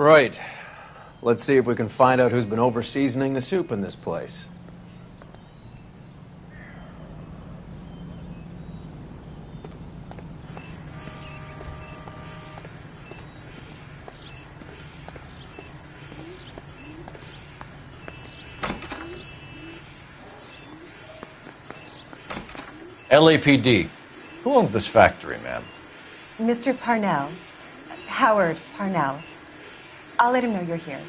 Right. Let's see if we can find out who's been over-seasoning the soup in this place. LAPD. Who owns this factory, ma'am? Mr. Parnell. Howard Parnell. I'll let him know you're here.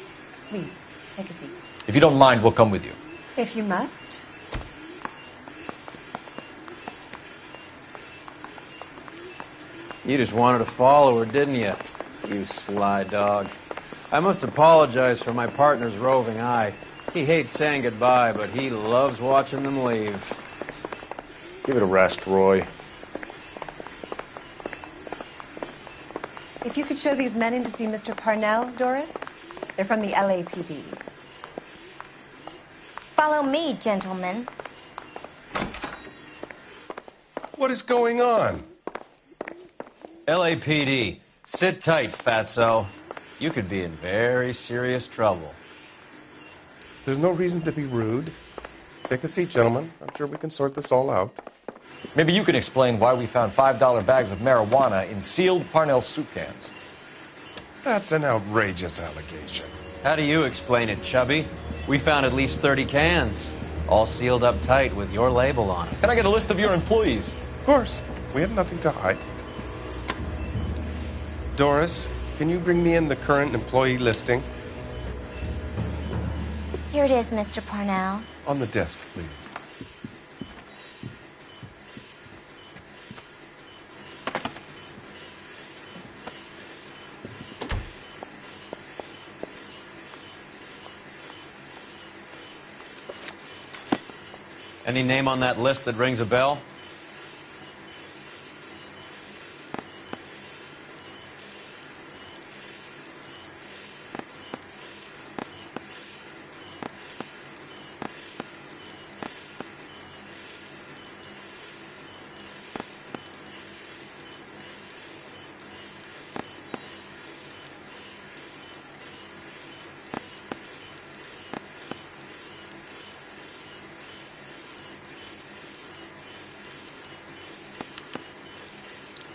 Please, take a seat. If you don't mind, we'll come with you. If you must. You just wanted to follow her, didn't you? You sly dog. I must apologize for my partner's roving eye. He hates saying goodbye, but he loves watching them leave. Give it a rest, Roy. If you could show these men in to see Mr. Parnell, Doris. They're from the LAPD. Follow me, gentlemen. What is going on? LAPD, sit tight, fatso. You could be in very serious trouble. There's no reason to be rude. Take a seat, gentlemen. I'm sure we can sort this all out. Maybe you can explain why we found $5 bags of marijuana in sealed Parnell soup cans. That's an outrageous allegation. How do you explain it, Chubby? We found at least 30 cans, all sealed up tight with your label on it. Can I get a list of your employees? Of course. We have nothing to hide. Doris, can you bring me in the current employee listing? Here it is, Mr. Parnell. On the desk, please. Any name on that list that rings a bell?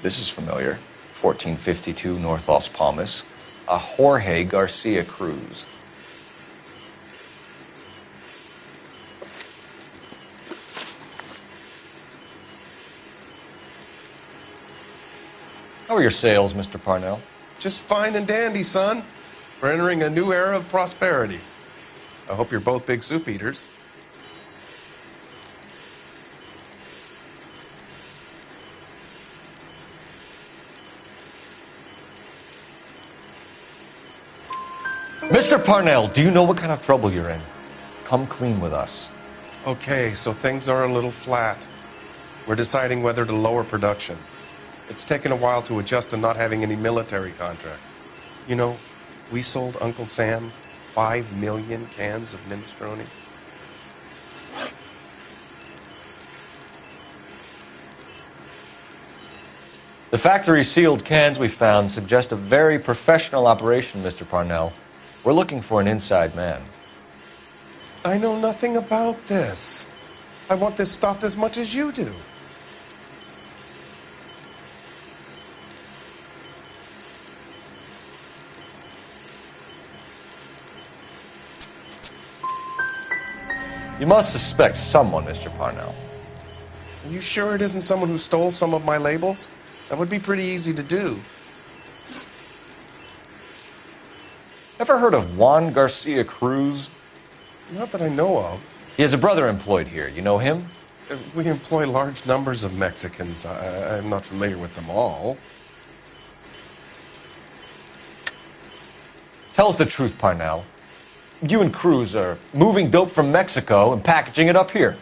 This is familiar. 1452 North Las Palmas. A Jorge Garcia Cruz. How are your sales, Mr. Parnell? Just fine and dandy, son. We're entering a new era of prosperity. I hope you're both big soup eaters. Mr. Parnell, do you know what kind of trouble you're in? Come clean with us. Okay, so things are a little flat. We're deciding whether to lower production. It's taken a while to adjust to not having any military contracts. You know, we sold Uncle Sam 5 million cans of minestrone. The factory sealed cans we found suggest a very professional operation, Mr. Parnell. We're looking for an inside man. I know nothing about this. I want this stopped as much as you do. You must suspect someone, Mr. Parnell. Are you sure it isn't someone who stole some of my labels? That would be pretty easy to do. Ever heard of Juan Garcia Cruz? Not that I know of. He has a brother employed here. You know him? We employ large numbers of Mexicans. I'm not familiar with them all. Tell us the truth, Parnell. You and Cruz are moving dope from Mexico and packaging it up here.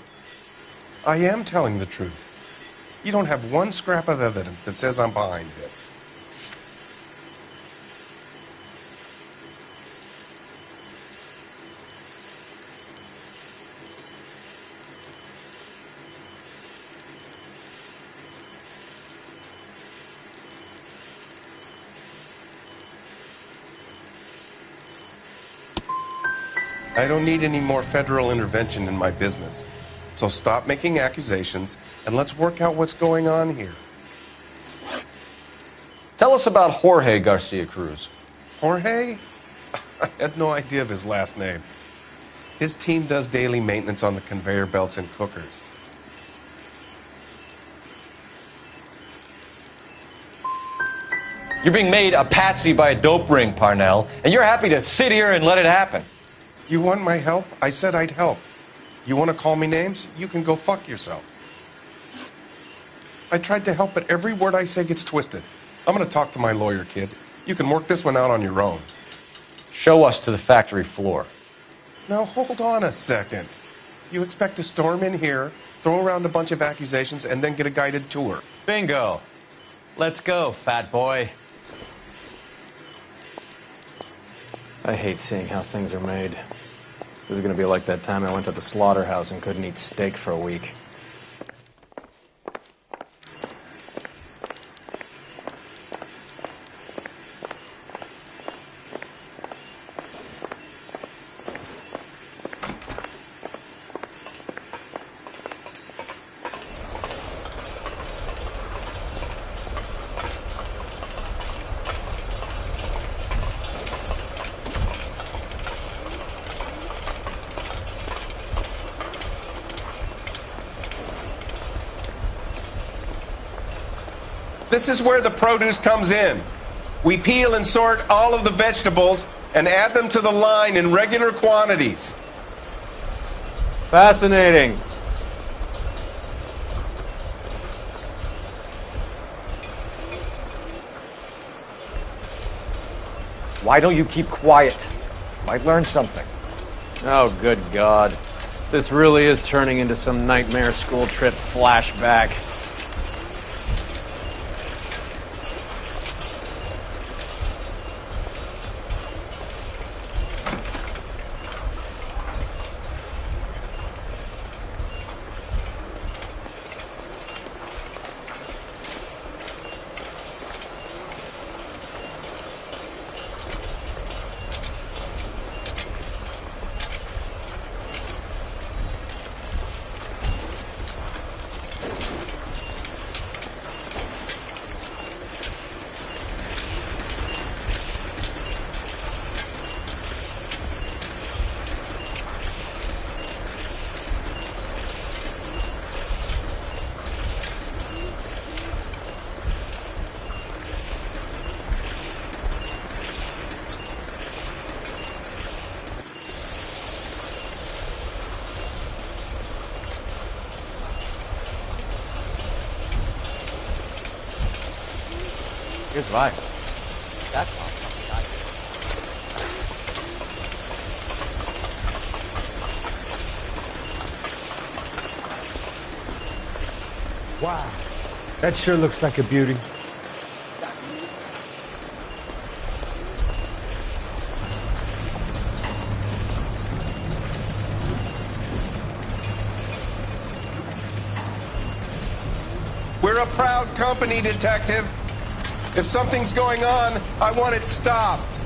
I am telling the truth. You don't have one scrap of evidence that says I'm behind this. I don't need any more federal intervention in my business. So stop making accusations and let's work out what's going on here. Tell us about Jorge Garcia Cruz. Jorge? I had no idea of his last name. His team does daily maintenance on the conveyor belts and cookers. You're being made a patsy by a dope ring, Parnell, and you're happy to sit here and let it happen. You want my help? I said I'd help. You want to call me names? You can go fuck yourself. I tried to help, but every word I say gets twisted. I'm going to talk to my lawyer, kid. You can work this one out on your own. Show us to the factory floor. Now, hold on a second. You expect to storm in here, throw around a bunch of accusations, and then get a guided tour. Bingo. Let's go, fat boy. I hate seeing how things are made. This is going to be like that time I went to the slaughterhouse and couldn't eat steak for a week. This is where the produce comes in. We peel and sort all of the vegetables and add them to the line in regular quantities. Fascinating. Why don't you keep quiet? Might learn something. Oh, good God. This really is turning into some nightmare school trip flashback. Here's Vi. That's not something Wow, that sure looks like a beauty. We're a proud company, detective. If something's going on, I want it stopped.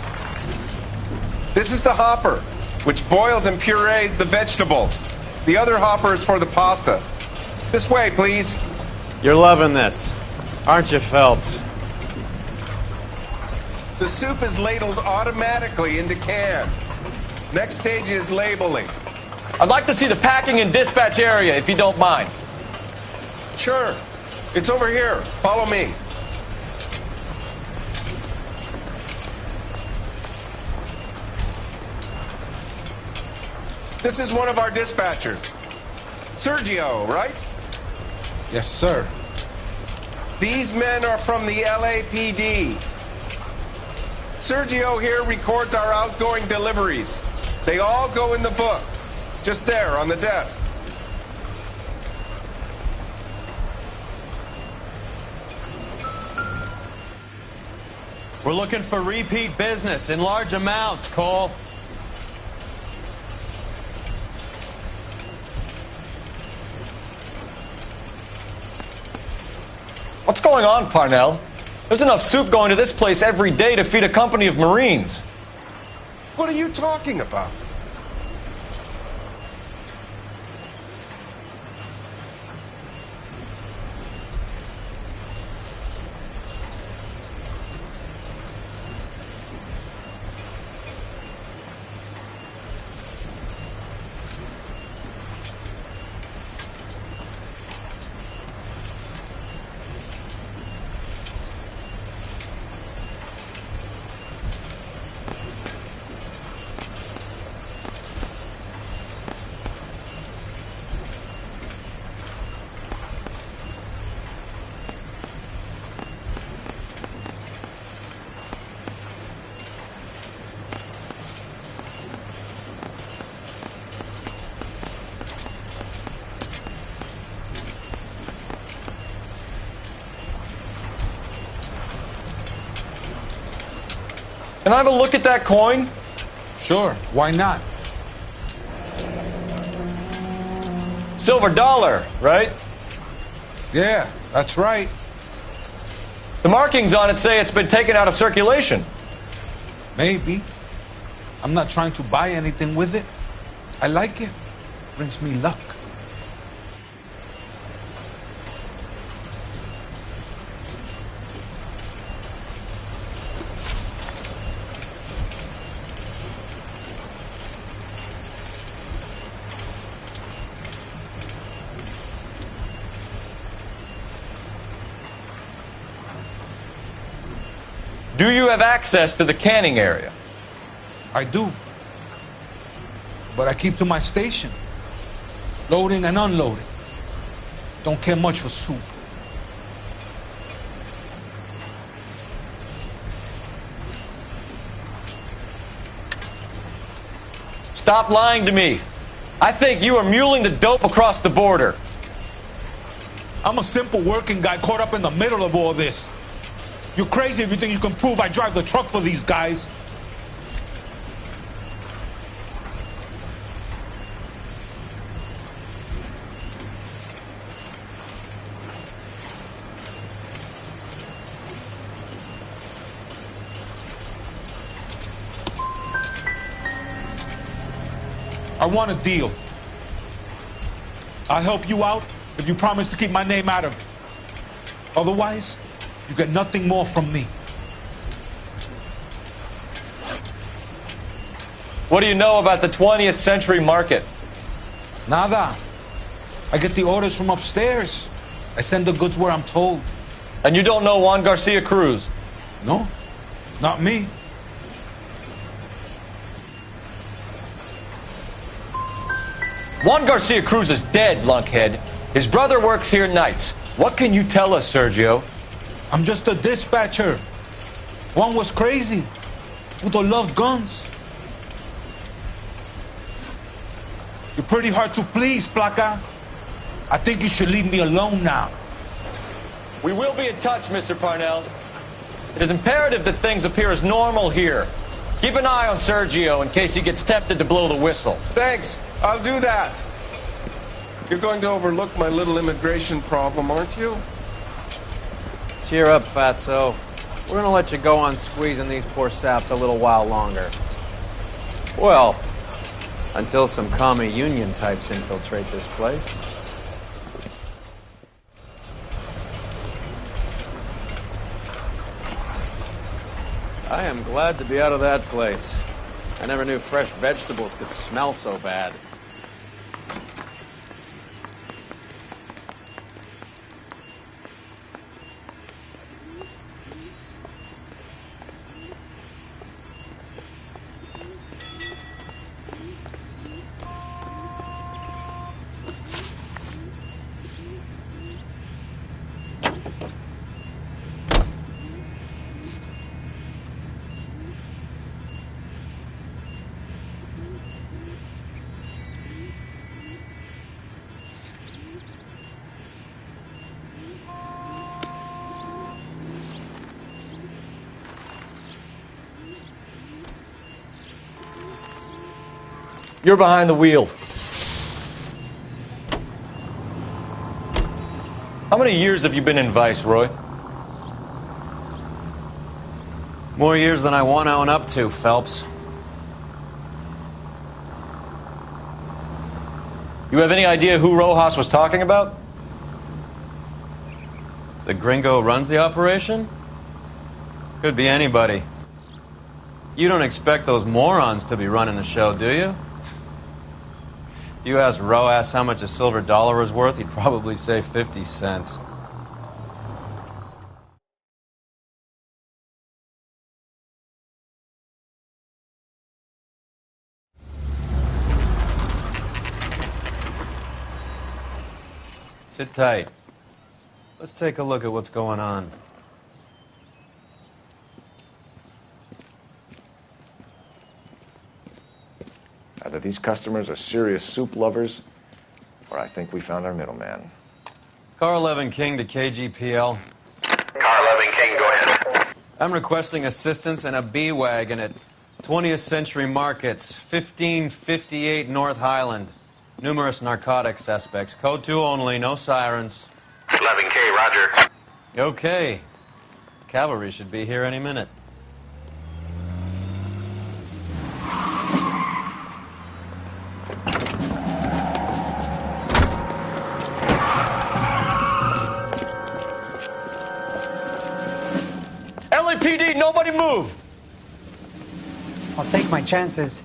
This is the hopper, which boils and purees the vegetables. The other hopper is for the pasta. This way, please. You're loving this, aren't you, Phelps? The soup is ladled automatically into cans. Next stage is labeling. I'd like to see the packing and dispatch area, if you don't mind. Sure. It's over here. Follow me. This is one of our dispatchers. Sergio, right? Yes, sir. These men are from the LAPD. Sergio here records our outgoing deliveries. They all go in the book, just there on the desk. We're looking for repeat business in large amounts, Cole. What's going on, Parnell? There's enough soup going to this place every day to feed a company of Marines. What are you talking about? Can I have a look at that coin? Sure, why not? Silver dollar, right? Yeah, that's right. The markings on it say it's been taken out of circulation. Maybe. I'm not trying to buy anything with it. I like it. Brings me luck. Do you have access to the canning area? I do. But I keep to my station. Loading and unloading. Don't care much for soup. Stop lying to me. I think you are muling the dope across the border. I'm a simple working guy caught up in the middle of all this. You're crazy if you think you can prove I drive the truck for these guys. I want a deal. I'll help you out if you promise to keep my name out of it. Otherwise, you get nothing more from me. What do you know about the 20th century market? Nada. I get the orders from upstairs. I send the goods where I'm told. And you don't know Juan Garcia Cruz? No, not me. Juan Garcia Cruz is dead, lunkhead. His brother works here nights. What can you tell us, Sergio? I'm just a dispatcher. One was crazy. Udo loved guns. You're pretty hard to please, Placa. I think you should leave me alone now. We will be in touch, Mr. Parnell. It is imperative that things appear as normal here. Keep an eye on Sergio in case he gets tempted to blow the whistle. Thanks. I'll do that. You're going to overlook my little immigration problem, aren't you? Cheer up, Fatso. We're gonna let you go on squeezing these poor saps a little while longer. Well, until some commie union types infiltrate this place. I am glad to be out of that place. I never knew fresh vegetables could smell so bad. You're behind the wheel. How many years have you been in Vice, Roy? More years than I want to own up to, Phelps. You have any idea who Rojas was talking about? The gringo who runs the operation? Could be anybody. You don't expect those morons to be running the show, do you? You ask Rojas how much a silver dollar was worth, he'd probably say 50 cents. Sit tight. Let's take a look at what's going on. Either these customers are serious soup lovers, or I think we found our middleman. Car 11 King to KGPL. Car 11 King, go ahead. I'm requesting assistance in a B-Wagon at 20th Century Markets, 1558 North Highland. Numerous narcotic suspects. Code 2 only, no sirens. 11K, roger. Okay. Cavalry should be here any minute. LAPD, nobody move! I'll take my chances.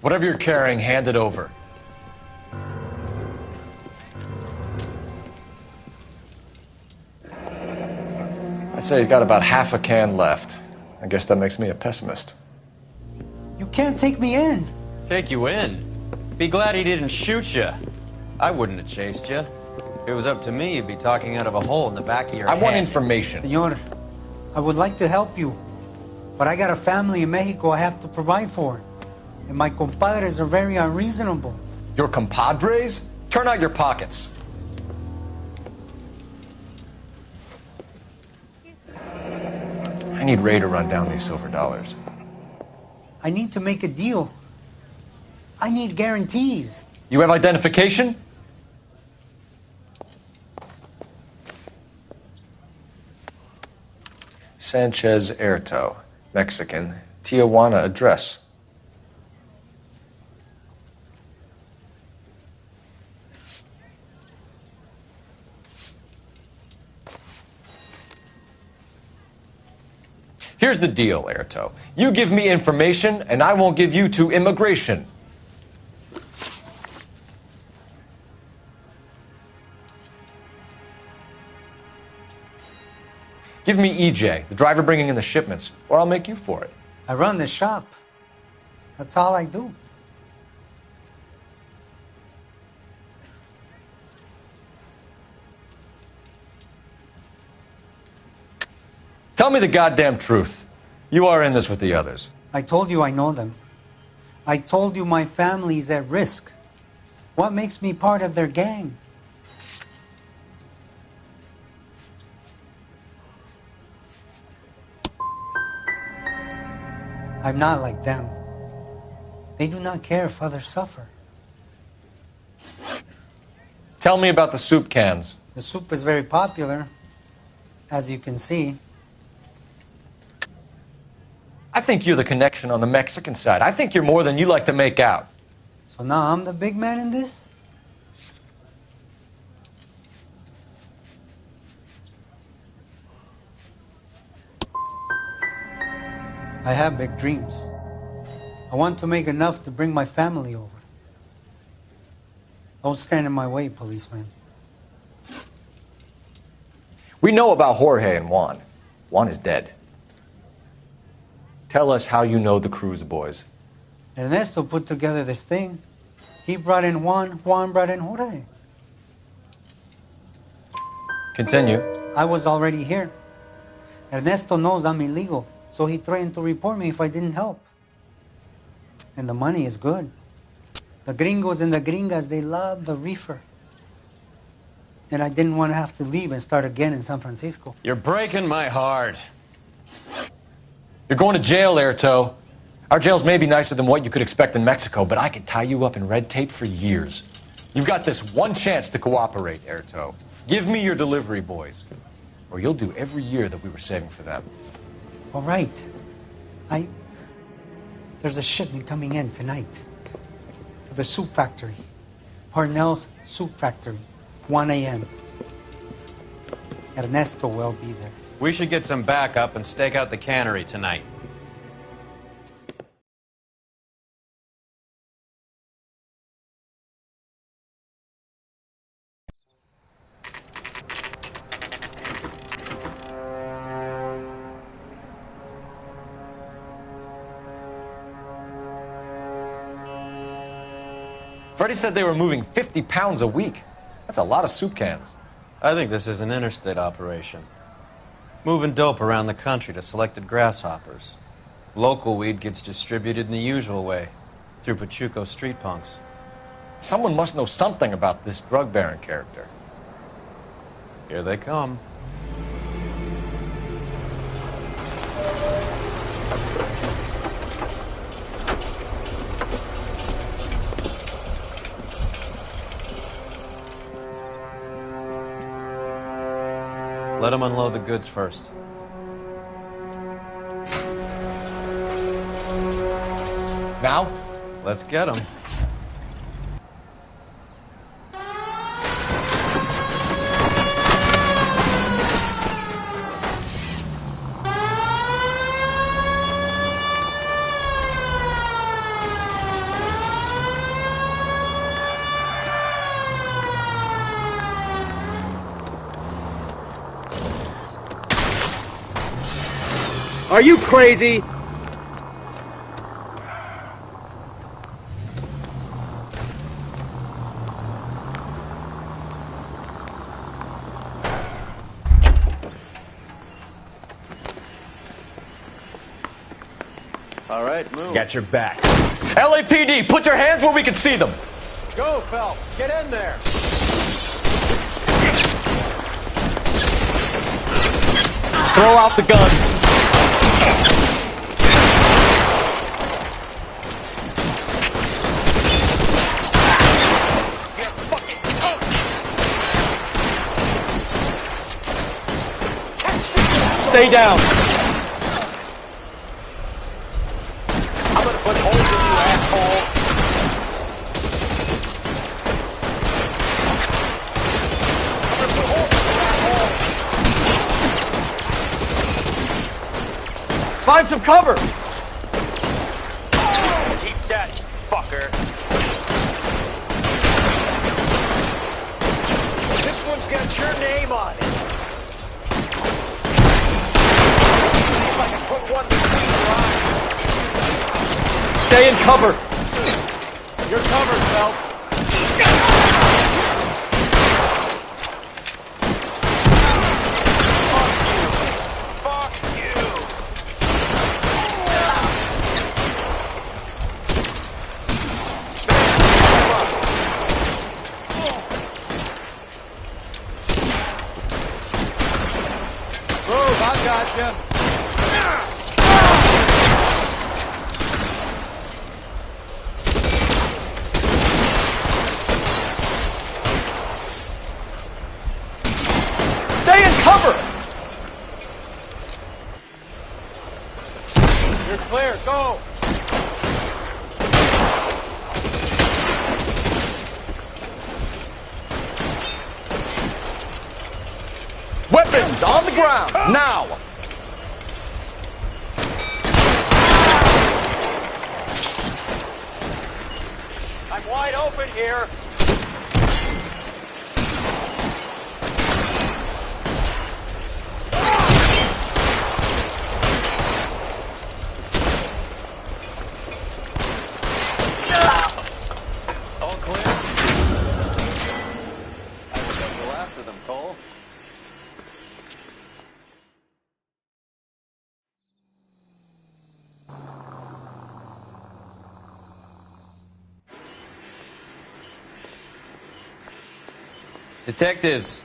Whatever you're carrying, hand it over. I'd say he's got about half a can left. I guess that makes me a pessimist. You can't take me in. Take you in? Be glad he didn't shoot you. I wouldn't have chased you. If it was up to me, you'd be talking out of a hole in the back of your I head. want information. Senor, I would like to help you, but I got a family in Mexico I have to provide for. And my compadres are very unreasonable. Your compadres? Turn out your pockets. I need Ray to run down these silver dollars. I need to make a deal. I need guarantees. You have identification? Sanchez Erto, Mexican, Tijuana address. Here's the deal, Erto. You give me information, and I won't give you to immigration. Give me EJ, the driver bringing in the shipments, or I'll make you for it. I run the shop. That's all I do. Tell me the goddamn truth. You are in this with the others. I told you I know them. I told you my family's at risk. What makes me part of their gang? I'm not like them. They do not care if others suffer. Tell me about the soup cans. The soup is very popular, as you can see. I think you're the connection on the Mexican side. I think you're more than you like to make out. So now I'm the big man in this? I have big dreams. I want to make enough to bring my family over. Don't stand in my way, policeman. We know about Jorge and Juan. Juan is dead. Tell us how you know the Cruz boys. Ernesto put together this thing. He brought in Juan, Juan brought in Jorge. Continue. I was already here. Ernesto knows I'm illegal, so he threatened to report me if I didn't help. And the money is good. The gringos and the gringas, they love the reefer. And I didn't want to have to leave and start again in San Francisco. You're breaking my heart. You're going to jail, Erto. Our jails may be nicer than what you could expect in Mexico, but I could tie you up in red tape for years. You've got this one chance to cooperate, Erto. Give me your delivery boys, or you'll do every year that we were saving for them. All right. There's a shipment coming in tonight to the soup factory. Parnell's Soup Factory, 1 a.m. Ernesto will be there. We should get some backup and stake out the cannery tonight. Freddie said they were moving 50 pounds a week. That's a lot of soup cans. I think this is an interstate operation. Moving dope around the country to selected grasshoppers. Local weed gets distributed in the usual way, through Pachuco street punks. Someone must know something about this drug baron character. Here they come. Let them unload the goods first. Now? Let's get them. Are you crazy? All right, move. Got your back. LAPD, put your hands where we can see them. Go, Phelps. Get in there. Throw out the guns. Stay down. I'm gonna put holes in you, asshole. I'm gonna put holes in you, asshole. Find some cover. Keep that, fucker. This one's got your name on it. See if I can put one between your eyes. Stay in cover. You're covered, Phelps. Fuck you. Move, I gotcha. Stay in cover. You're clear. Go. Weapons on the ground. Now. I'm wide open here. All clear. I think that's the last of them, Cole. Detectives,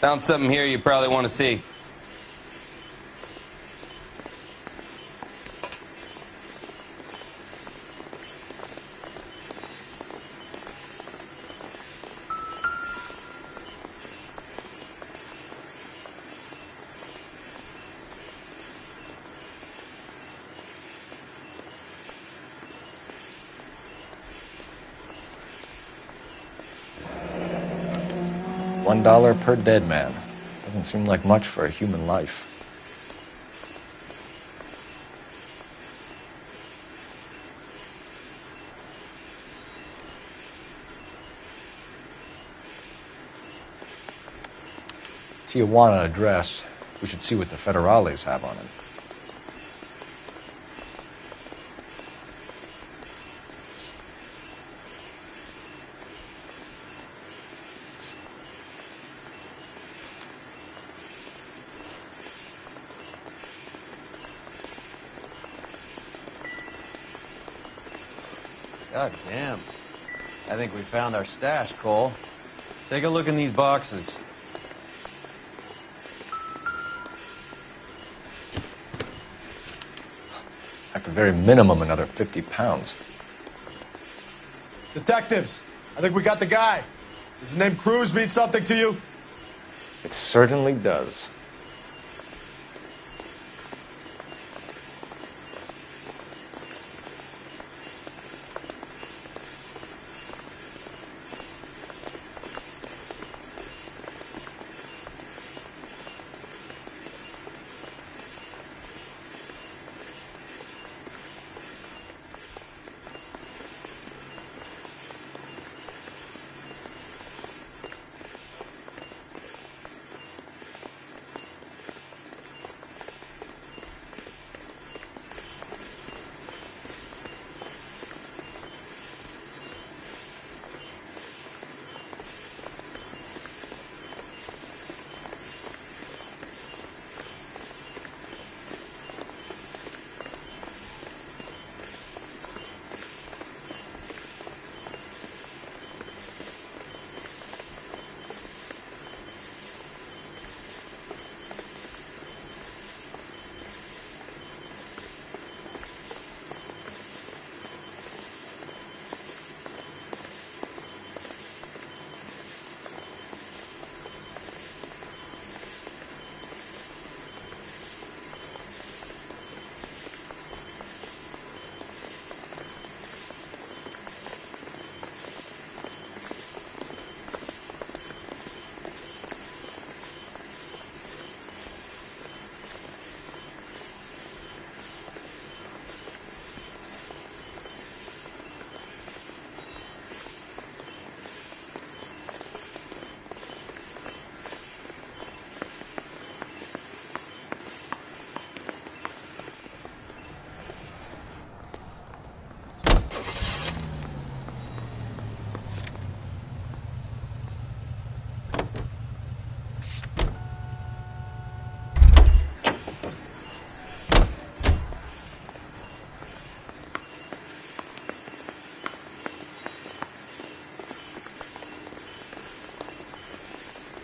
found something here you probably want to see. $1 per dead man. Doesn't seem like much for a human life. Tijuana address. We should see what the federales have on it. God damn. I think we found our stash, Cole. Take a look in these boxes. At the very minimum, another 50 pounds. Detectives, I think we got the guy. Does the name Cruz mean something to you? It certainly does.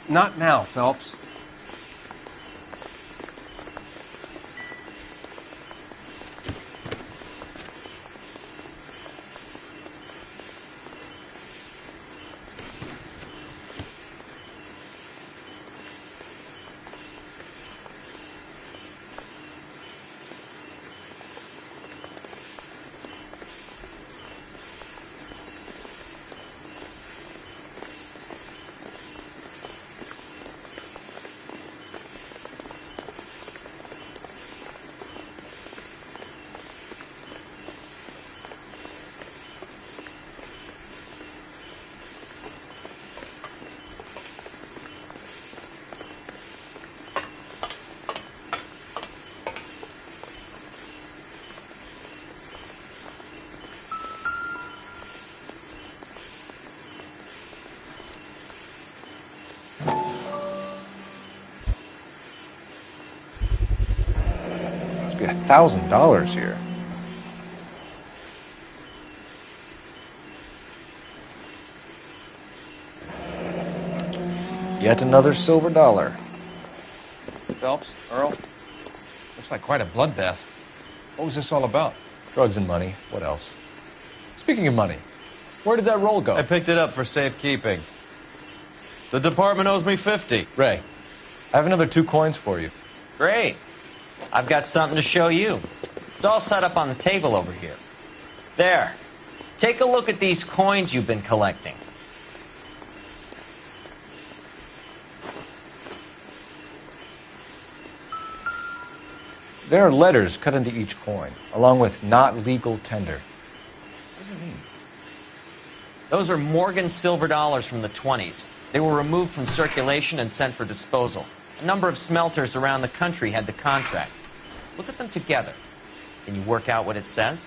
Not now, Phelps. Must be $1,000 here. Yet another silver dollar. Phelps, Earl, looks like quite a bloodbath. What was this all about? Drugs and money. What else? Speaking of money, where did that roll go? I picked it up for safekeeping. The department owes me 50. Ray, I have another 2 coins for you. Great. I've got something to show you. It's all set up on the table over here. There. Take a look at these coins you've been collecting. There are letters cut into each coin, along with not legal tender. What does it mean? Those are Morgan silver dollars from the 20s. They were removed from circulation and sent for disposal. A number of smelters around the country had the contract. Look at them together. Can you work out what it says?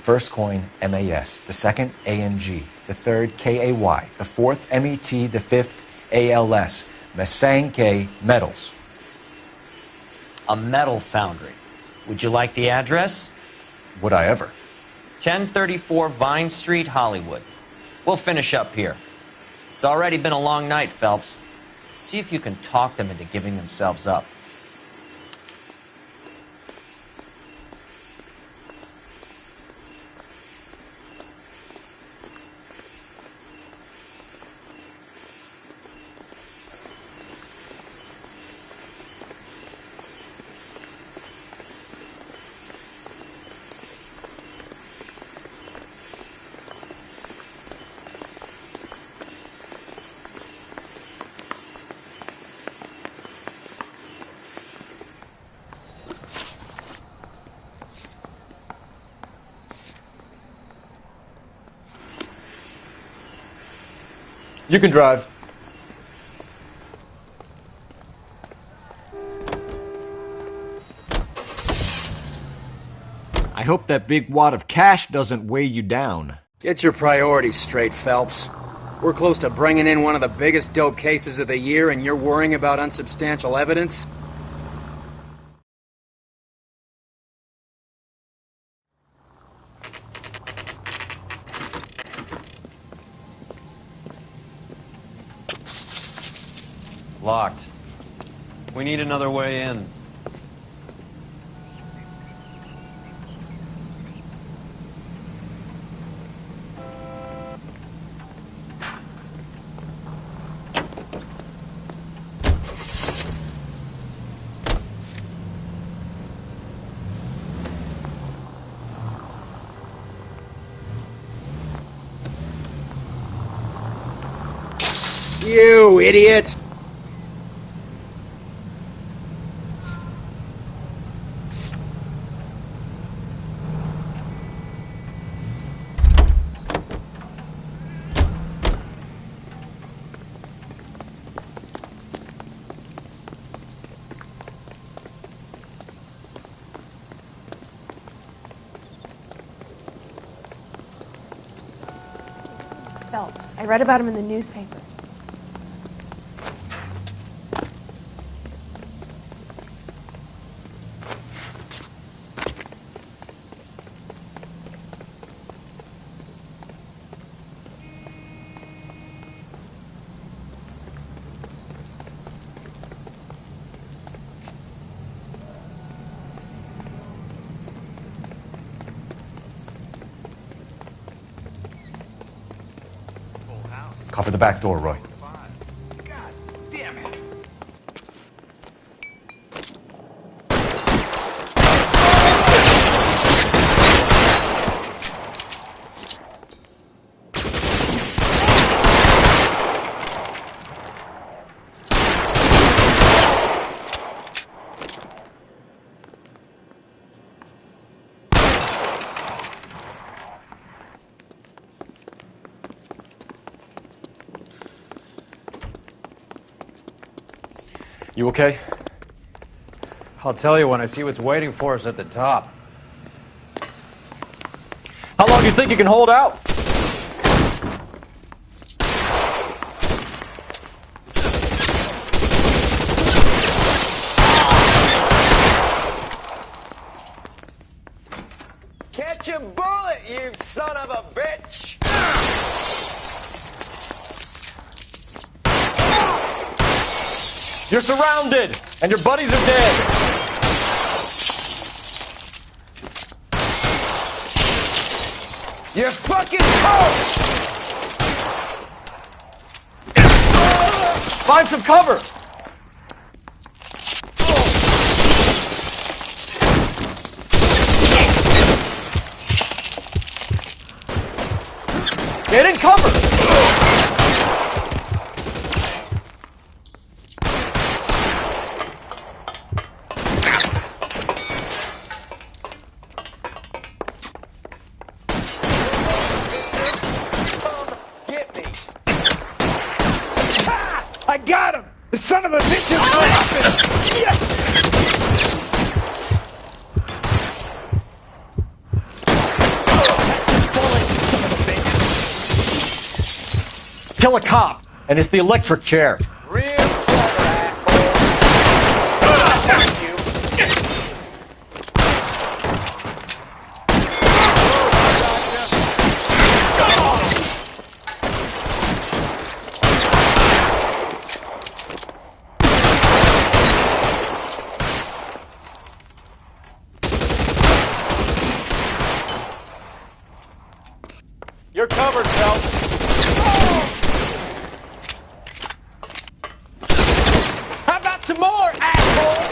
first coin, MAS. The second, ANG. The third, KAY. The fourth, MET. The fifth, ALS. Masanke Metals. A metal foundry. Would you like the address? Would I ever? 1034 Vine Street, Hollywood. We'll finish up here. It's already been a long night, Phelps. See if you can talk them into giving themselves up. You can drive. I hope that big wad of cash doesn't weigh you down. Get your priorities straight, Phelps. We're close to bringing in one of the biggest dope cases of the year, and you're worrying about unsubstantial evidence? Locked. We need another way in. You idiot! Phelps. I read about him in the newspaper. Cover the back door, Roy. God damn it. You okay? I'll tell you when I see what's waiting for us at the top. How long do you think you can hold out? Catch a bullet, you son of a bitch! You're surrounded, and your buddies are dead. You're fucking toast! Find some cover. Get in cover. I got him! The son of a bitch is laughing! Yes! kill a cop, and it's the electric chair. Real clever, asshole. Thank you. You're covered, Phelps. How about some more, asshole?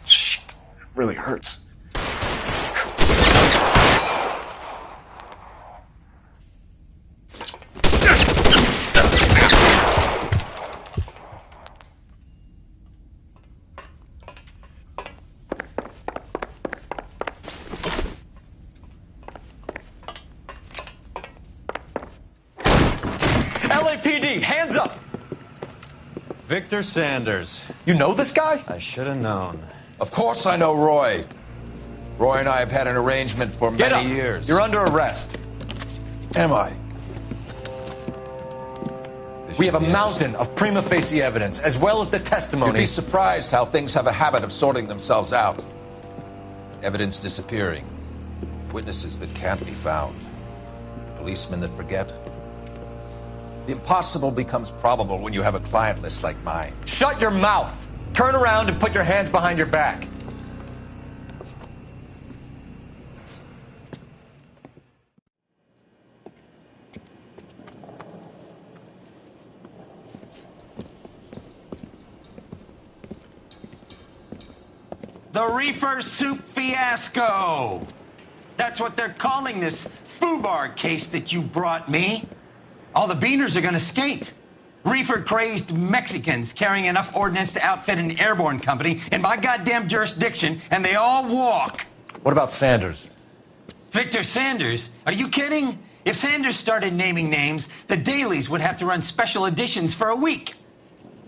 Shit, really hurts. LAPD, hands up! Victor Sanders. You know this guy? I should have known. Of course I know Roy. Roy and I have had an arrangement for Get many up. years. You're under arrest. Am I? We have a mountain of prima facie evidence, as well as the testimony. You'd be surprised how things have a habit of sorting themselves out. Evidence disappearing. Witnesses that can't be found. Policemen that forget. The impossible becomes probable when you have a client list like mine. Shut your mouth! Turn around and put your hands behind your back. The reefer soup fiasco. That's what they're calling this foobar case that you brought me. All the beaners are gonna skate. Reefer-crazed Mexicans carrying enough ordnance to outfit an airborne company in my goddamn jurisdiction, and they all walk. What about Sanders? Victor Sanders? Are you kidding? If Sanders started naming names, the dailies would have to run special editions for a week.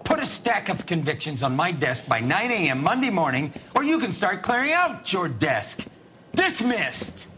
Put a stack of convictions on my desk by 9 a.m. Monday morning, or you can start clearing out your desk. Dismissed!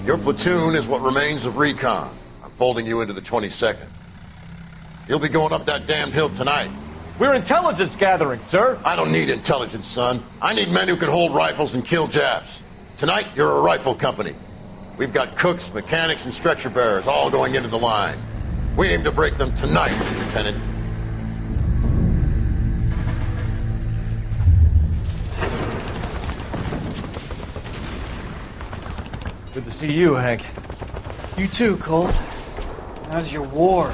Your platoon is what remains of recon. I'm folding you into the 22nd. You'll be going up that damned hill tonight. We're intelligence gathering, sir. I don't need intelligence, son. I need men who can hold rifles and kill Japs. Tonight, you're a rifle company. We've got cooks, mechanics, and stretcher bearers all going into the line. We aim to break them tonight, Lieutenant. Good to see you, Hank. You too, Cole. How's your war?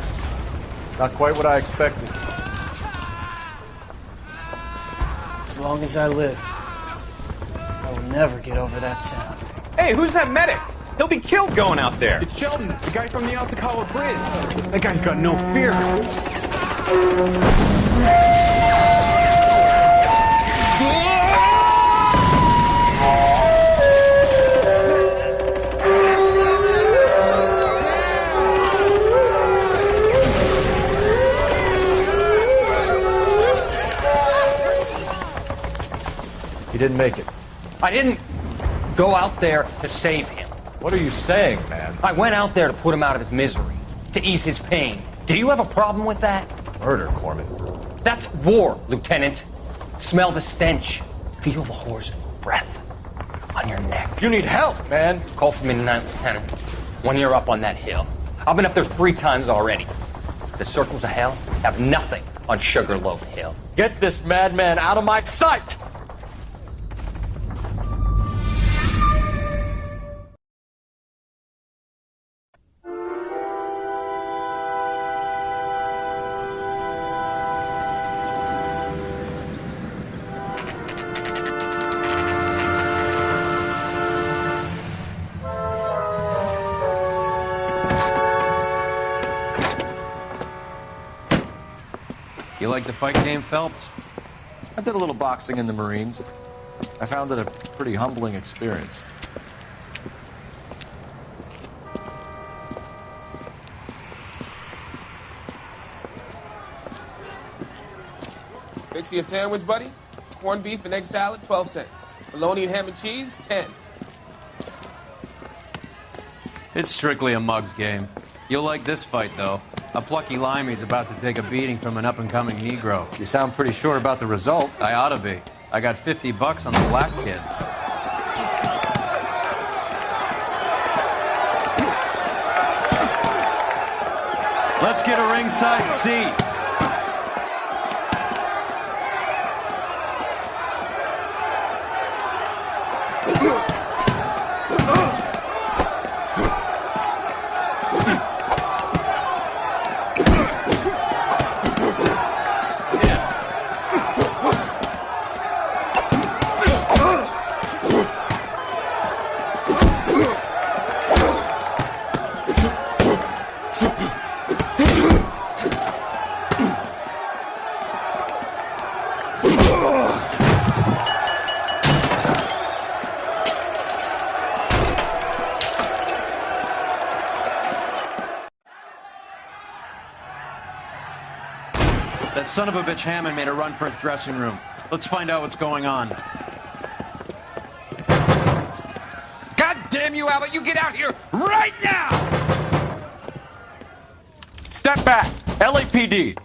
Not quite what I expected. As long as I live, I will never get over that sound. Hey, who's that medic? He'll be killed going out there. It's Sheldon, the guy from the Alsakawa Bridge. That guy's got no fear. He didn't make it. I didn't go out there to save him. What are you saying, man? I went out there to put him out of his misery, to ease his pain. Do you have a problem with that? Murder, Corman. That's war, Lieutenant. Smell the stench. Feel the whore's breath on your neck. You need help, man. Call for me tonight, Lieutenant. When you're up on that hill. I've been up there 3 times already. The circles of hell have nothing on Sugarloaf Hill. Get this madman out of my sight! You like the fight game, Phelps? I did a little boxing in the Marines. I found it a pretty humbling experience. Fix you a sandwich, buddy? Corned beef and egg salad, 12 cents. Bologna and ham and cheese, 10. It's strictly a mug's game. You'll like this fight, though. A plucky limey's about to take a beating from an up-and-coming Negro. You sound pretty sure about the result. I ought to be. I got $50 on the black kid. Let's get a ringside seat. That son of a bitch Hammond made a run for his dressing room. Let's find out what's going on. God damn you, Albert! You get out here right now! Step back! LAPD!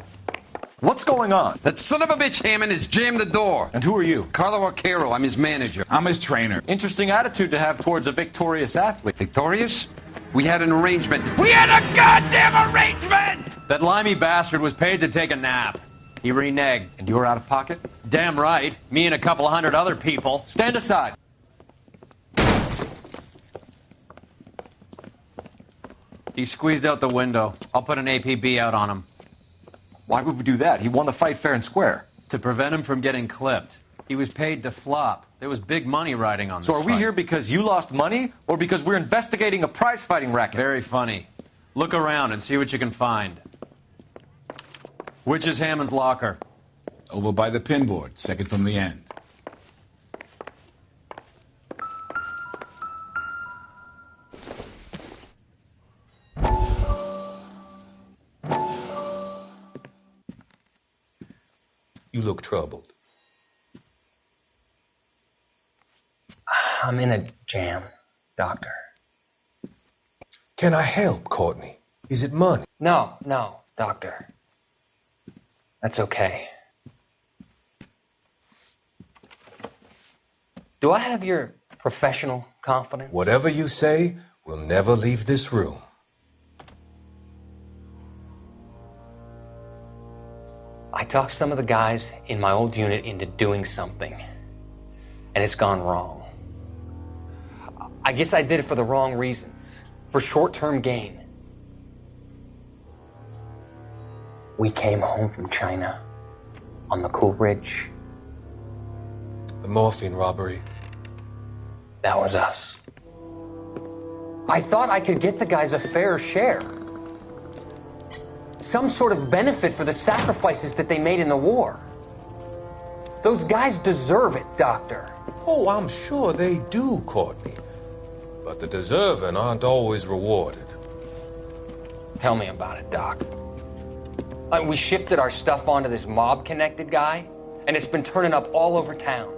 What's going on? That son of a bitch Hammond has jammed the door. And who are you? Carlo Arcaro. I'm his manager. I'm his trainer. Interesting attitude to have towards a victorious athlete. Victorious? We had an arrangement. We had a goddamn arrangement! That limey bastard was paid to take a nap. He reneged. And you were out of pocket? Damn right. Me and a couple 100 other people. Stand aside. He squeezed out the window. I'll put an APB out on him. Why would we do that? He won the fight fair and square. To prevent him from getting clipped. He was paid to flop. There was big money riding on this So are we fight. here because you lost money or because we're investigating a prize-fighting racket? Very funny. Look around and see what you can find. Which is Hammond's locker? Over by the pinboard, second from the end. You look troubled. I'm in a jam, Doctor. Can I help, Courtney? Is it money? No, Doctor. That's okay. Do I have your professional confidence? Whatever you say, we'll never leave this room. I talked some of the guys in my old unit into doing something, and it's gone wrong. I guess I did it for the wrong reasons, for short-term gain. We came home from China on the Cool Ridge. The morphine robbery. That was us. I thought I could get the guys a fair share. Some sort of benefit for the sacrifices that they made in the war. Those guys deserve it, Doctor. Oh, I'm sure they do, Courtney. But the deserving aren't always rewarded. Tell me about it, Doc. We shifted our stuff onto this mob-connected guy, and it's been turning up all over town.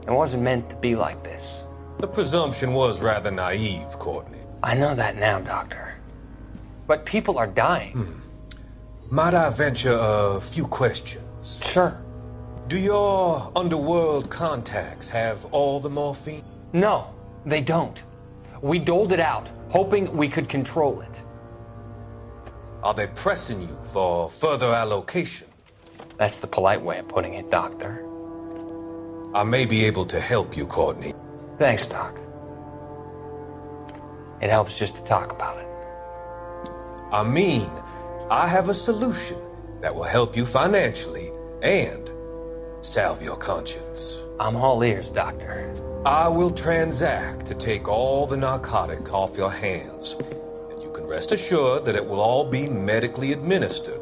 It wasn't meant to be like this. The presumption was rather naive, Courtney. I know that now, Doctor. But people are dying. Might I venture a few questions? Sure. Do your underworld contacts have all the morphine? No, they don't. We doled it out, hoping we could control it. Are they pressing you for further allocation? That's the polite way of putting it, Doctor. I may be able to help you, Courtney. Thanks, Doc. It helps just to talk about it. I mean, I have a solution that will help you financially and salve your conscience. I'm all ears, Doctor. I will transact to take all the narcotic off your hands. And you can rest assured that it will all be medically administered.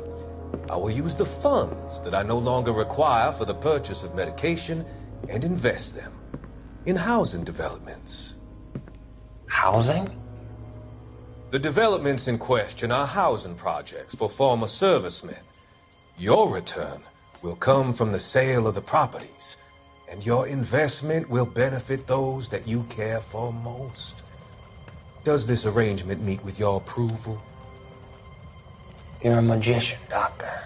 I will use the funds that I no longer require for the purchase of medication and invest them in housing developments. Housing? The developments in question are housing projects for former servicemen. Your return will come from the sale of the properties, and your investment will benefit those that you care for most. Does this arrangement meet with your approval? You're a magician, Doctor.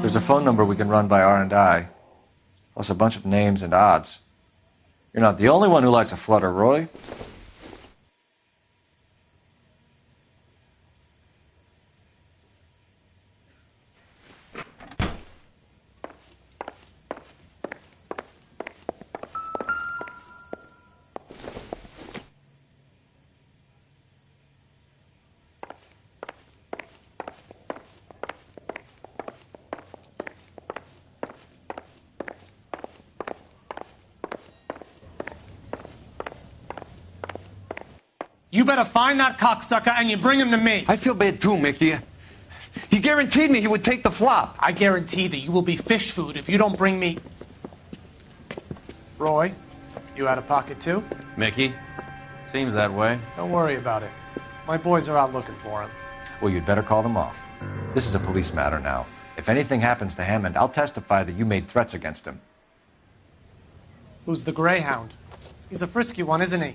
There's a phone number we can run by R&I, plus a bunch of names and odds. You're not the only one who likes a flutter, Roy. You better find that cocksucker and you bring him to me. I feel bad too, Mickey. He guaranteed me he would take the flop. I guarantee that you will be fish food if you don't bring me... Roy, you out of pocket too? Mickey? Seems that way. Don't worry about it. My boys are out looking for him. Well, you'd better call them off. This is a police matter now. If anything happens to Hammond, I'll testify that you made threats against him. Who's the Greyhound? He's a frisky one, isn't he?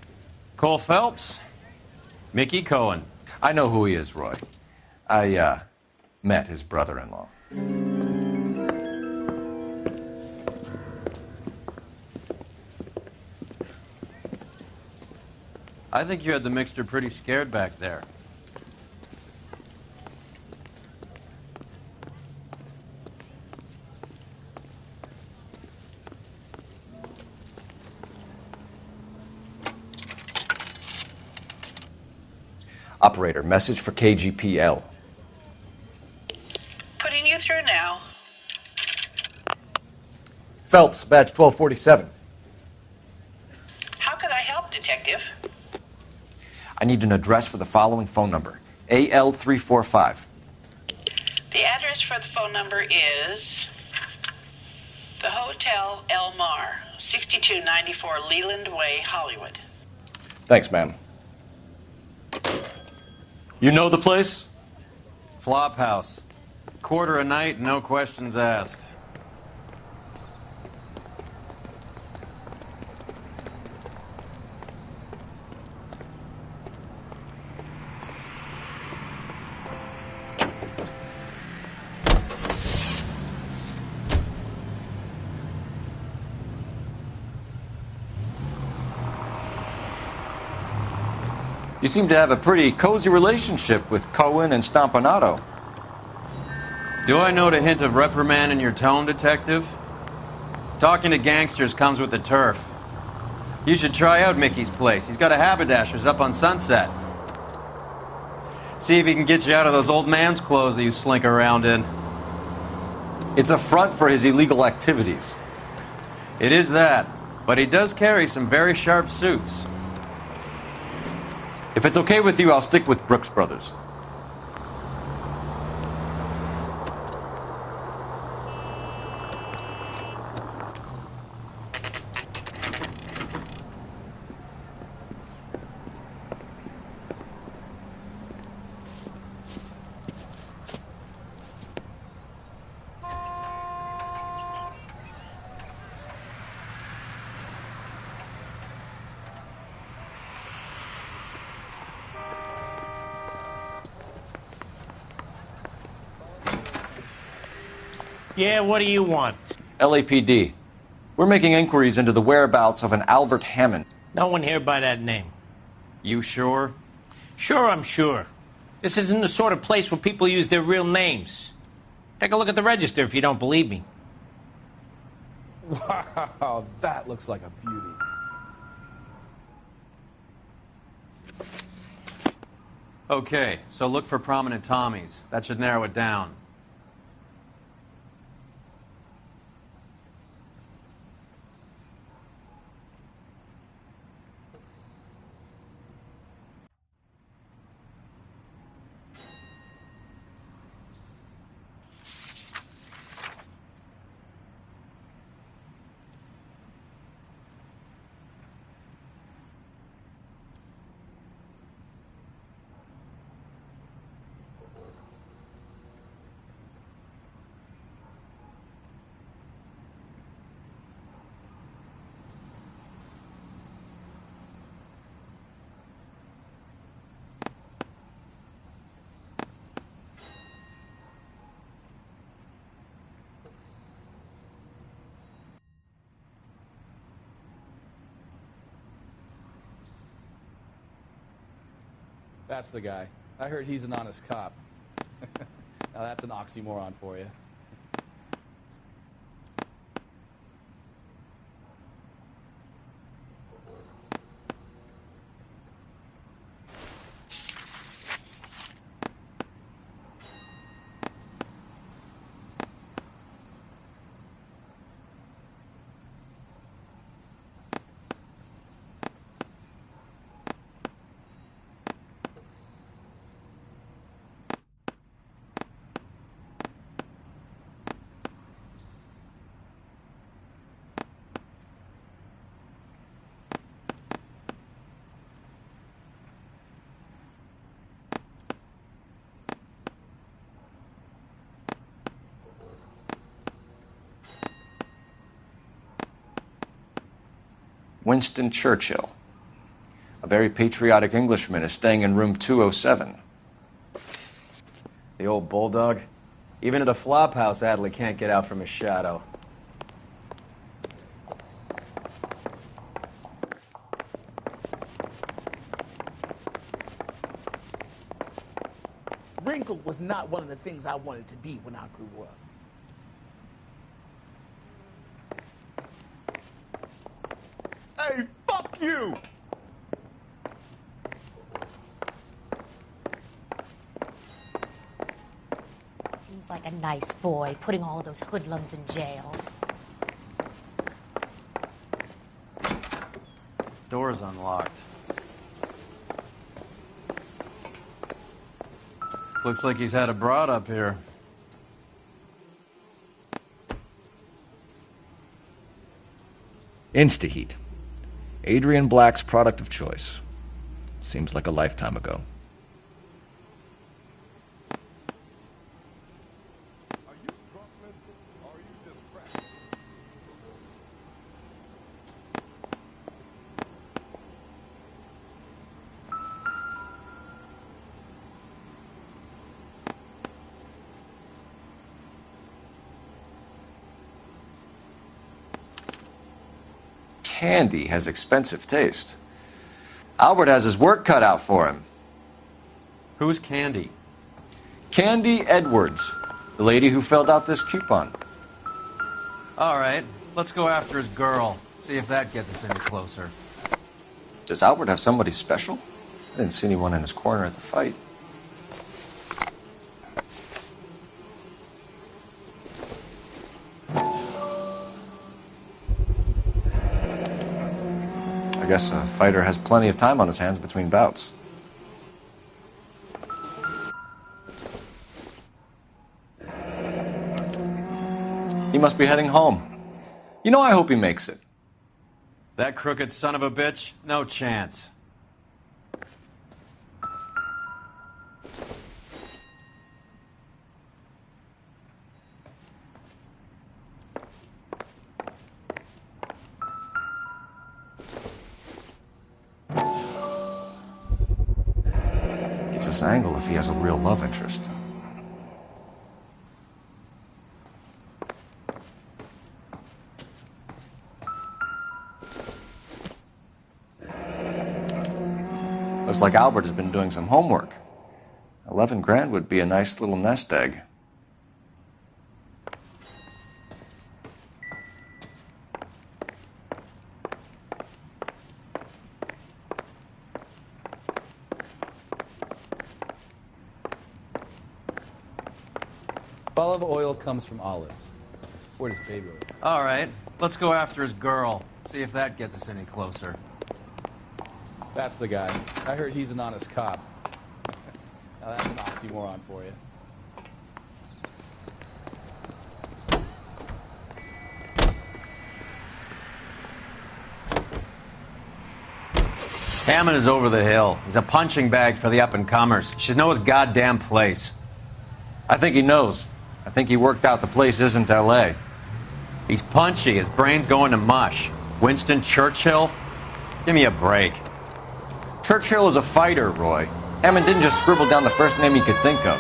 Cole Phelps? Mickey Cohen. I know who he is, Roy. I, met his brother-in-law. I think you had the mixture pretty scared back there. Operator, message for KGPL. Putting you through now. Phelps, badge 1247. How could I help, Detective? I need an address for the following phone number. AL345. The address for the phone number is the Hotel El Mar, 6294 Leland Way, Hollywood. Thanks, ma'am. You know the place? Flop house. Quarter a night, no questions asked. You seem to have a pretty cozy relationship with Cohen and Stompanato. Do I note a hint of reprimand in your tone, Detective? Talking to gangsters comes with the turf. You should try out Mickey's place. He's got a haberdasher's up on Sunset. See if he can get you out of those old man's clothes that you slink around in. It's a front for his illegal activities. It is that, but he does carry some very sharp suits. If it's okay with you, I'll stick with Brooks Brothers. Yeah, what do you want? LAPD. We're making inquiries into the whereabouts of an Albert Hammond. No one here by that name. You sure? Sure, I'm sure. This isn't the sort of place where people use their real names. Take a look at the register if you don't believe me. Wow, that looks like a beauty. Okay, so look for prominent Tommies. That should narrow it down. That's the guy. I heard he's an honest cop. Now that's an oxymoron for you. Winston Churchill. A very patriotic Englishman is staying in room 207. The old bulldog. Even at a flop house, Adley can't get out from his shadow. Wrinkle was not one of the things I wanted to be when I grew up. Hey, fuck you! Seems like a nice boy, putting all of those hoodlums in jail. Door's unlocked. Looks like he's had a broad up here. Instaheat. Adrian Black's product of choice. Seems like a lifetime ago. Candy has expensive taste. Albert has his work cut out for him. Who's Candy? Candy Edwards, the lady who filled out this coupon. All right, let's go after his girl. See if that gets us any closer. Does Albert have somebody special? I didn't see anyone in his corner at the fight. I guess a fighter has plenty of time on his hands between bouts. He must be heading home. You know, I hope he makes it. That crooked son of a bitch? No chance. Gives us an angle if he has a real love interest. Looks like Albert has been doing some homework. 11 grand would be a nice little nest egg. Olive oil comes from olives. Where does baby oil? All right, let's go after his girl. See if that gets us any closer. That's the guy. I heard he's an honest cop. Now that's an oxymoron for you. Hammond is over the hill. He's a punching bag for the up-and-comers. Should know his goddamn place. I think he knows. I think he worked out the place isn't L.A. He's punchy. His brain's going to mush. Winston Churchill? Give me a break. Churchill is a fighter, Roy. Hammond didn't just scribble down the first name he could think of.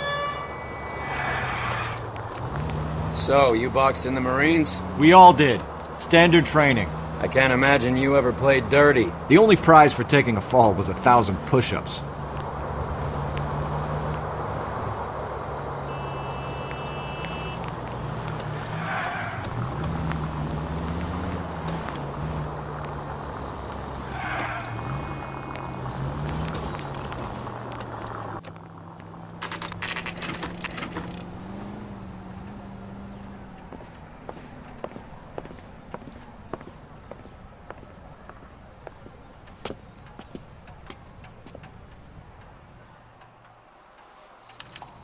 So, you boxed in the Marines? We all did. Standard training. I can't imagine you ever played dirty. The only prize for taking a fall was 1,000 push-ups.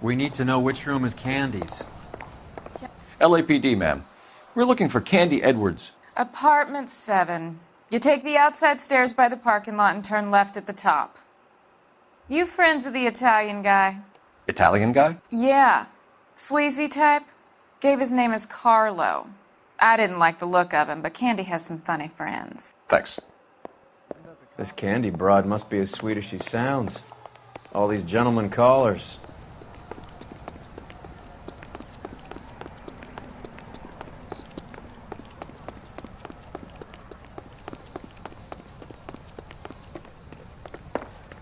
We need to know which room is Candy's. LAPD, ma'am. We're looking for Candy Edwards. Apartment 7. You take the outside stairs by the parking lot and turn left at the top. You friends of the Italian guy? Italian guy? Yeah. Sleazy type? Gave his name as Carlo. I didn't like the look of him, but Candy has some funny friends. Thanks. This Candy broad must be as sweet as she sounds. All these gentlemen callers.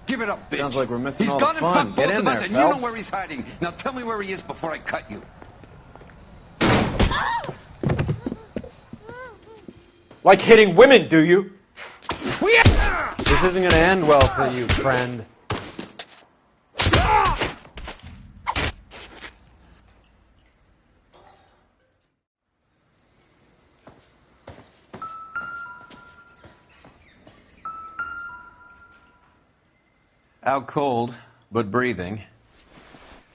Give it up, bitch. Sounds like we're missing He's all the gone and fun. fucked Get both in of there, us, and you know Phelps. where he's hiding. Now tell me where he is before I cut you. Like hitting women, do you? This isn't going to end well for you, friend. Out cold, but breathing.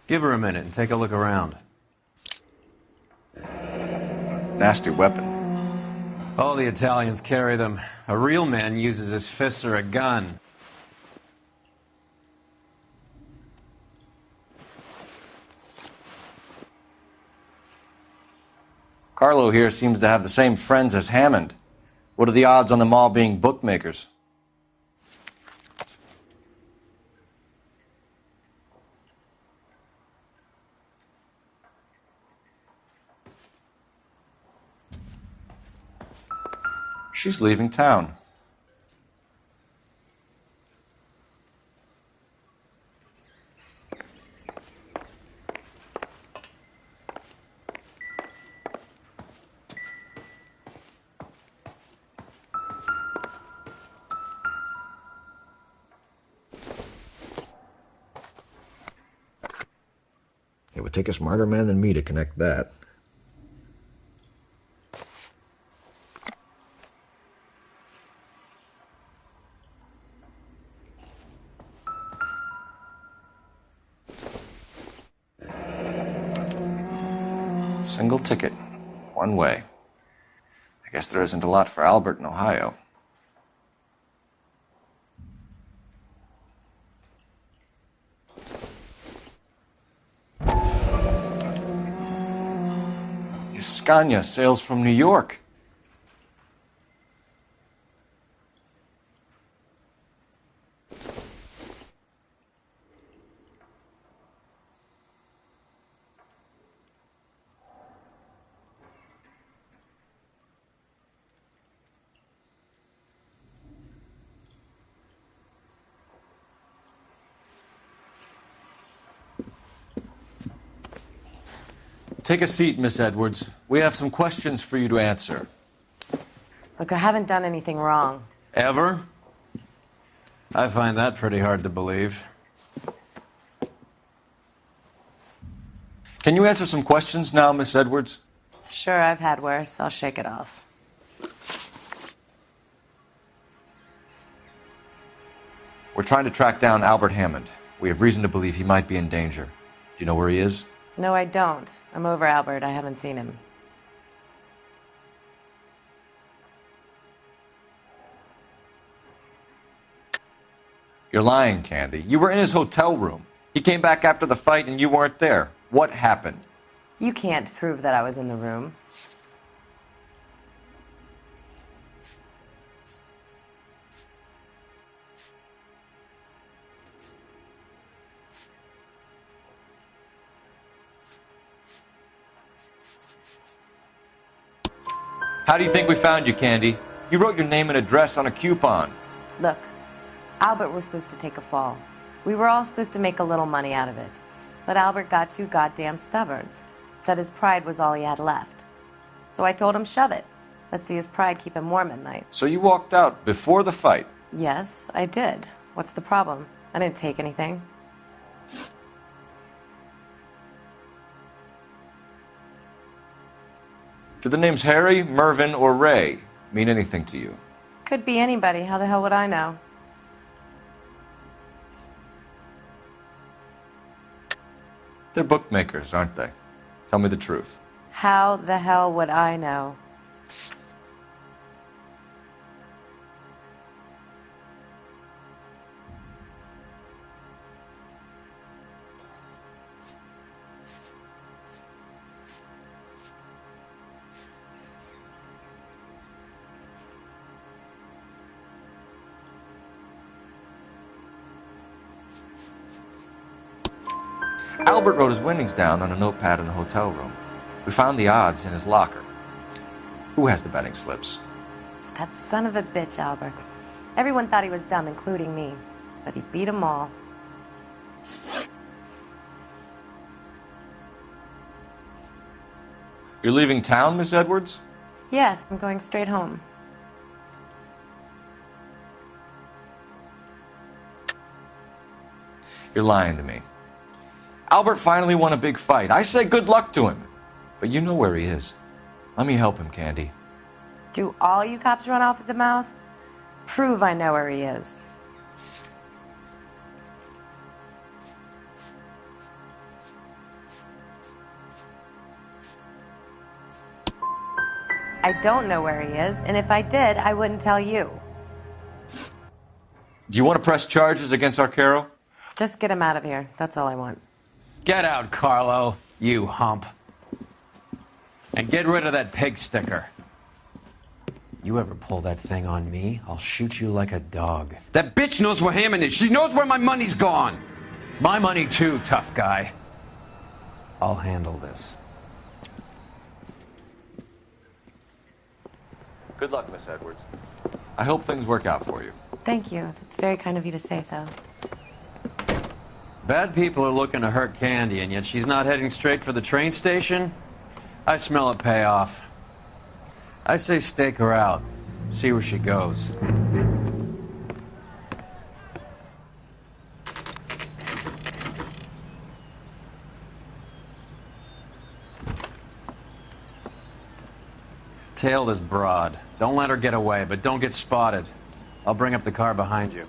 Give her a minute and take a look around. Nasty weapon. All the Italians carry them. A real man uses his fists or a gun. Carlo here seems to have the same friends as Hammond. What are the odds on them all being bookmakers? She's leaving town. It would take a smarter man than me to connect that. Single ticket. One way. I guess there isn't a lot for Albert in Ohio. Scania sails from New York. Take a seat, Miss Edwards. We have some questions for you to answer. Look, I haven't done anything wrong. Ever? I find that pretty hard to believe. Can you answer some questions now, Miss Edwards? Sure, I've had worse. I'll shake it off. We're trying to track down Albert Hammond. We have reason to believe he might be in danger. Do you know where he is? No, I don't. I'm over Albert. I haven't seen him. You're lying, Candy. You were in his hotel room. He came back after the fight and you weren't there. What happened? You can't prove that I was in the room. How do you think we found you, Candy? You wrote your name and address on a coupon. Look, Albert was supposed to take a fall. We were all supposed to make a little money out of it. But Albert got too goddamn stubborn. Said his pride was all he had left. So I told him, shove it. Let's see his pride keep him warm at night. So you walked out before the fight? Yes, I did. What's the problem? I didn't take anything. Do the names Harry, Mervyn, or Ray mean anything to you? Could be anybody. How the hell would I know? They're bookmakers, aren't they? Tell me the truth. How the hell would I know? Albert wrote his winnings down on a notepad in the hotel room. We found the odds in his locker. Who has the betting slips? That son of a bitch, Albert. Everyone thought he was dumb, including me. But he beat them all. You're leaving town, Miss Edwards? Yes, I'm going straight home. You're lying to me. Albert finally won a big fight. I say good luck to him. But you know where he is. Let me help him, Candy. Do all you cops run off at the mouth? Prove I know where he is. I don't know where he is, and if I did, I wouldn't tell you. Do you want to press charges against Arcaro? Just get him out of here. That's all I want. Get out, Carlo, you hump. And get rid of that pig sticker. You ever pull that thing on me, I'll shoot you like a dog. That bitch knows where Hammond is. She knows where my money's gone. My money too, tough guy. I'll handle this. Good luck, Miss Edwards. I hope things work out for you. Thank you. It's very kind of you to say so. Bad people are looking to hurt Candy, and yet she's not heading straight for the train station? I smell a payoff. I say stake her out. See where she goes. Tail this broad. Don't let her get away, but don't get spotted. I'll bring up the car behind you.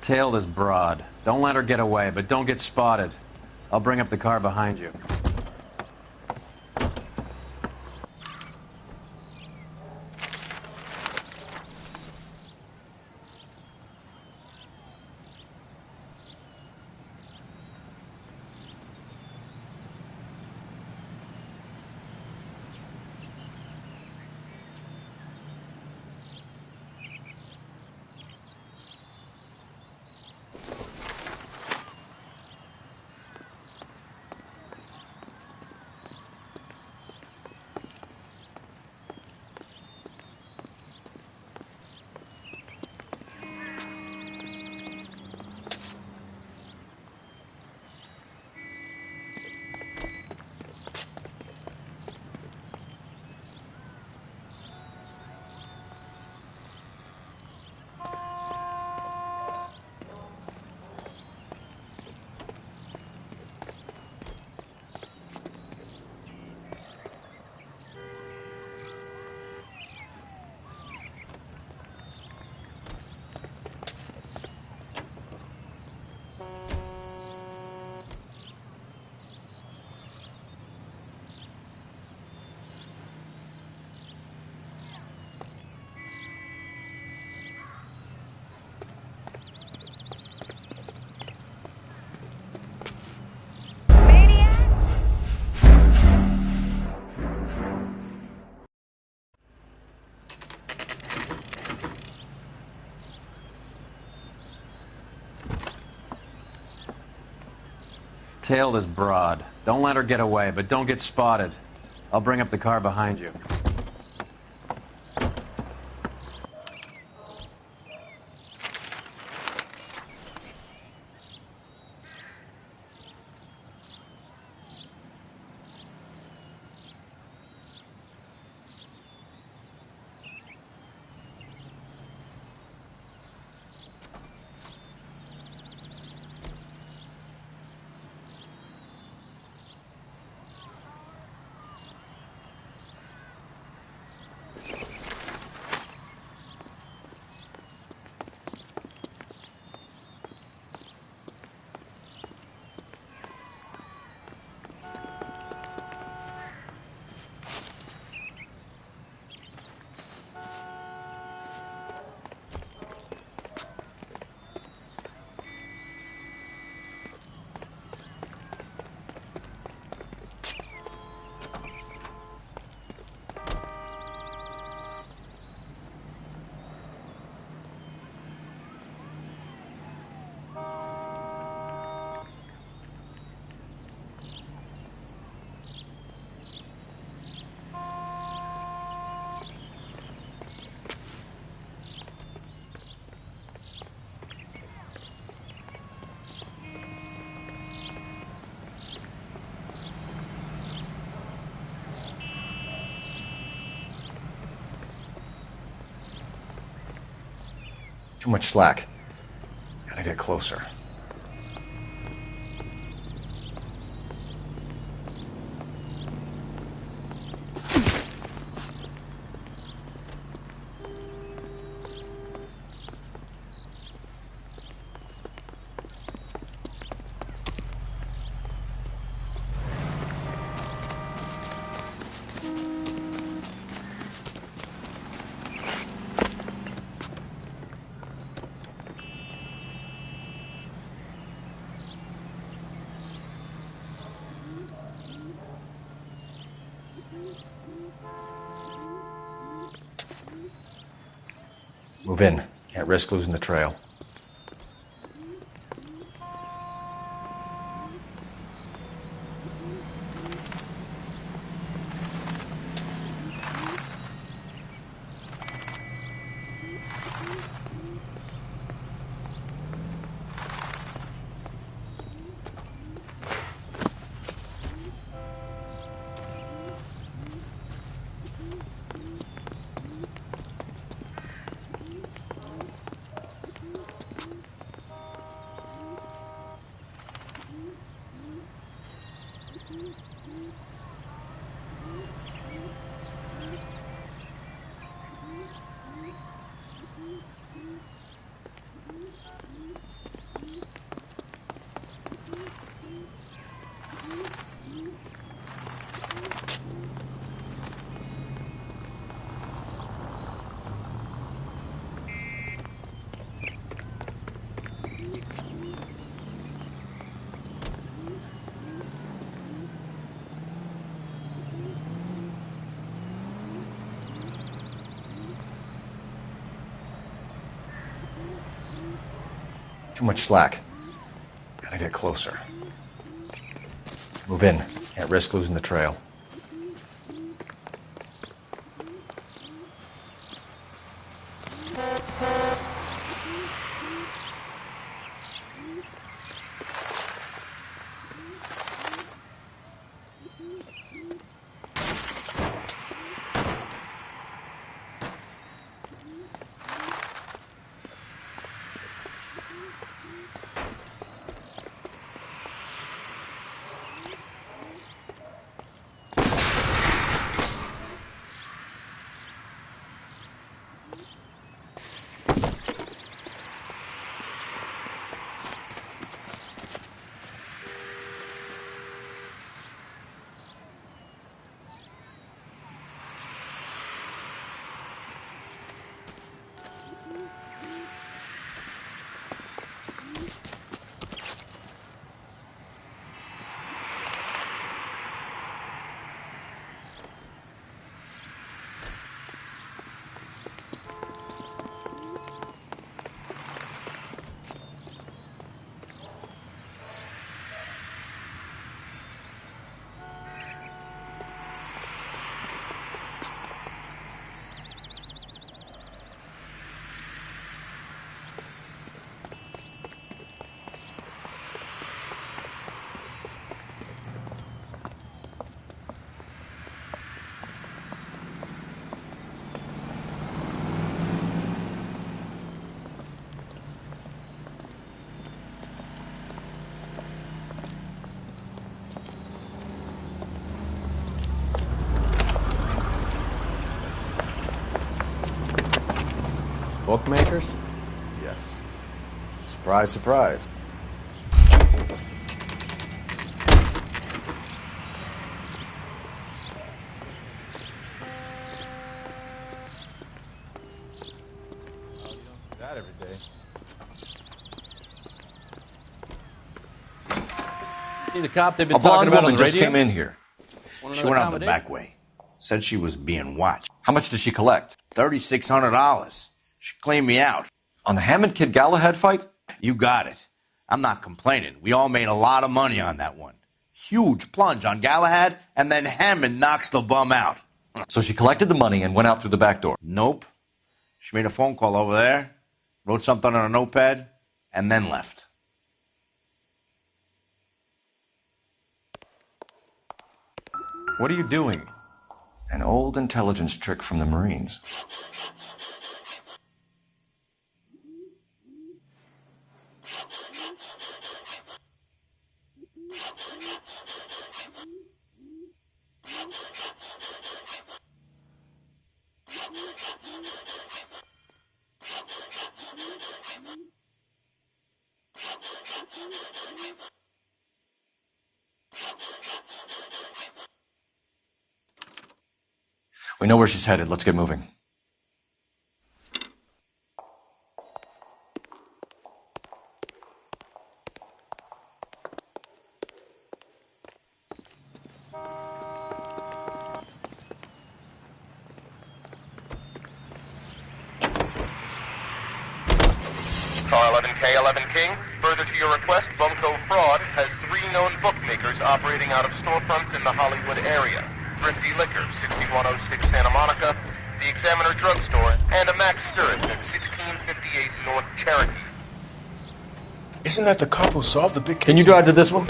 Tail this broad. Don't let her get away, but don't get spotted. I'll bring up the car behind you. Tail this broad. Don't let her get away, but don't get spotted. I'll bring up the car behind you. Too much slack. Gotta get closer. Move in. Can't risk losing the trail. Too much slack. Gotta get closer. Move in. Can't risk losing the trail. Bookmakers? Yes. Surprise, surprise. That every day. See the cop they've A been blonde talking about on woman the just radio? came in here. She went out the back way. Said she was being watched. How much did she collect? $3,600. She cleaned me out. On the Hammond Kid Galahad fight? You got it. I'm not complaining. We all made a lot of money on that one. Huge plunge on Galahad, and then Hammond knocks the bum out. So she collected the money and went out through the back door? Nope. She made a phone call over there, wrote something on a notepad, and then left. What are you doing? An old intelligence trick from the Marines. We know where she's headed. Let's get moving. Car 11K, 11 King. Further to your request, Bunko Fraud has 3 known bookmakers operating out of storefronts in the Hollywood area. Thrifty Liquor, 6106 Santa Monica, the Examiner Drugstore, and a Max Spirits at 1658 North Cherokee. Isn't that the cop who solved the big case? Can you drive to this one?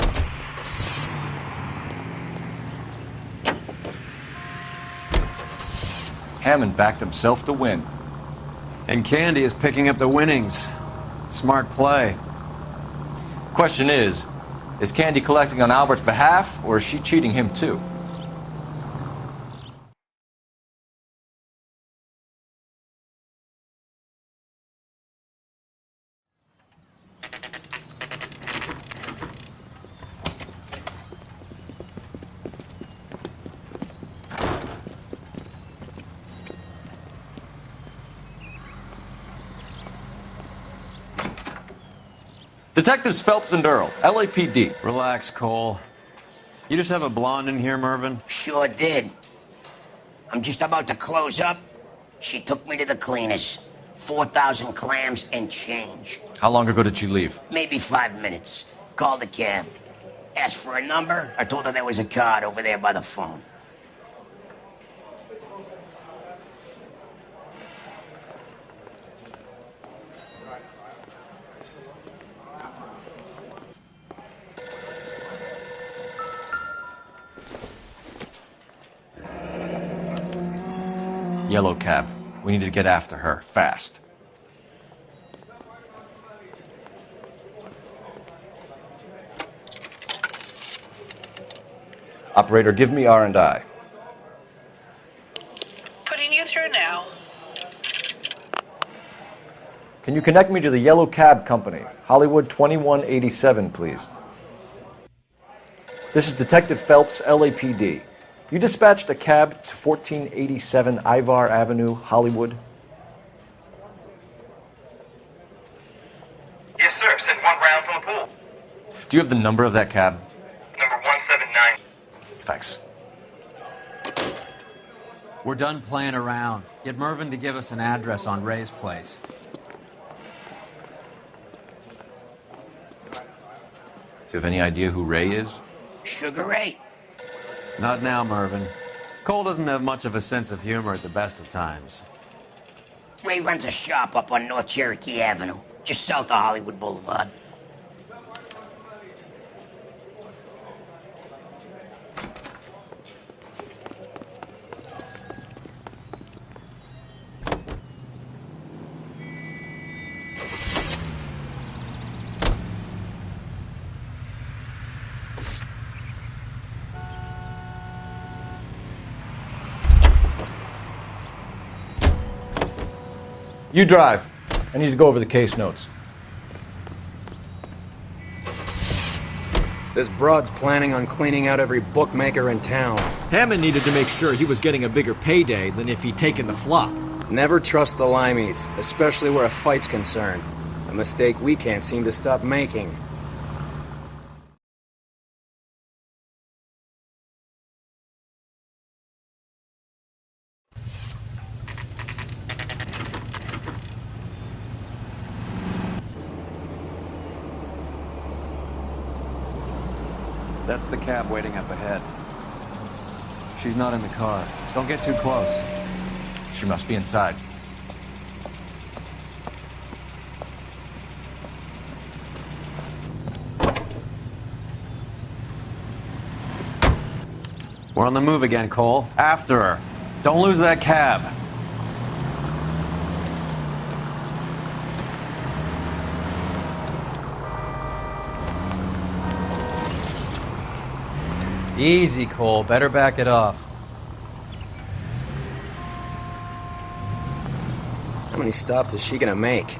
Hammond backed himself to win. And Candy is picking up the winnings. Smart play. Question is Candy collecting on Albert's behalf, or is she cheating him too? Detectives Phelps and Earl, LAPD. Relax, Cole. You just have a blonde in here, Mervyn? Sure did. I'm just about to close up. She took me to the cleaners. 4,000 clams and change. How long ago did she leave? Maybe 5 minutes. Called a cab. Asked for a number. I told her there was a card over there by the phone. Yellow cab. We need to get after her, fast. Operator, give me R&I. Putting you through now. Can you connect me to the Yellow Cab Company, Hollywood 2187, please? This is Detective Phelps, LAPD. You dispatched a cab to 1487 Ivar Avenue, Hollywood? Yes, sir. Send one round from the pool. Do you have the number of that cab? Number 179. Thanks. We're done playing around. Get Mervyn to give us an address on Ray's place. Do you have any idea who Ray is? Sugar Ray? Not now, Mervyn. Cole doesn't have much of a sense of humor at the best of times. Ray runs a shop up on North Cherokee Avenue, just south of Hollywood Boulevard. You drive. I need to go over the case notes. This broad's planning on cleaning out every bookmaker in town. Hammond needed to make sure he was getting a bigger payday than if he'd taken the flop. Never trust the limeys, especially where a fight's concerned. A mistake we can't seem to stop making. That's the cab waiting up ahead. She's not in the car. Don't get too close. She must be inside. We're on the move again, Cole. After her. Don't lose that cab. Easy, Cole. Better back it off. How many stops is she gonna make?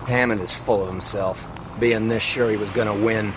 Hammond is full of himself, being this sure he was gonna win.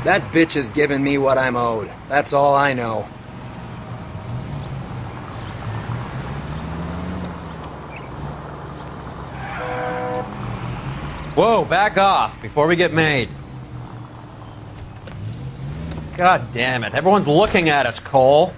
That bitch has given me what I'm owed. That's all I know. Whoa, back off before we get made. God damn it. Everyone's looking at us, Cole.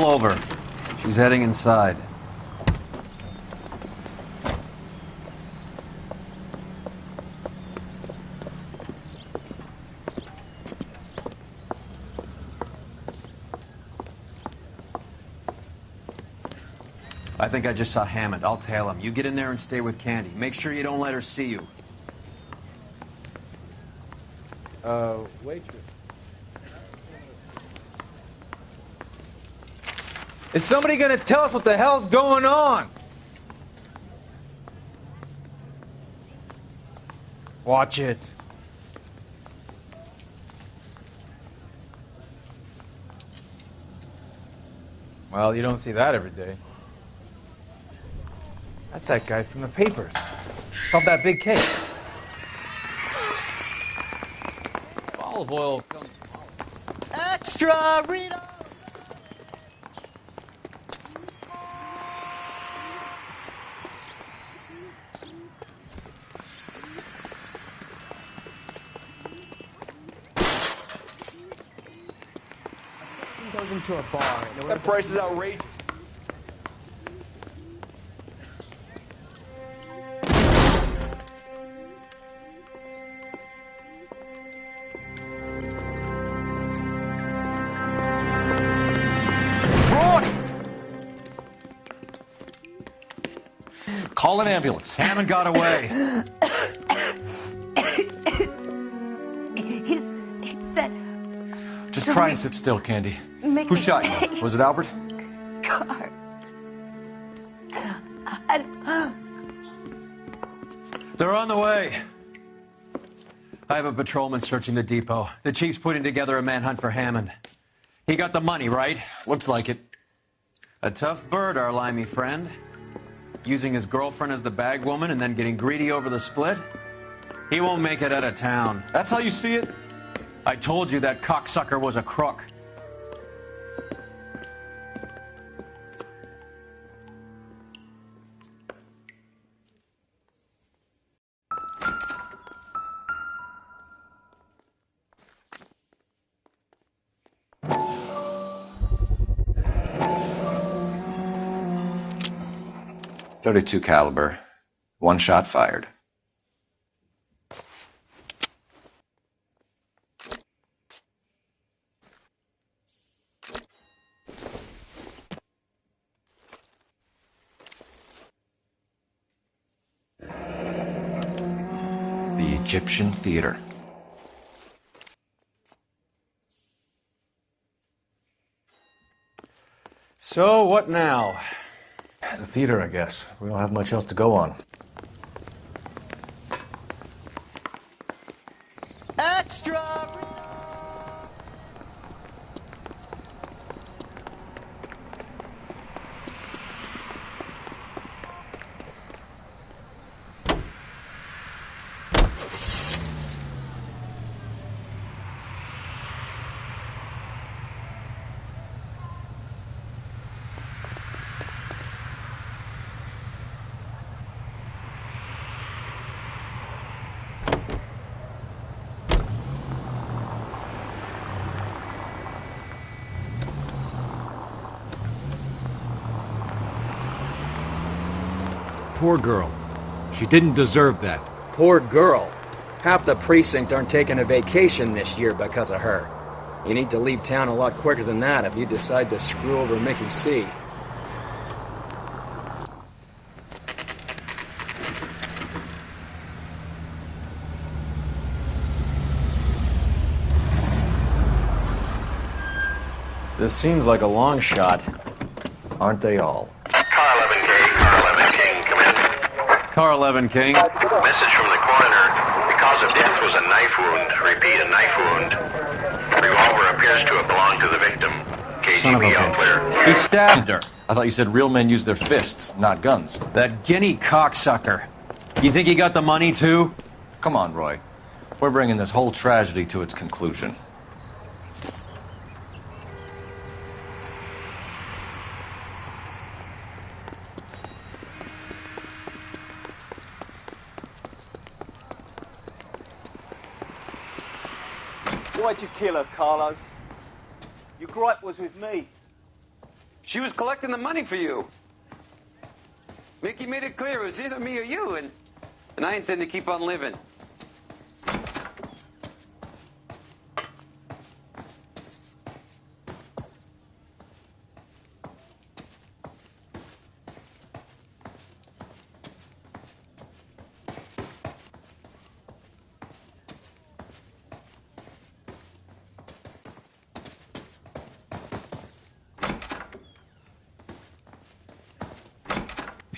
over. She's heading inside. I think I just saw Hammond. I'll tail him. You get in there and stay with Candy. Make sure you don't let her see you. Waitress. Is somebody gonna tell us what the hell's going on? Watch it. Well, you don't see that every day. That's that guy from the papers. Solved that big case. Olive oil comes. Extra Rita! Goes into a bar. That price is outrageous. Call an ambulance. Hammond got away. He said... Just try and sit still, Candy. Make Who me- shot you? Was it Albert? Car. They're on the way. I have a patrolman searching the depot. The chief's putting together a manhunt for Hammond. He got the money, right? Looks like it. A tough bird, our limey friend. Using his girlfriend as the bag woman and then getting greedy over the split. He won't make it out of town. That's how you see it? I told you that cocksucker was a crook. .32 caliber. One shot fired. The Egyptian Theater. So, what now? The theater, I guess. We don't have much else to go on. Extra! Poor girl. She didn't deserve that. Poor girl. Half the precinct aren't taking a vacation this year because of her. You need to leave town a lot quicker than that if you decide to screw over Mickey C. This seems like a long shot. Aren't they all? Car 11K, Car 11 King, come in. Car 11 King. Message from the coroner. The cause of death was a knife wound. Repeat, a knife wound. Revolver appears to have belonged to the victim. Son of a KGB all clear. bitch. He stabbed her. I thought you said real men use their fists, not guns. That guinea cocksucker. You think he got the money, too? Come on, Roy. We're bringing this whole tragedy to its conclusion. Why'd you kill her, Carlo? Your gripe was with me. She was collecting the money for you. Mickey made it clear it was either me or you, and I intend to keep on living.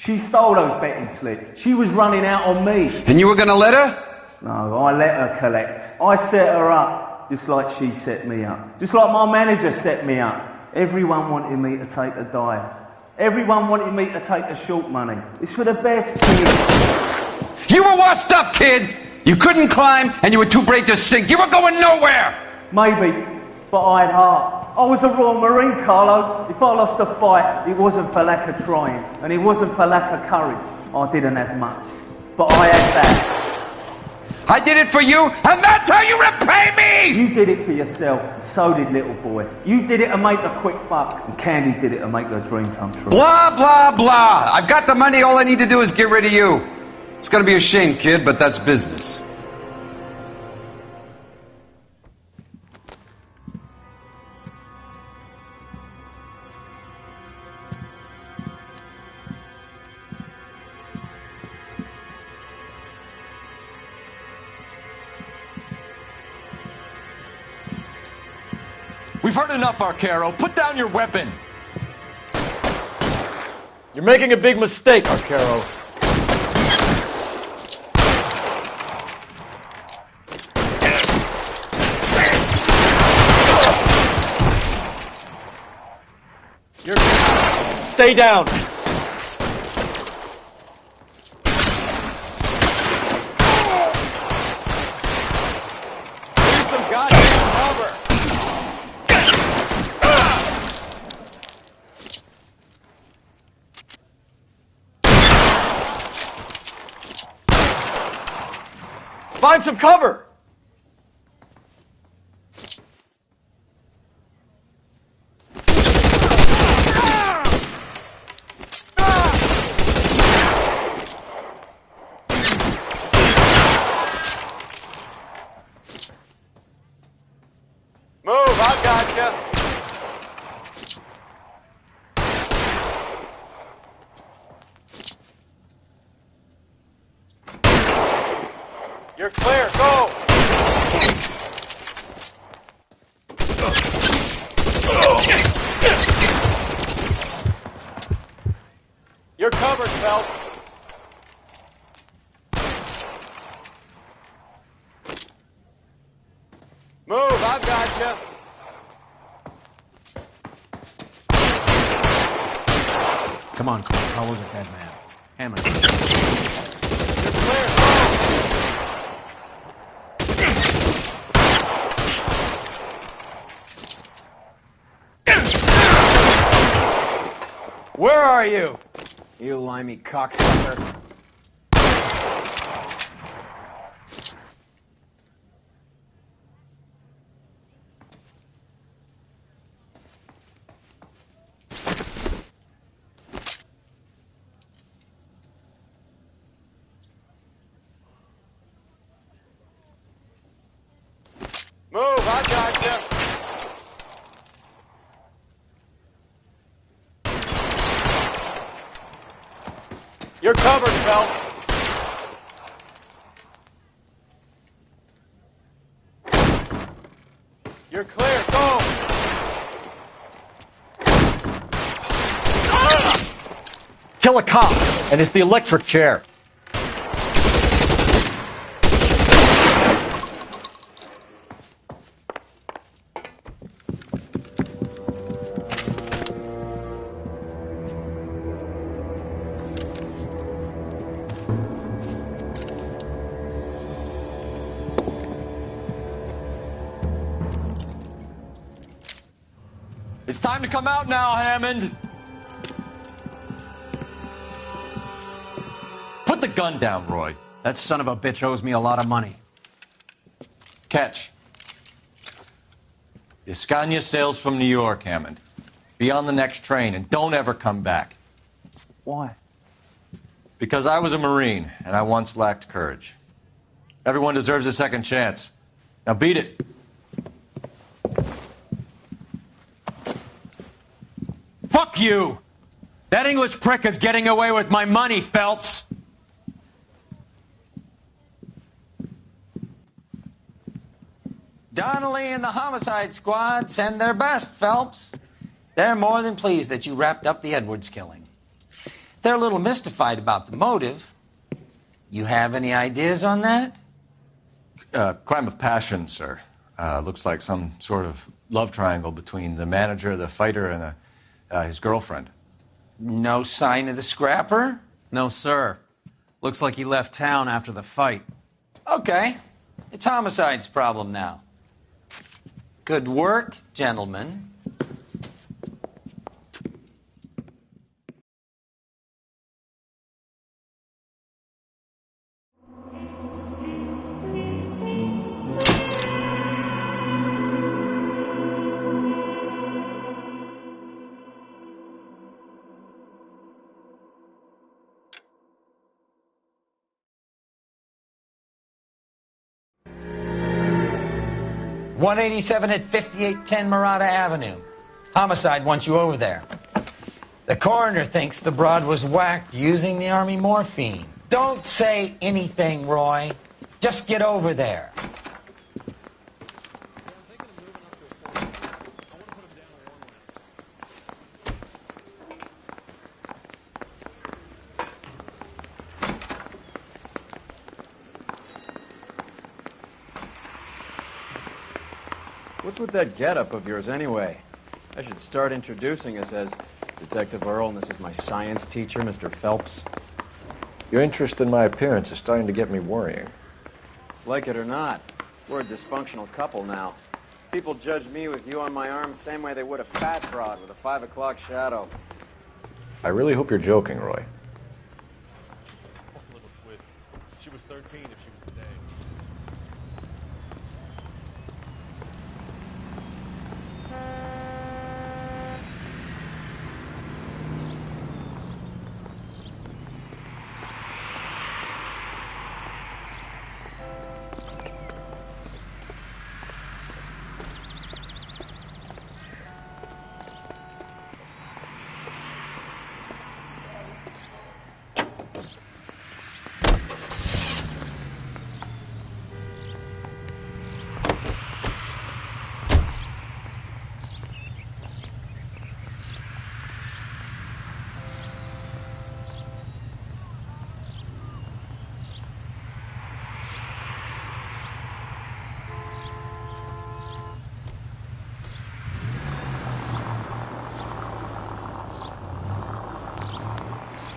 She stole those betting slips. She was running out on me. And you were gonna let her? No, I let her collect. I set her up, just like she set me up. Just like my manager set me up. Everyone wanted me to take a dive. Everyone wanted me to take the short money. It's for the best, kid. You were washed up, kid! You couldn't climb, and you were too brave to sink. You were going nowhere! Maybe, but I had heart. I was a Royal Marine, Carlo. If I lost a fight, it wasn't for lack of trying, and it wasn't for lack of courage. I didn't have much, but I had that. I did it for you, and that's how you repay me! You did it for yourself, so did little boy. You did it to make a quick buck, and Candy did it to make her dream come true. Blah, blah, blah. I've got the money. All I need to do is get rid of you. It's gonna be a shame, kid, but that's business. We've heard enough, Arcaro. Put down your weapon. You're making a big mistake, Arcaro. Stay down. Need some goddamn cover. Find some cover! Move, I gotcha. You're clear, go! You're covered, Phelps. Move, I've got you. Come on, Clark. How was it, dead man? Hammond. You're clear, Where are you? You limey cocksucker. Move, I got you. You're covered, Phelps. You're clear, go! Kill a cop, and it's the electric chair. It's time to come out now, Hammond. Put the gun down, Roy. That son of a bitch owes me a lot of money. Catch. The Scania sails from New York, Hammond. Be on the next train and don't ever come back. Why? Because I was a Marine and I once lacked courage. Everyone deserves a second chance. Now beat it. Fuck you! That English prick is getting away with my money, Phelps! Donnelly and the homicide squad send their best, Phelps. They're more than pleased that you wrapped up the Edwards killing. They're a little mystified about the motive. You have any ideas on that? Crime of passion, sir. Looks like some sort of love triangle between the manager, the fighter, and his girlfriend. No sign of the scrapper? No, sir. Looks like he left town after the fight. Okay. It's homicide's problem now. Good work, gentlemen. .187 at 5810 Murata Avenue. Homicide wants you over there. The coroner thinks the broad was whacked using the Army morphine. Don't say anything, Roy. Just get over there. What's with that getup of yours, anyway? I should start introducing us as Detective Earl, and this is my science teacher, Mr. Phelps. Your interest in my appearance is starting to get me worrying. Like it or not, we're a dysfunctional couple now. People judge me with you on my arm the same way they would a fat broad with a 5 o'clock shadow. I really hope you're joking, Roy. Little twist. She was 13 if she was today.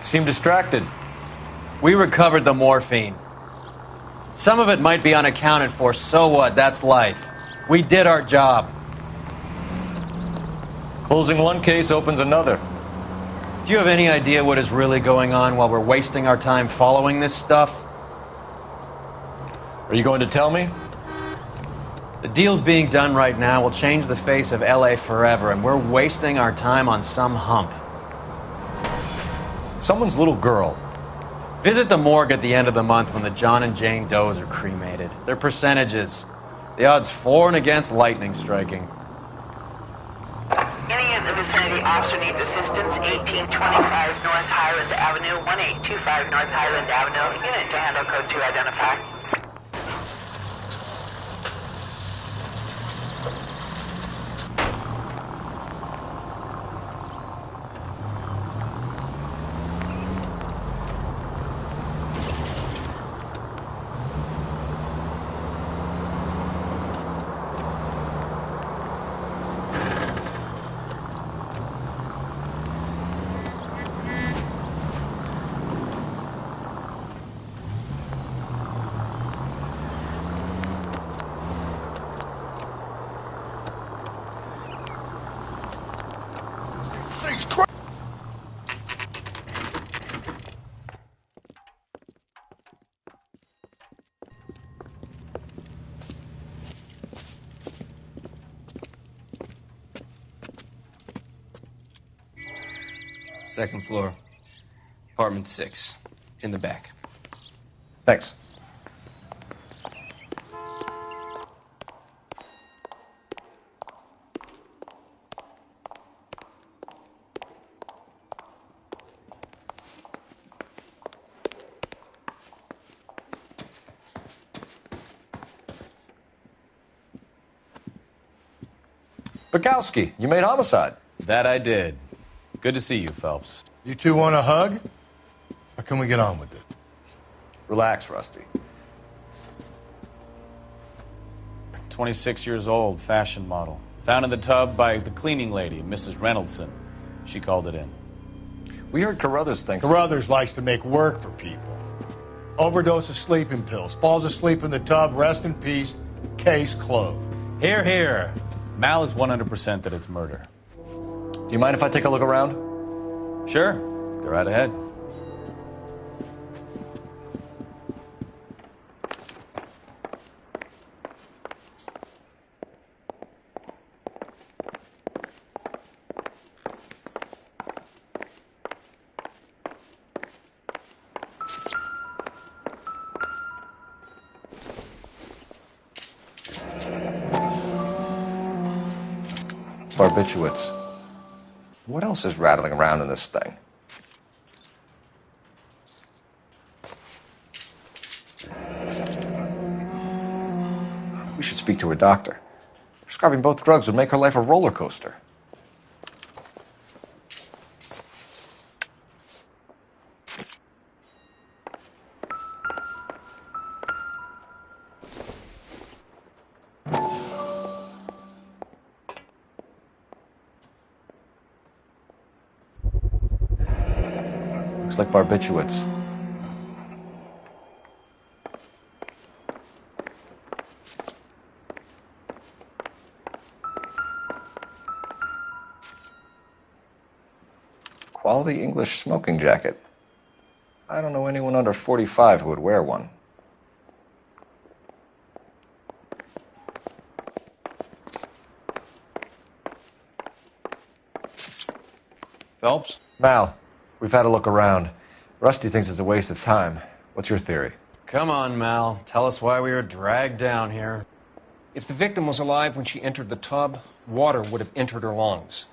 Seem distracted. We recovered the morphine. Some of it might be unaccounted for, so what? That's life. We did our job. Closing one case opens another. Do you have any idea what is really going on while we're wasting our time following this stuff? Are you going to tell me? The deals being done right now will change the face of LA forever, and we're wasting our time on some hump. Someone's little girl. Visit the morgue at the end of the month when the John and Jane Does are cremated. Their percentages. The odds for and against lightning striking. Any of the vicinity officer needs assistance, 1825 North Highland Avenue, 1825 North Highland Avenue. Unit to handle code 2 identify. Second floor. Apartment 6. In the back. Thanks. Bukowski, you made homicide. That I did. Good to see you, Phelps. You two want a hug? Or can we get on with it? Relax, Rusty. 26 years old, fashion model. Found in the tub by the cleaning lady, Mrs. Reynoldson. She called it in. We heard Carruthers thinks... Carruthers likes to make work for people. Overdose of sleeping pills. Falls asleep in the tub. Rest in peace. Case closed. Here, here. Mal is 100% that it's murder. Do you mind if I take a look around? Sure. Go right ahead. Barbiturates. What else is rattling around in this thing? We should speak to a doctor. Prescribing both drugs would make her life a roller coaster. Looks like barbiturates. Quality English smoking jacket. I don't know anyone under 45 who would wear one. Phelps? Mal, we've had a look around. Rusty thinks it's a waste of time. What's your theory? Come on, Mal. Tell us why we were dragged down here. If the victim was alive when she entered the tub, water would have entered her lungs.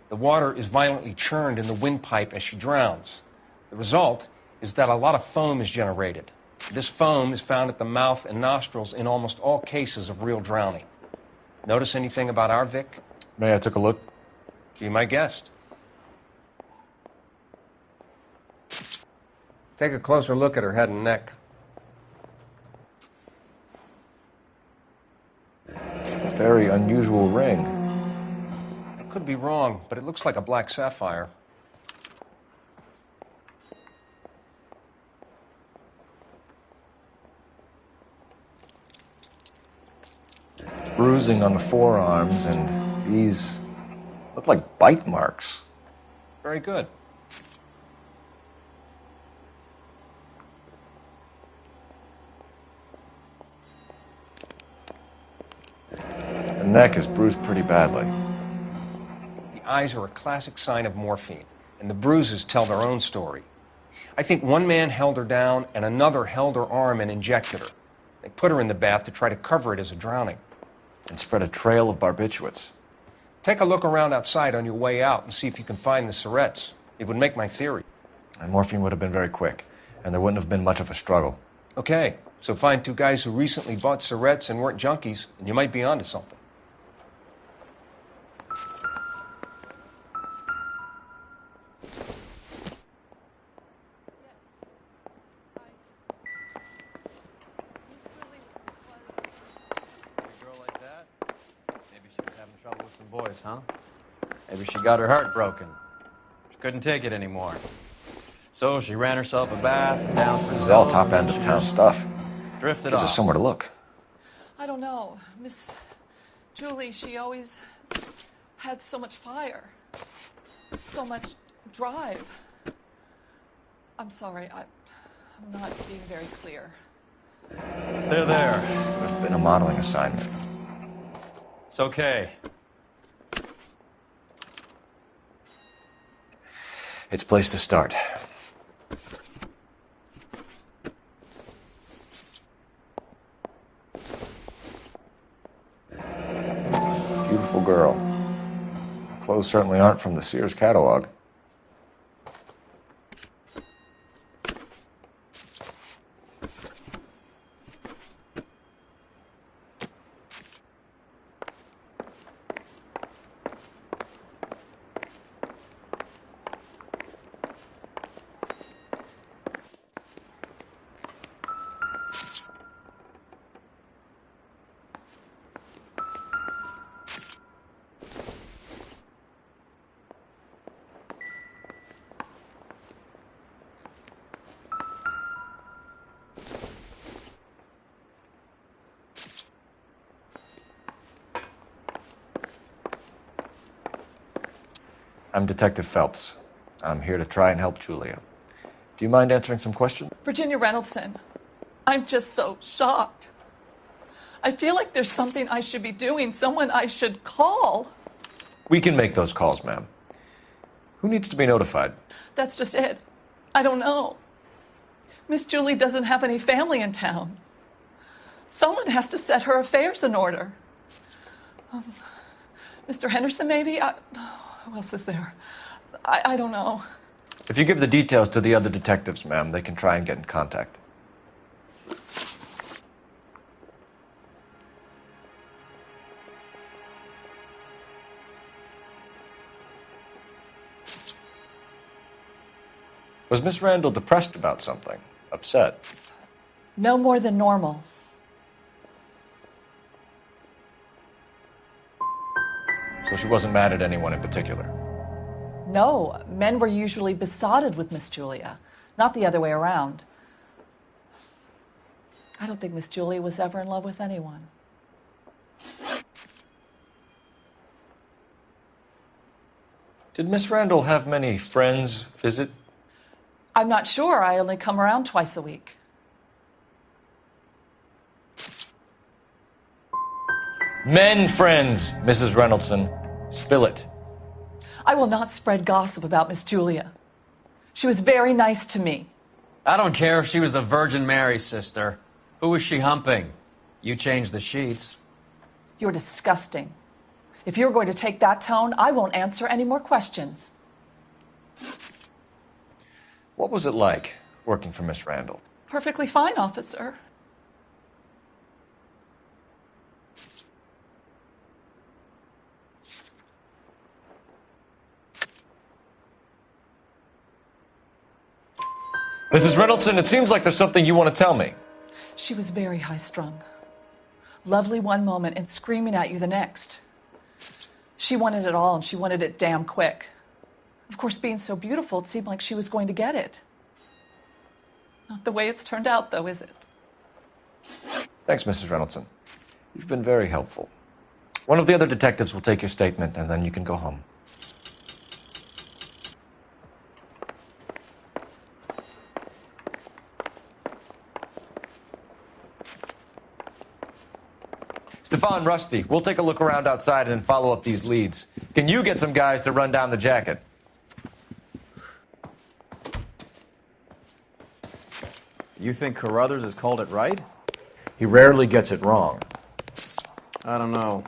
The water is violently churned in the windpipe as she drowns. The result is that a lot of foam is generated. This foam is found at the mouth and nostrils in almost all cases of real drowning. Notice anything about our Vic? May I take a look? Be my guest. Take a closer look at her head and neck. A very unusual ring. I could be wrong, but it looks like a black sapphire. Bruising on the forearms, and these look like bite marks. Very good. The neck is bruised pretty badly. The eyes are a classic sign of morphine, and the bruises tell their own story. I think one man held her down and another held her arm and injected her. They put her in the bath to try to cover it as a drowning. And spread a trail of barbiturates. Take a look around outside on your way out and see if you can find the syrettes. It would make my theory. And morphine would have been very quick, and there wouldn't have been much of a struggle. Okay, so find two guys who recently bought syrettes and weren't junkies, and you might be onto something. Boys, huh? Maybe she got her heart broken. She couldn't take it anymore. So she ran herself a bath and down some This is all top end of town stuff. Drifted Gives off. us somewhere to look. I don't know. Miss Julie, she always had so much fire. So much drive. I'm sorry, I'm not being very clear. There. There's been a modeling assignment. It's okay. It's a place to start. Beautiful girl. Clothes certainly aren't from the Sears catalog. I'm Detective Phelps. I'm here to try and help Julia. Do you mind answering some questions? Virginia Reynoldson, I'm just so shocked. I feel like there's something I should be doing, someone I should call. We can make those calls, ma'am. Who needs to be notified? That's just it. I don't know. Miss Julie doesn't have any family in town. Someone has to set her affairs in order. Mr. Henderson, maybe? Who else is there? I don't know. If you give the details to the other detectives, ma'am, they can try and get in contact. Was Miss Randall depressed about something? Upset? No more than normal. So she wasn't mad at anyone in particular? No, men were usually besotted with Miss Julia, not the other way around. I don't think Miss Julia was ever in love with anyone. Did Miss Randall have many friends visit? I'm not sure. I only come around twice a week. Men friends, Mrs. Reynoldson. Spill it. I will not spread gossip about Miss Julia. She was very nice to me. I don't care if she was the Virgin Mary's sister. Who was she humping? You changed the sheets. You're disgusting. If you're going to take that tone, I won't answer any more questions. What was it like working for Miss Randall? Perfectly fine, officer. Mrs. Reynoldson, it seems like there's something you want to tell me. She was very high-strung. Lovely one moment and screaming at you the next. She wanted it all, and she wanted it damn quick. Of course, being so beautiful, it seemed like she was going to get it. Not the way it's turned out, though, is it? Thanks, Mrs. Reynoldson. You've been very helpful. One of the other detectives will take your statement, and then you can go home. Stefan, Rusty, we'll take a look around outside and then follow up these leads. Can you get some guys to run down the jacket? You think Carruthers has called it right? He rarely gets it wrong. I don't know.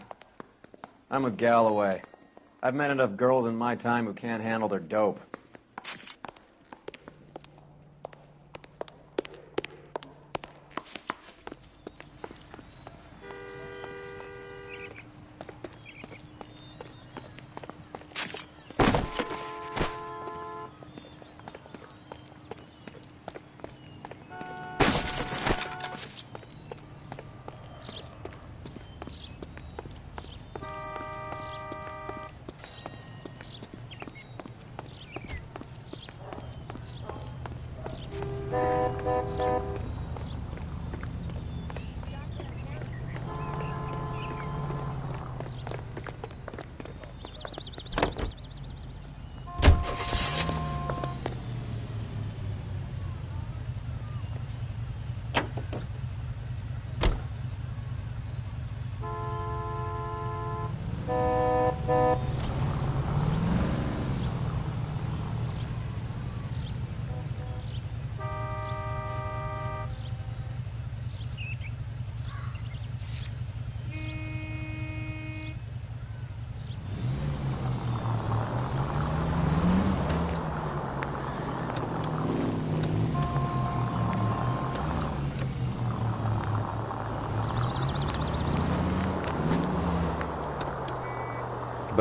I'm with Galloway. I've met enough girls in my time who can't handle their dope.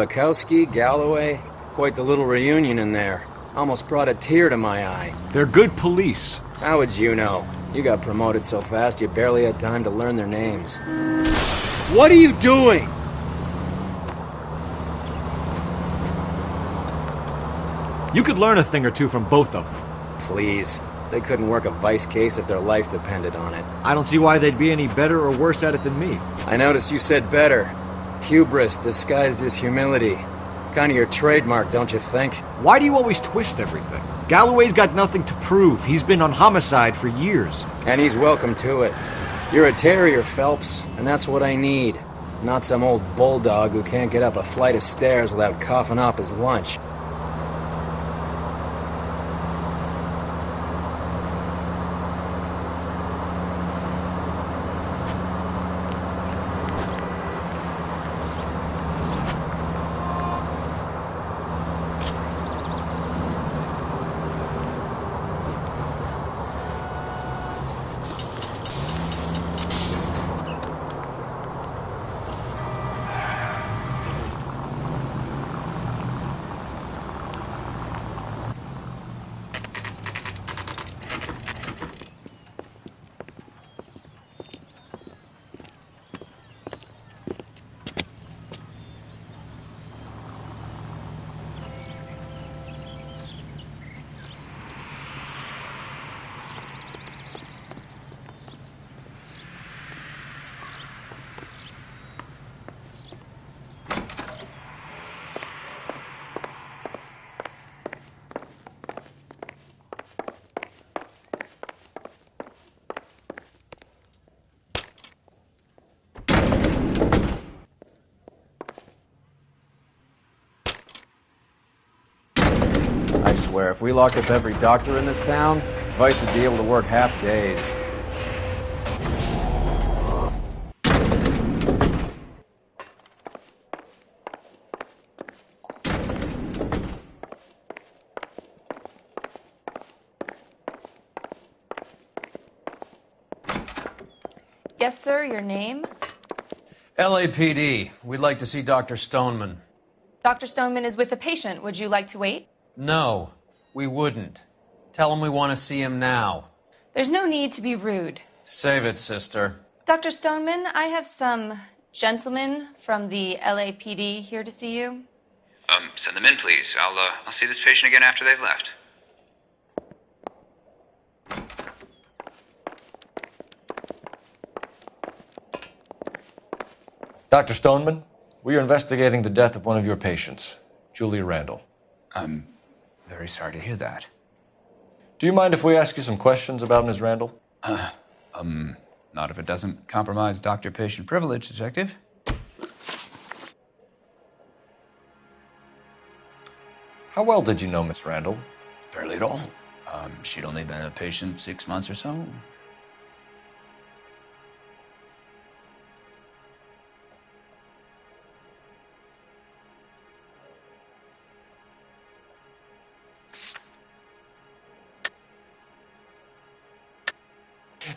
Bukowski, Galloway, quite the little reunion in there. Almost brought a tear to my eye. They're good police. How would you know? You got promoted so fast you barely had time to learn their names. What are you doing? You could learn a thing or two from both of them. Please. They couldn't work a vice case if their life depended on it. I don't see why they'd be any better or worse at it than me. I noticed you said better. Hubris disguised as humility. Kind of your trademark, don't you think? Why do you always twist everything? Galloway's got nothing to prove. He's been on homicide for years. And he's welcome to it. You're a terrier, Phelps, and that's what I need. Not some old bulldog who can't get up a flight of stairs without coughing up his lunch. I swear, if we locked up every doctor in this town, Vice would be able to work half days. Yes, sir, your name? LAPD. We'd like to see Dr. Stoneman. Dr. Stoneman is with a patient. Would you like to wait? No, we wouldn't. Tell him we want to see him now. There's no need to be rude. Save it, sister. Dr. Stoneman, I have some gentlemen from the LAPD here to see you. Send them in, please. I'll see this patient again after they've left. Dr. Stoneman, we are investigating the death of one of your patients, Julia Randall. I'm very sorry to hear that. Do you mind if we ask you some questions about Ms. Randall? Not if it doesn't compromise doctor-patient privilege, Detective. How well did you know Miss Randall? Barely at all. She'd only been a patient 6 months or so.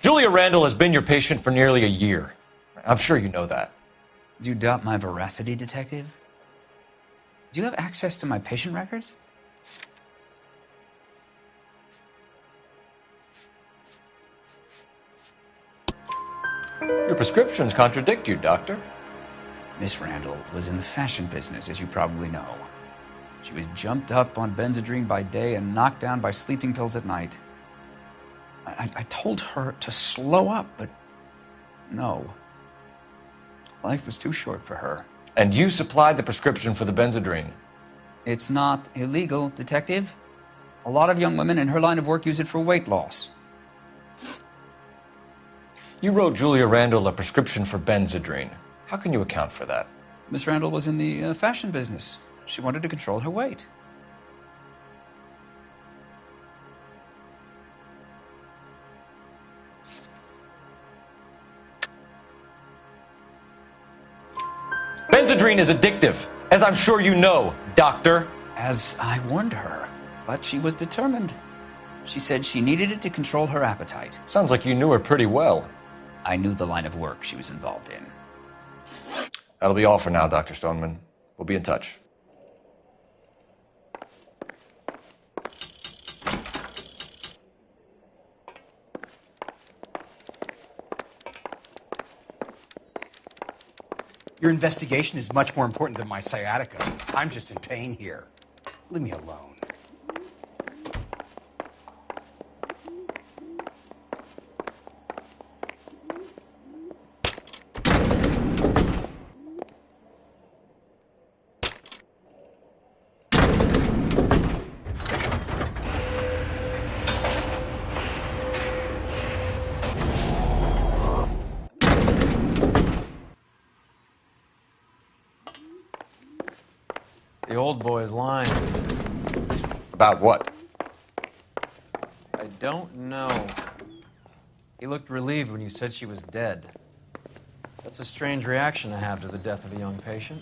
Julia Randall has been your patient for nearly a year. I'm sure you know that. Do you doubt my veracity, Detective? Do you have access to my patient records? Your prescriptions contradict you, Doctor. Miss Randall was in the fashion business, as you probably know. She was jumped up on Benzedrine by day and knocked down by sleeping pills at night. I told her to slow up, but no. Life was too short for her. And you supplied the prescription for the Benzedrine? It's not illegal, Detective. A lot of young women in her line of work use it for weight loss. You wrote Julia Randall a prescription for Benzedrine. How can you account for that? Miss Randall was in the fashion business. She wanted to control her weight. Benzedrine is addictive, as I'm sure you know, Doctor. As I warned her, but she was determined. She said she needed it to control her appetite. Sounds like you knew her pretty well. I knew the line of work she was involved in. That'll be all for now, Dr. Stoneman. We'll be in touch. Your investigation is much more important than my sciatica. I'm just in pain here. Leave me alone. The old boy's lying. About what? I don't know. He looked relieved when you said she was dead. That's a strange reaction to have to the death of a young patient.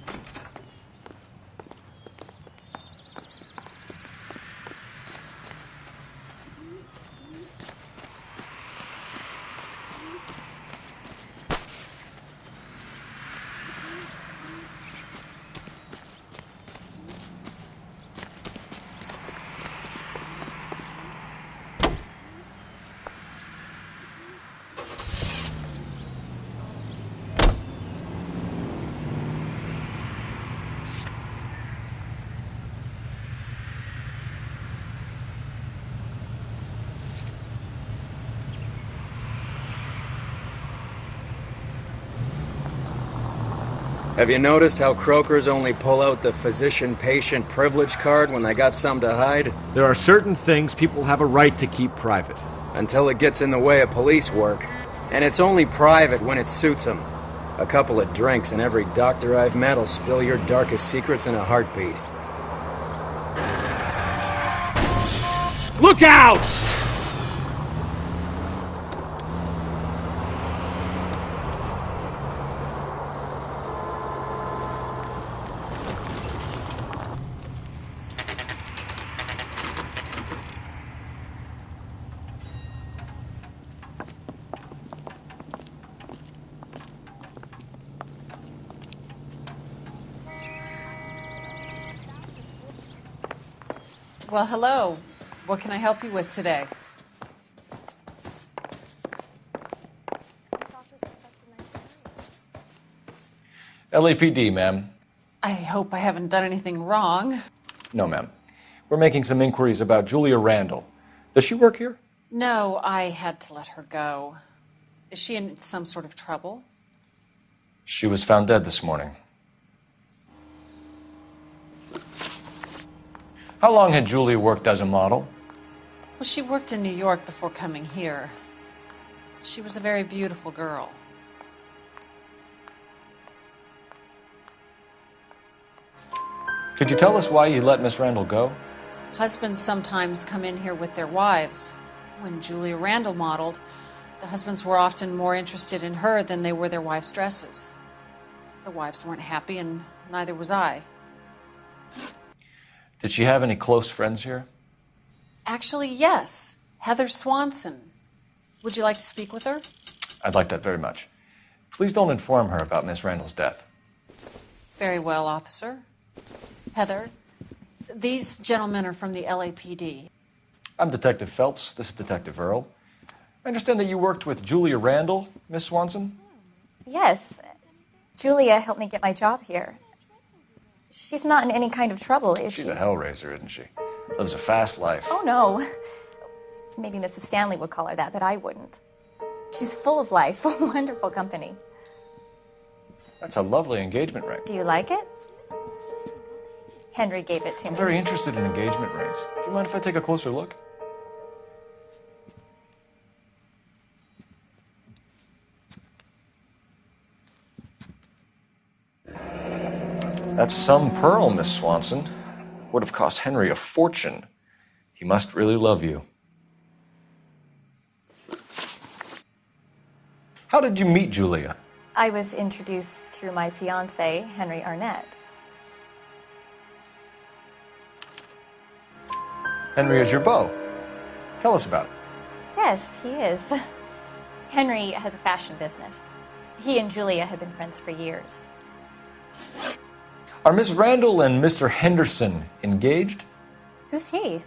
Have you noticed how croakers only pull out the physician-patient privilege card when they got something to hide? There are certain things people have a right to keep private. Until it gets in the way of police work. And it's only private when it suits them. A couple of drinks and every doctor I've met will spill your darkest secrets in a heartbeat. Look out! Well, hello. What can I help you with today? LAPD, ma'am. I hope I haven't done anything wrong. No, ma'am. We're making some inquiries about Julia Randall. Does she work here? No, I had to let her go. Is she in some sort of trouble? She was found dead this morning. How long had Julia worked as a model? Well, she worked in New York before coming here. She was a very beautiful girl. Could you tell us why you let Miss Randall go? Husbands sometimes come in here with their wives. When Julia Randall modeled, the husbands were often more interested in her than they were their wives' dresses. The wives weren't happy, and neither was I. Did she have any close friends here? Actually, yes. Heather Swanson. Would you like to speak with her? I'd like that very much. Please don't inform her about Miss Randall's death. Very well, officer. Heather, these gentlemen are from the LAPD. I'm Detective Phelps. This is Detective Earl. I understand that you worked with Julia Randall, Miss Swanson? Yes. Julia helped me get my job here. She's not in any kind of trouble, is she? She's a hellraiser, isn't she? Lives a fast life. Oh, no. Maybe Mrs. Stanley would call her that, but I wouldn't. She's full of life, wonderful company. That's a lovely engagement ring. Do you like it? Henry gave it to me. I'm very interested in engagement rings. Do you mind if I take a closer look? That's some pearl, Miss Swanson. Would have cost Henry a fortune. He must really love you. How did you meet Julia? I was introduced through my fiancé, Henry Arnett. Henry is your beau. Tell us about it. Yes, he is. Henry has a fashion business. He and Julia have been friends for years. Are Miss Randall and Mr. Henderson engaged? Who's he?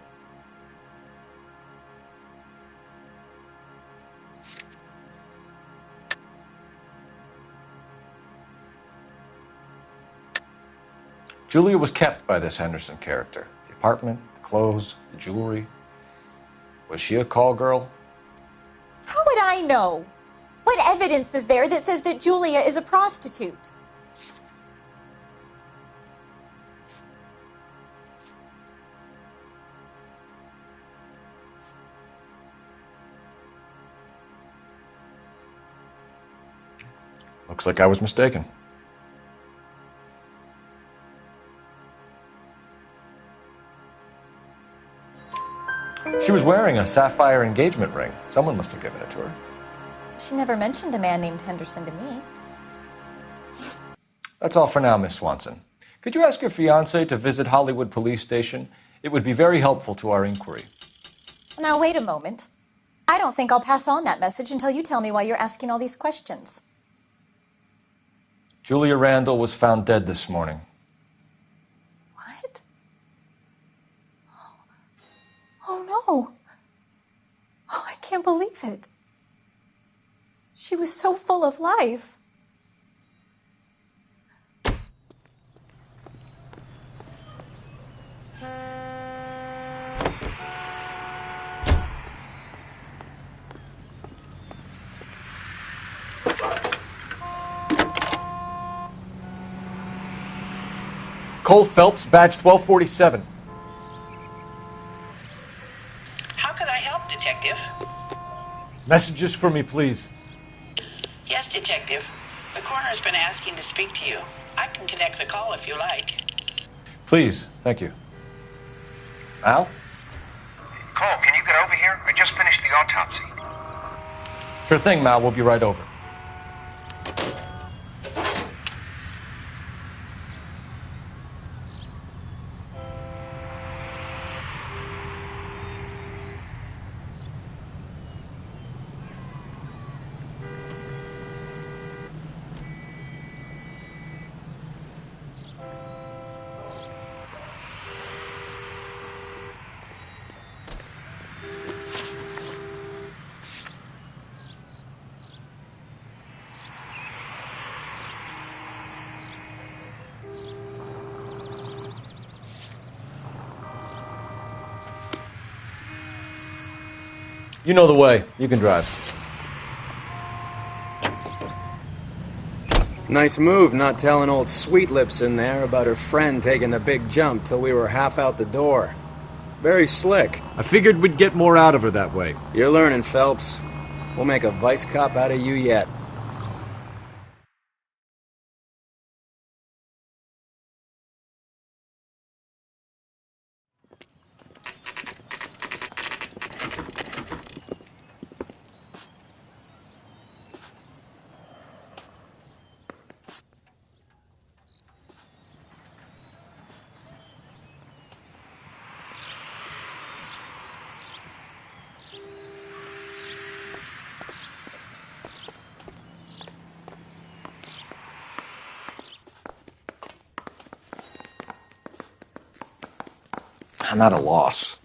Julia was kept by this Henderson character. The apartment, the clothes, the jewelry. Was she a call girl? How would I know? What evidence is there that says that Julia is a prostitute? Looks like I was mistaken. She was wearing a sapphire engagement ring. Someone must have given it to her. She never mentioned a man named Henderson to me. That's all for now, Miss Swanson. Could you ask your fiancé to visit Hollywood Police Station? It would be very helpful to our inquiry. Now, wait a moment. I don't think I'll pass on that message until you tell me why you're asking all these questions. Julia Randall was found dead this morning. What? Oh, no. Oh, I can't believe it. She was so full of life. Cole Phelps, badge 1247. How could I help, Detective? Messages for me, please. Yes, Detective. The coroner's been asking to speak to you. I can connect the call if you like. Please, thank you. Al? Cole, can you get over here? I just finished the autopsy. Sure thing, Mal. We'll be right over. You know the way. You can drive. Nice move not telling old Sweet Lips in there about her friend taking the big jump till we were half out the door. Very slick. I figured we'd get more out of her that way. You're learning, Phelps. We'll make a vice cop out of you yet. I'm at a loss.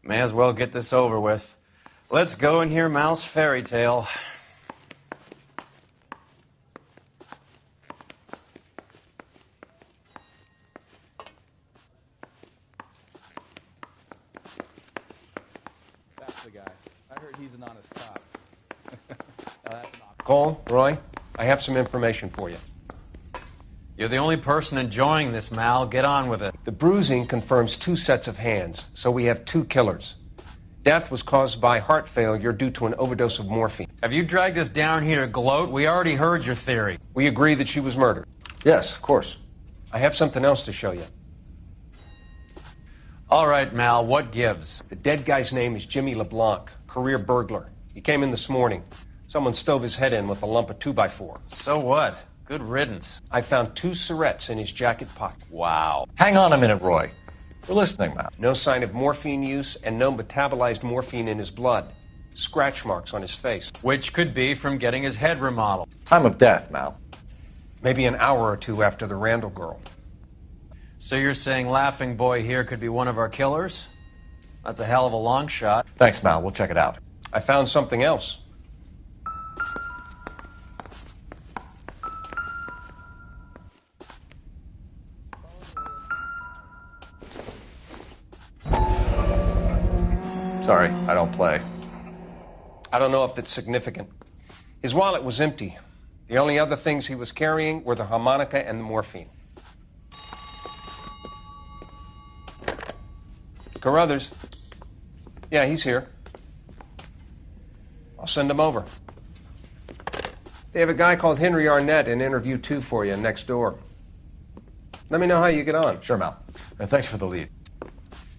May as well get this over with. Let's go and hear Mal's fairy tale. That's the guy. I heard he's an honest cop. Cole, Roy, I have some information for you. You're the only person enjoying this, Mal. Get on with it. The bruising confirms 2 sets of hands, so we have 2 killers. Death was caused by heart failure due to an overdose of morphine. Have you dragged us down here to gloat? We already heard your theory. We agree that she was murdered. Yes, of course. I have something else to show you. All right, Mal, what gives? The dead guy's name is Jimmy LeBlanc, career burglar. He came in this morning. Someone stove his head in with a lump of 2x4. So what? Good riddance. I found 2 cigarettes in his jacket pocket. Wow. Hang on a minute, Roy. We're listening, Mal. No sign of morphine use and no metabolized morphine in his blood. Scratch marks on his face. Which could be from getting his head remodeled. Time of death, Mal. Maybe an hour or two after the Randall girl. So you're saying Laughing Boy here could be one of our killers? That's a hell of a long shot. Thanks, Mal. We'll check it out. I found something else. Sorry, I don't play. I don't know if it's significant. His wallet was empty. The only other things he was carrying were the harmonica and the morphine. Carruthers. Yeah, he's here. I'll send him over. They have a guy called Henry Arnett in interview 2 for you next door. Let me know how you get on. Sure, Mal. And thanks for the lead.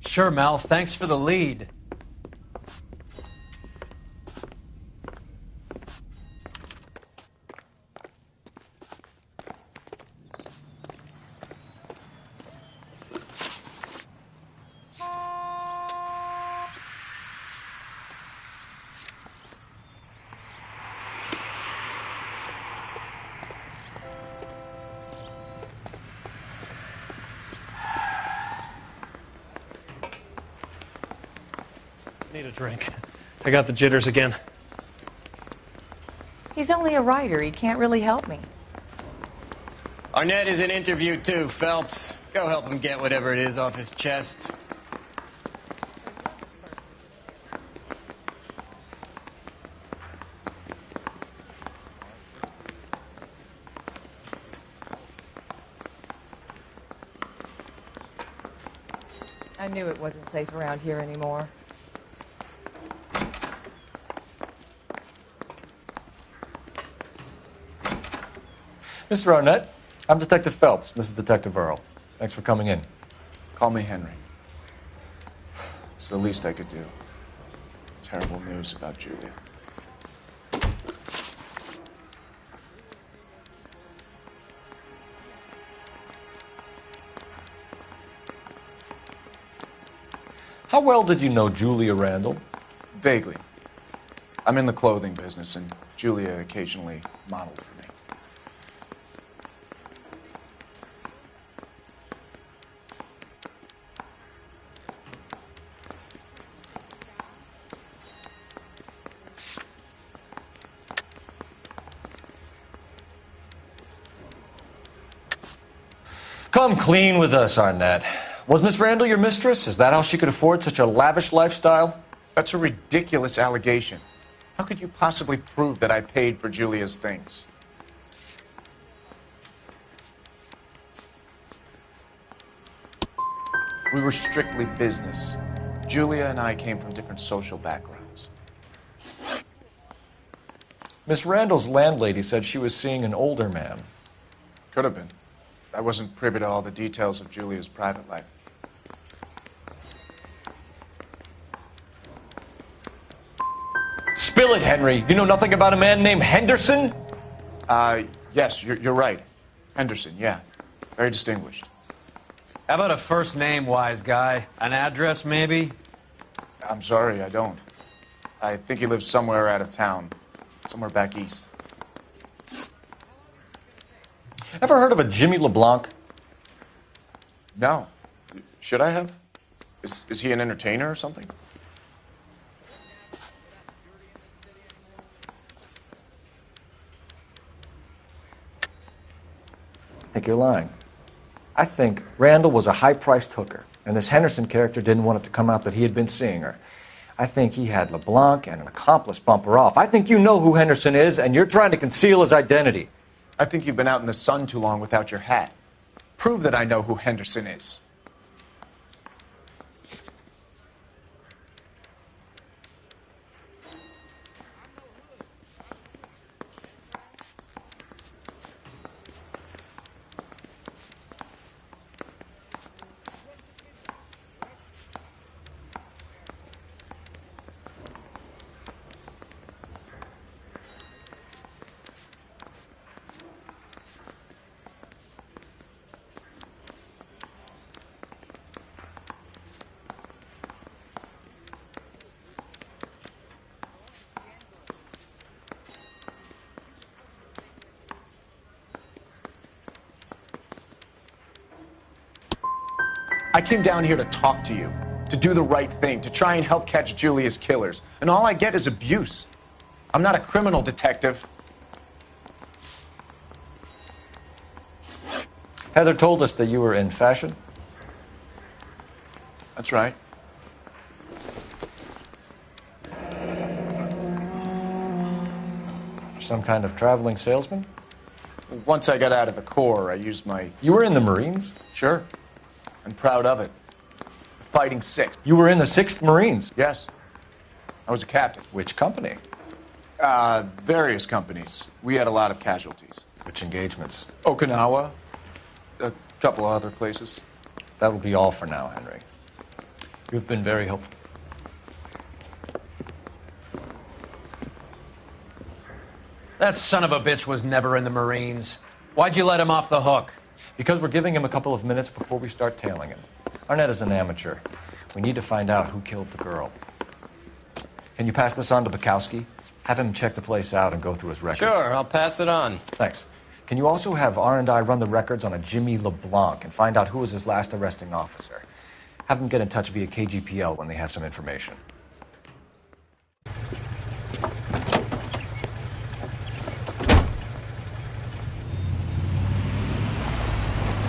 Sure, Mal. Thanks for the lead. Need a drink. I got the jitters again. He's only a writer. He can't really help me. Arnett is in interview too, Phelps. Go help him get whatever it is off his chest. I knew it wasn't safe around here anymore. Mr. Arnett, I'm Detective Phelps. This is Detective Earl. Thanks for coming in. Call me Henry. It's the least I could do. Terrible news about Julia. How well did you know Julia Randall? Vaguely. I'm in the clothing business, and Julia occasionally modeled for me. Come clean with us, Arnett. Was Miss Randall your mistress? Is that how she could afford such a lavish lifestyle? That's a ridiculous allegation. How could you possibly prove that I paid for Julia's things? We were strictly business. Julia and I came from different social backgrounds. Miss Randall's landlady said she was seeing an older man. Could have been. I wasn't privy to all the details of Julia's private life. Spill it, Henry. You know nothing about a man named Henderson? Yes, you're right. Henderson, yeah. Very distinguished. How about a first name, wise guy? An address, maybe? I'm sorry, I don't. I think he lives somewhere out of town. Somewhere back east. Ever heard of a Jimmy LeBlanc? No. Should I have? Is he an entertainer or something? I think you're lying. I think Randall was a high-priced hooker, and this Henderson character didn't want it to come out that he had been seeing her. I think he had LeBlanc and an accomplice bump her off. I think you know who Henderson is, and you're trying to conceal his identity. I think you've been out in the sun too long without your hat. Prove that I know who Henderson is. I came down here to talk to you, to do the right thing, to try and help catch Julia's killers. And all I get is abuse. I'm not a criminal detective. Heather told us that you were in fashion. That's right. Some kind of traveling salesman? Once I got out of the Corps, I used my... You were in the Marines? Sure. I'm proud of it. Fighting Sixth. You were in the 6th Marines? Yes. I was a captain. Which company? Various companies. We had a lot of casualties. Which engagements? Okinawa. A couple of other places. That will be all for now, Henry. You've been very helpful. That son of a bitch was never in the Marines. Why'd you let him off the hook? Because we're giving him a couple of minutes before we start tailing him. Arnett is an amateur. We need to find out who killed the girl. Can you pass this on to Bukowski? Have him check the place out and go through his records. Sure, I'll pass it on. Thanks. Can you also have R&I run the records on a Jimmy LeBlanc and find out who was his last arresting officer? Have them get in touch via KGPL when they have some information.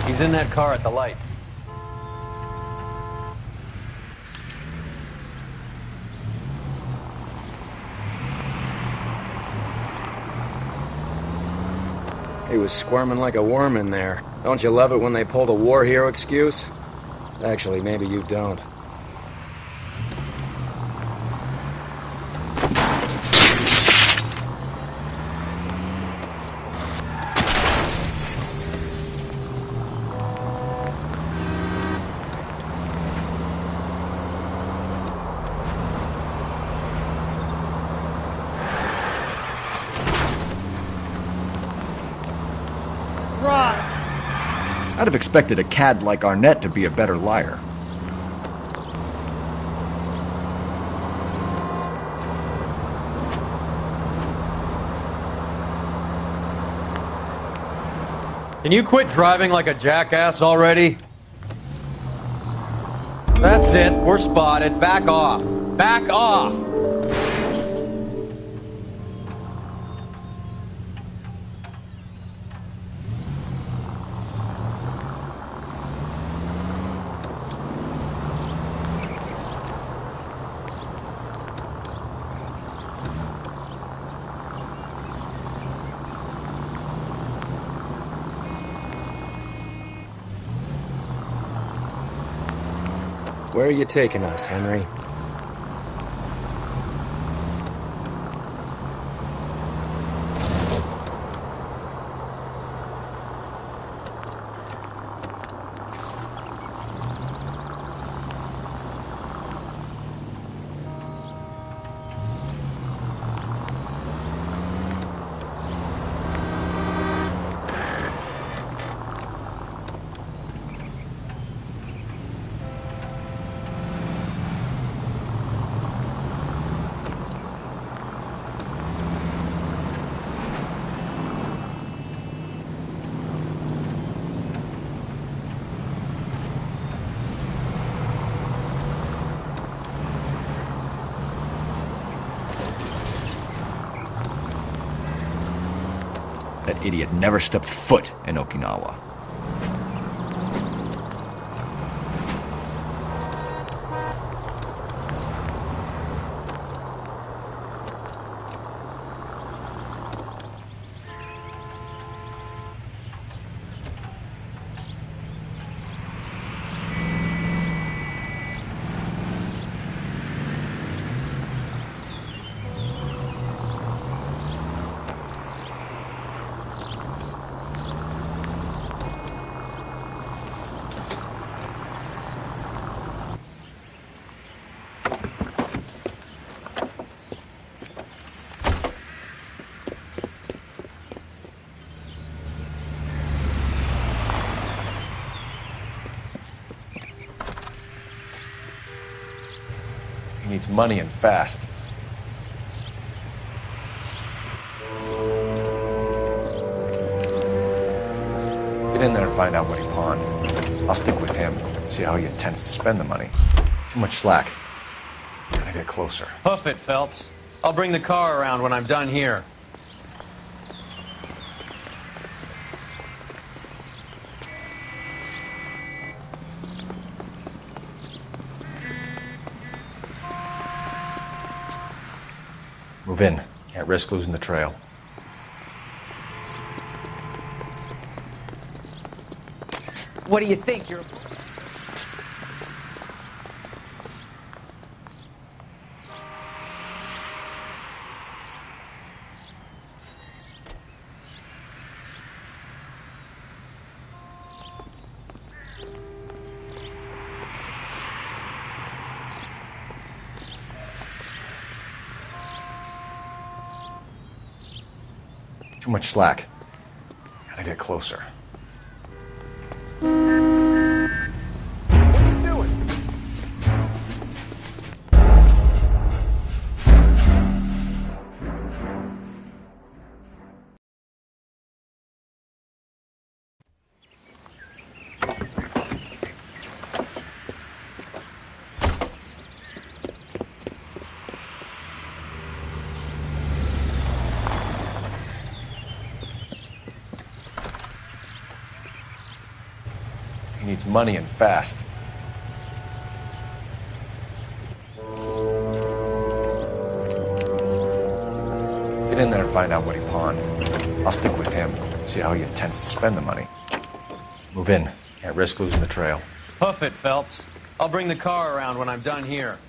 He's in that car at the lights. He was squirming like a worm in there. Don't you love it when they pull the war hero excuse? Actually, maybe you don't. I'd have expected a cad like Arnett to be a better liar. Can you quit driving like a jackass already? That's it. We're spotted. Back off. Back off! Where are you taking us, Henry? That idiot never stepped foot in Okinawa. He needs money and fast. Get in there and find out what he pawned. I'll stick with him, see how he intends to spend the money. Too much slack. Gotta get closer. Hoof it, Phelps. I'll bring the car around when I'm done here. Move in. Can't risk losing the trail. What do you think? You're... Too much slack. Gotta get closer. He needs money and fast. Get in there and find out what he pawned. I'll stick with him, see how he intends to spend the money. Move in. Can't risk losing the trail. Hoof it, Phelps. I'll bring the car around when I'm done here.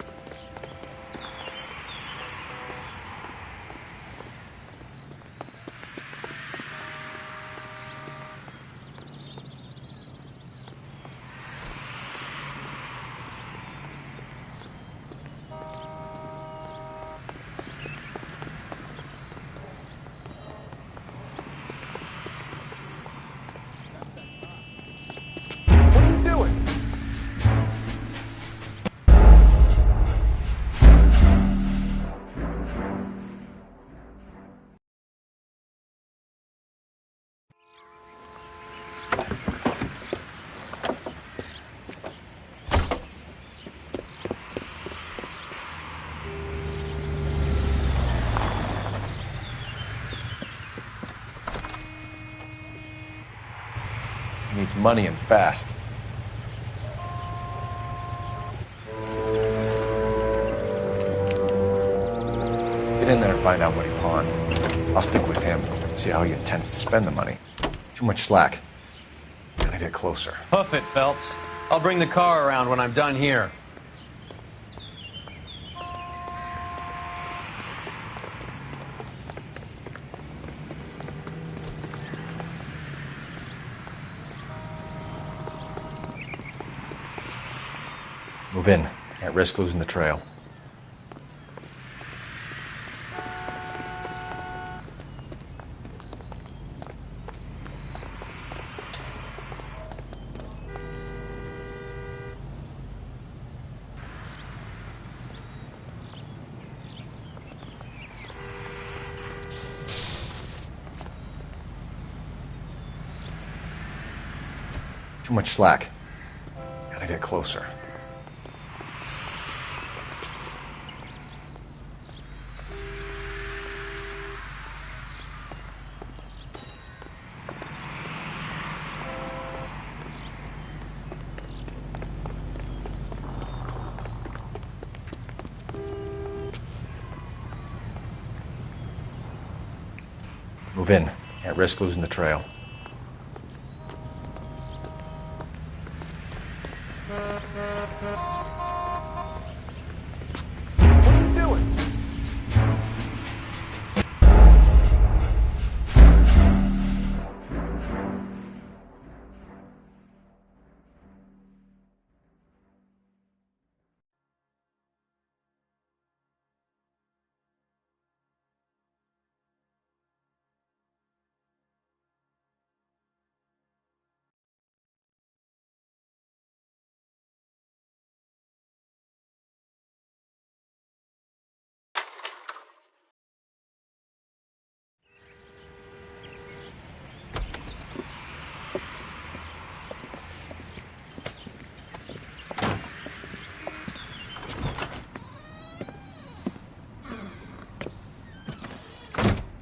He needs money and fast. Get in there and find out what he pawned. I'll stick with him, see how he intends to spend the money. Too much slack. Gotta get closer. Hoof it, Phelps. I'll bring the car around when I'm done here. Move in. Can't risk losing the trail. Too much slack. Gotta get closer. Move in. Can't risk losing the trail.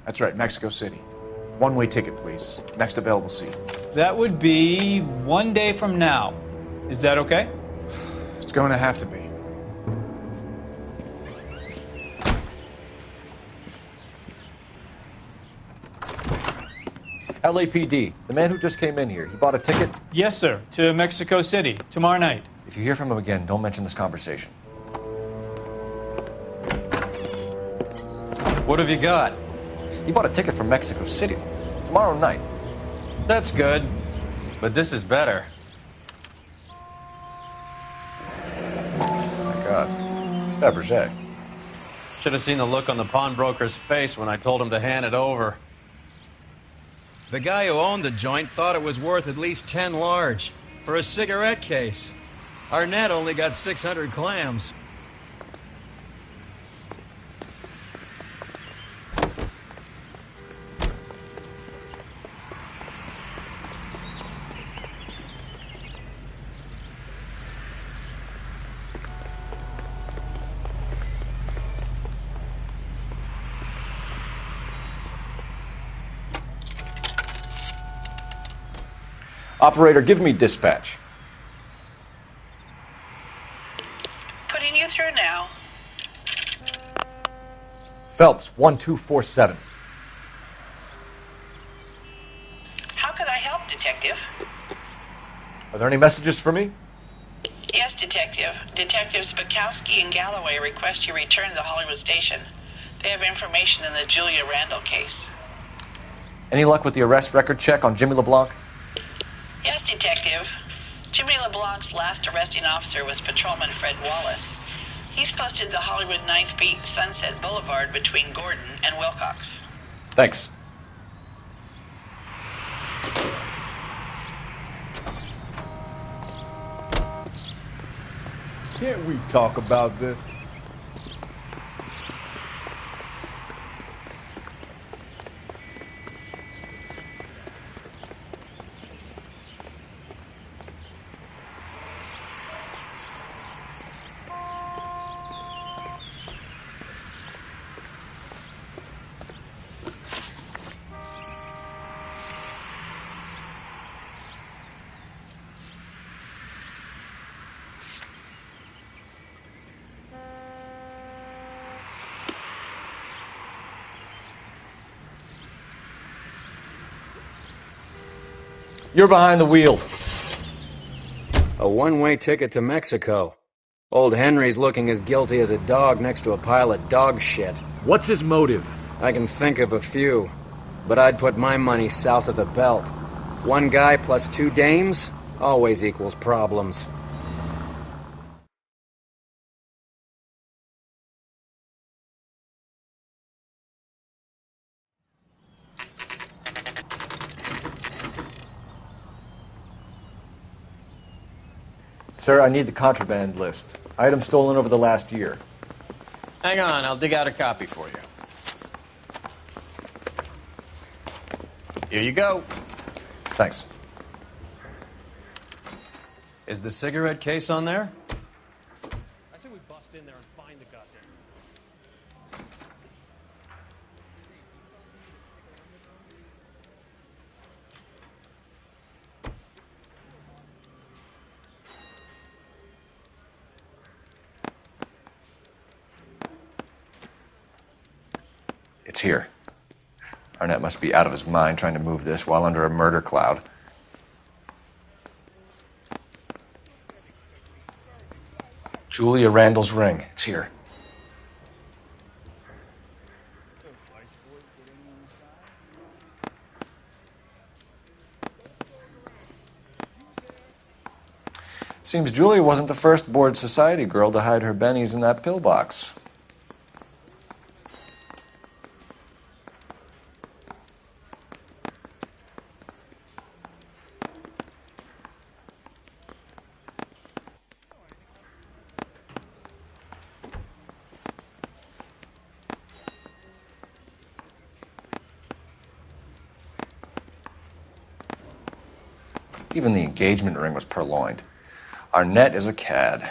That's right, Mexico City. One-way ticket, please. Next available seat. That would be 1 day from now. Is that okay? It's going to have to be. LAPD, the man who just came in here, he bought a ticket? Yes, sir. To Mexico City, tomorrow night. If you hear from him again, don't mention this conversation. What have you got? He bought a ticket from Mexico City. Tomorrow night. That's good. But this is better. Oh my God. It's Fabergé. Should have seen the look on the pawnbroker's face when I told him to hand it over. The guy who owned the joint thought it was worth at least 10 large for a cigarette case. Arnett only got 600 clams. Operator, give me dispatch. Putting you through now. Phelps, 1247. How could I help, Detective? Are there any messages for me? Yes, Detective. Detectives Bukowski and Galloway request you return to the Hollywood station. They have information in the Julia Randall case. Any luck with the arrest record check on Jimmy LeBlanc? Yes, Detective. Jimmy LeBlanc's last arresting officer was Patrolman Fred Wallace. He's posted the Hollywood 9th Beat Sunset Boulevard between Gordon and Wilcox. Thanks. Can't we talk about this? You're behind the wheel. A one-way ticket to Mexico. Old Henry's looking as guilty as a dog next to a pile of dog shit. What's his motive? I can think of a few, but I'd put my money south of the belt. One guy plus two dames always equals problems. Sir, I need the contraband list. Items stolen over the last year. Hang on, I'll dig out a copy for you. Here you go. Thanks. Is the cigarette case on there? I say we bust in there and find the goddamn. It's here. Arnett must be out of his mind trying to move this while under a murder cloud. Julia Randall's ring. It's here. Seems Julia wasn't the first bored society girl to hide her bennies in that pillbox. Even the engagement ring was purloined. Arnett is a cad.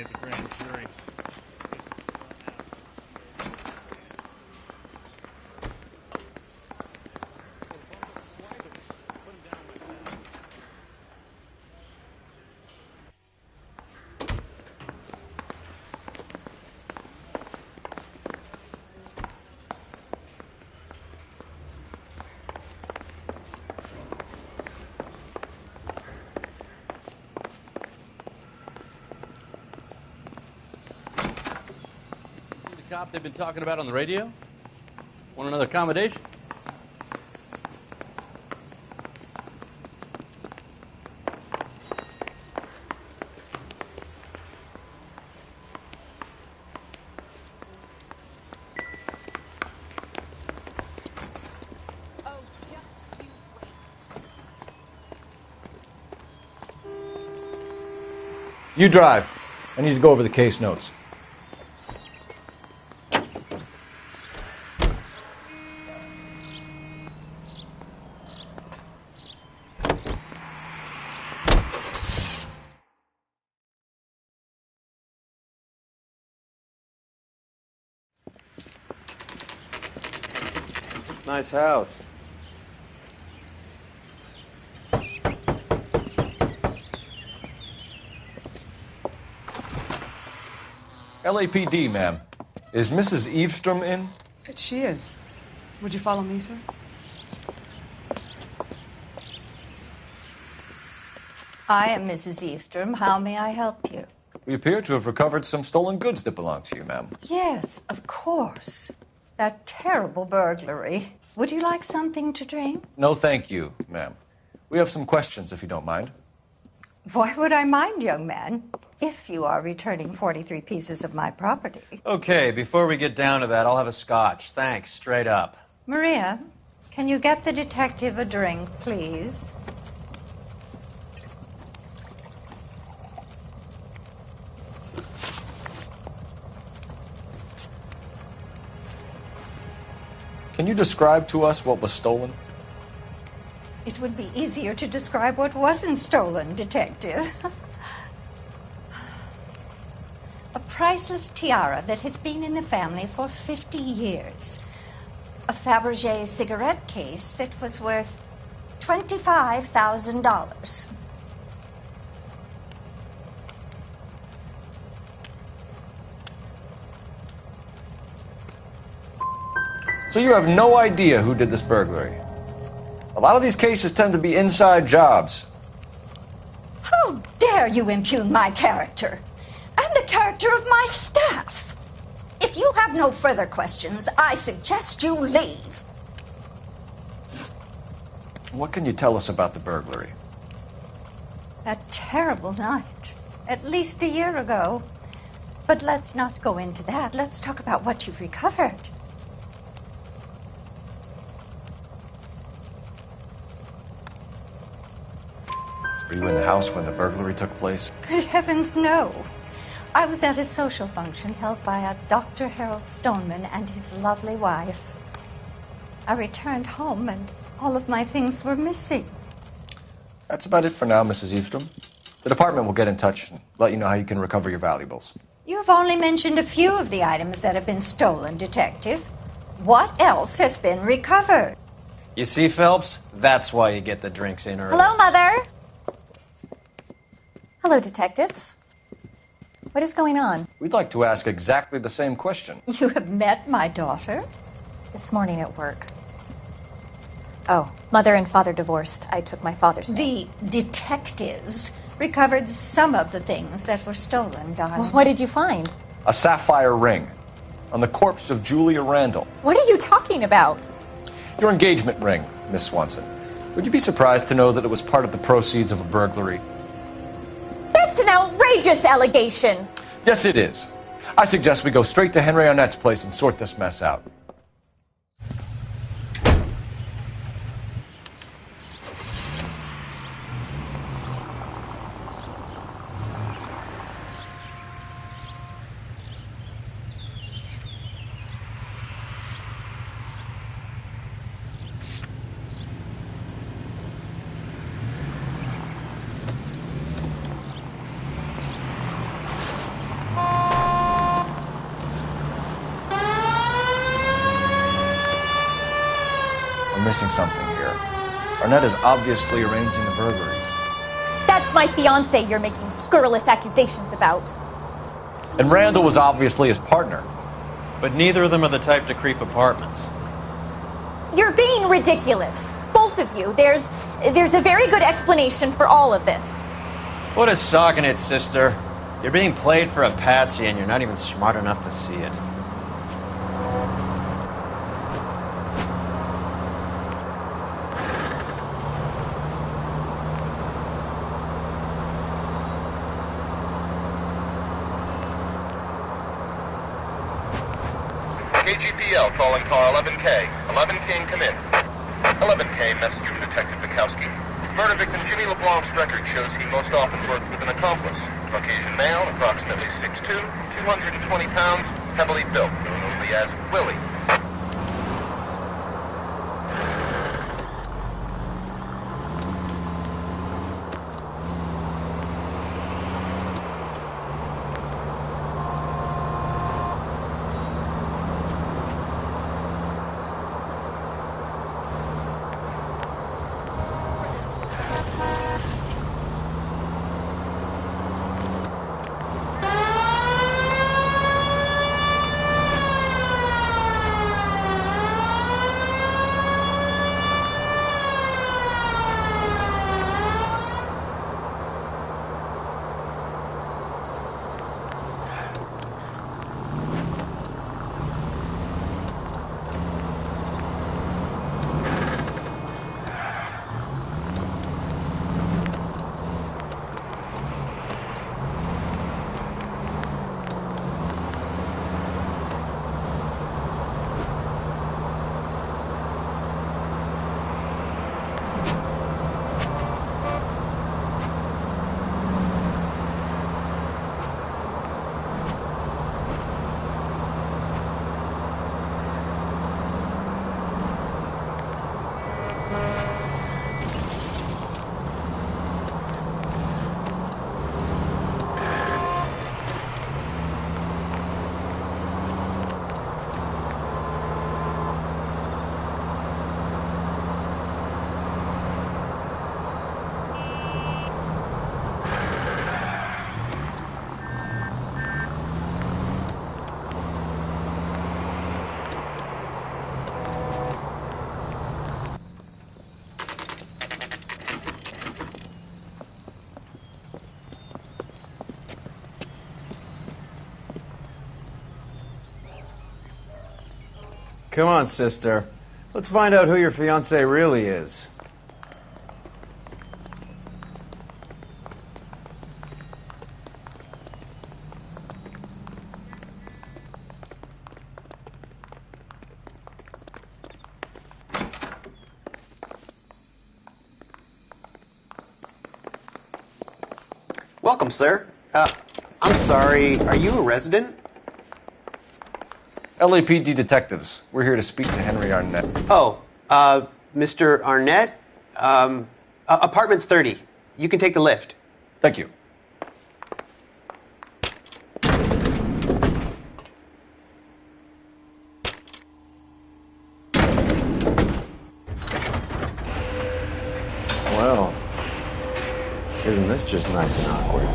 at the grand jury. Cop they've been talking about on the radio? Want another accommodation? You drive. I need to go over the case notes. Nice house. LAPD, ma'am. Is Mrs. Eavestrom in? She is. Would you follow me, sir? I am Mrs. Eavestrom. How may I help you? We appear to have recovered some stolen goods that belong to you, ma'am. Yes, of course. That terrible burglary. Would you like something to drink? No, thank you, ma'am. We have some questions, if you don't mind. Why would I mind, young man, if you are returning 43 pieces of my property? Okay, before we get down to that, I'll have a scotch. Thanks, straight up. Maria, can you get the detective a drink, please? Can you describe to us what was stolen? It would be easier to describe what wasn't stolen, Detective. A priceless tiara that has been in the family for 50 years. A Fabergé cigarette case that was worth $25,000. So you have no idea who did this burglary? A lot of these cases tend to be inside jobs. How dare you impugn my character and the character of my staff? If you have no further questions, I suggest you leave. What can you tell us about the burglary? That terrible night, at least a year ago. But let's not go into that. Let's talk about what you've recovered. Were you in the house when the burglary took place? Good heavens, no. I was at a social function held by a Dr. Harold Stoneman and his lovely wife. I returned home and all of my things were missing. That's about it for now, Mrs. Eavestrom. The department will get in touch and let you know how you can recover your valuables. You have only mentioned a few of the items that have been stolen, Detective. What else has been recovered? You see, Phelps? That's why you get the drinks in early. Hello, Mother. Hello, detectives. What is going on? We'd like to ask exactly the same question. You have met my daughter? This morning at work. Oh, mother and father divorced. I took my father's name. The detectives recovered some of the things that were stolen, darling. Well, what did you find? A sapphire ring on the corpse of Julia Randall. What are you talking about? Your engagement ring, Miss Swanson. Would you be surprised to know that it was part of the proceeds of a burglary? That's an outrageous allegation. Yes, it is. I suggest we go straight to Henry Arnett's place and sort this mess out. missing something here. Arnett is obviously arranging the burglaries. That's my fiancé you're making scurrilous accusations about. And Randall was obviously his partner. But neither of them are the type to creep apartments. You're being ridiculous. Both of you. There's a very good explanation for all of this. What is socking it, sister? You're being played for a patsy and you're not even smart enough to see it. KGPL calling car 11K. 11K, come in. 11K, message from Detective Bukowski. Murder victim Jimmy LeBlanc's record shows he most often worked with an accomplice. Caucasian male, approximately 6'2", 220 pounds, heavily built, known only as Willie. Come on, sister. Let's find out who your fiancé really is. Welcome, sir. I'm sorry, are you a resident? LAPD detectives. We're here to speak to Henry Arnett. Oh, Mr. Arnett? Apartment 30. You can take the lift. Thank you. Well, isn't this just nice and awkward?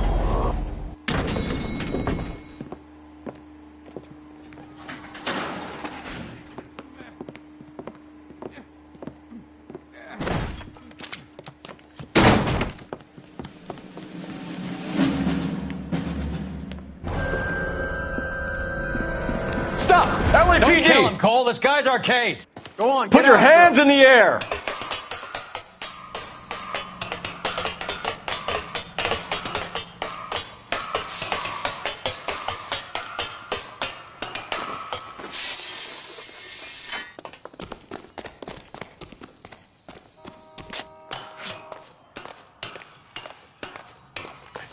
Stop! LAPD! Don't kill him, Cole. This guy's our case. Go on, Put get your after hands him. in the air!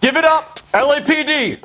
Give it up, LAPD!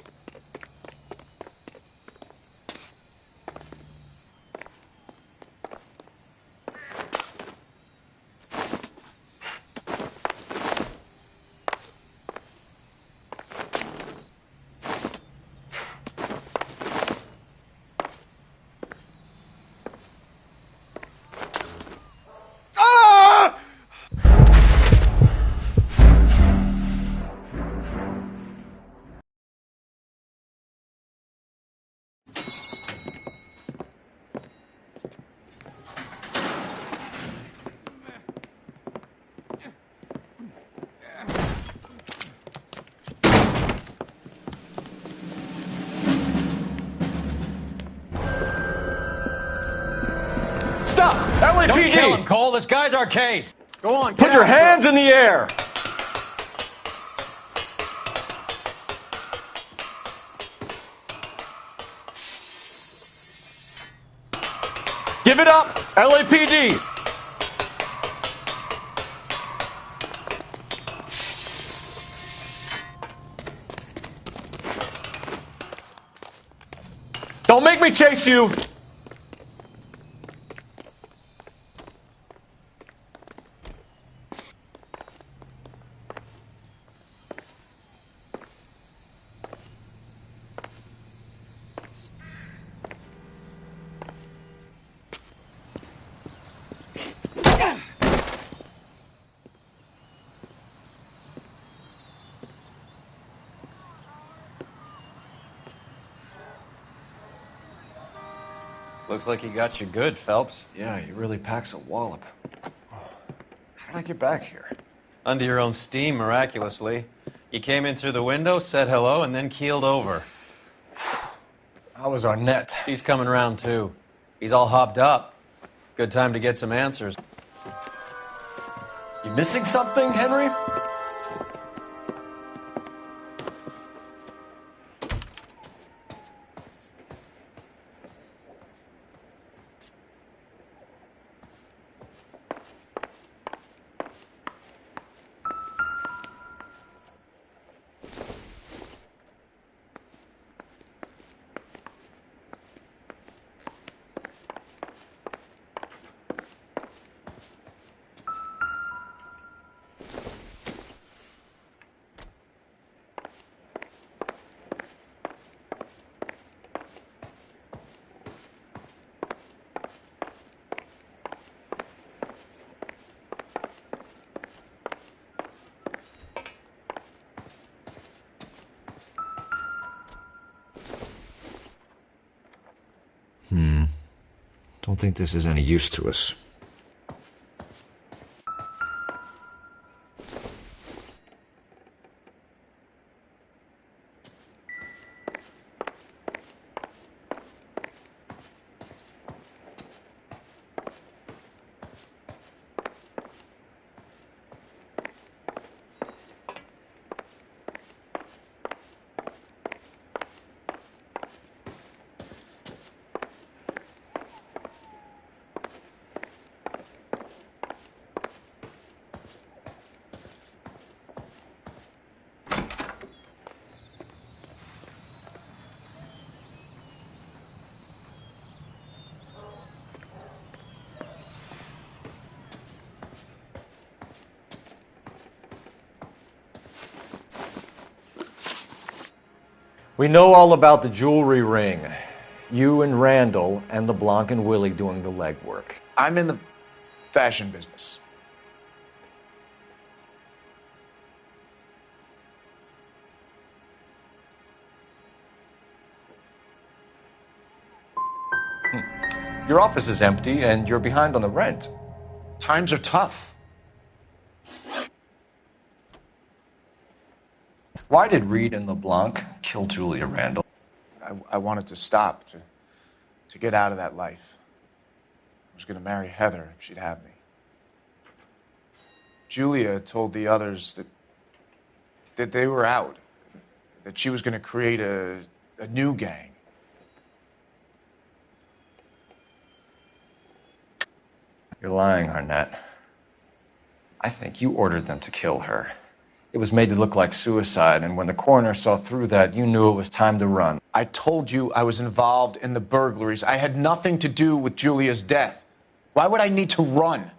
LAPD! Don't kill him, Cole. This guy's our case. Go on, Put your hands in the air! Give it up, LAPD! Don't make me chase you! Looks like he got you good, Phelps. Yeah, he really packs a wallop. How did I get back here? Under your own steam, miraculously. You came in through the window, said hello, and then keeled over. How was Arnett? He's coming around, too. He's all hopped up. Good time to get some answers. You missing something, Henry? Don't think this is any use to us. We know all about the jewelry ring. You and Randall and LeBlanc and Willie doing the legwork. I'm in the fashion business. Your office is empty and you're behind on the rent. Times are tough. Why did Reed and LeBlanc kill Julia Randall? I wanted to stop, to get out of that life. I was going to marry Heather if she'd have me. Julia told the others that they were out, that she was going to create a new gang. You're lying, Arnett. I think you ordered them to kill her. It was made to look like suicide, and when the coroner saw through that, you knew it was time to run. I told you I was involved in the burglaries. I had nothing to do with Julia's death. Why would I need to run?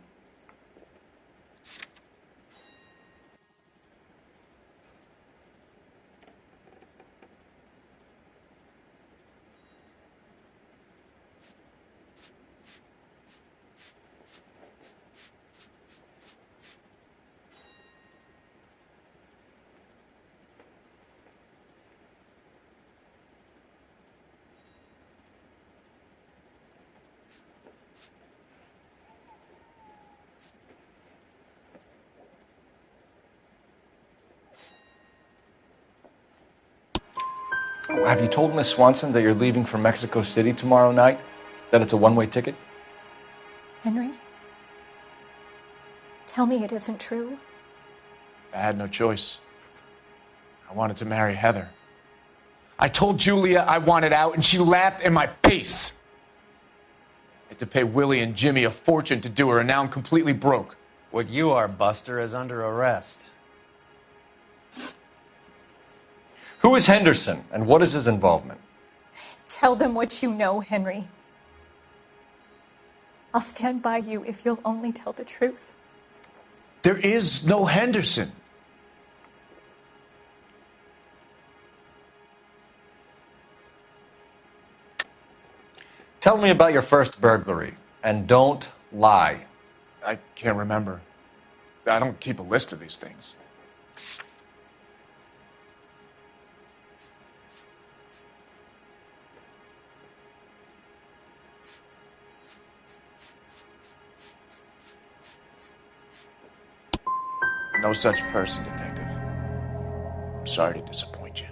Have you told Miss Swanson that you're leaving for Mexico City tomorrow night? That it's a one-way ticket? Henry? Tell me it isn't true. I had no choice. I wanted to marry Heather. I told Julia I wanted out, and she laughed in my face. I had to pay Willie and Jimmy a fortune to do her, and now I'm completely broke. What you are, Buster, is under arrest. Who is Henderson, and what is his involvement? Tell them what you know, Henry. I'll stand by you if you'll only tell the truth. There is no Henderson. Tell me about your first burglary, and don't lie. I can't remember. I don't keep a list of these things. No such person, Detective. I'm sorry to disappoint you.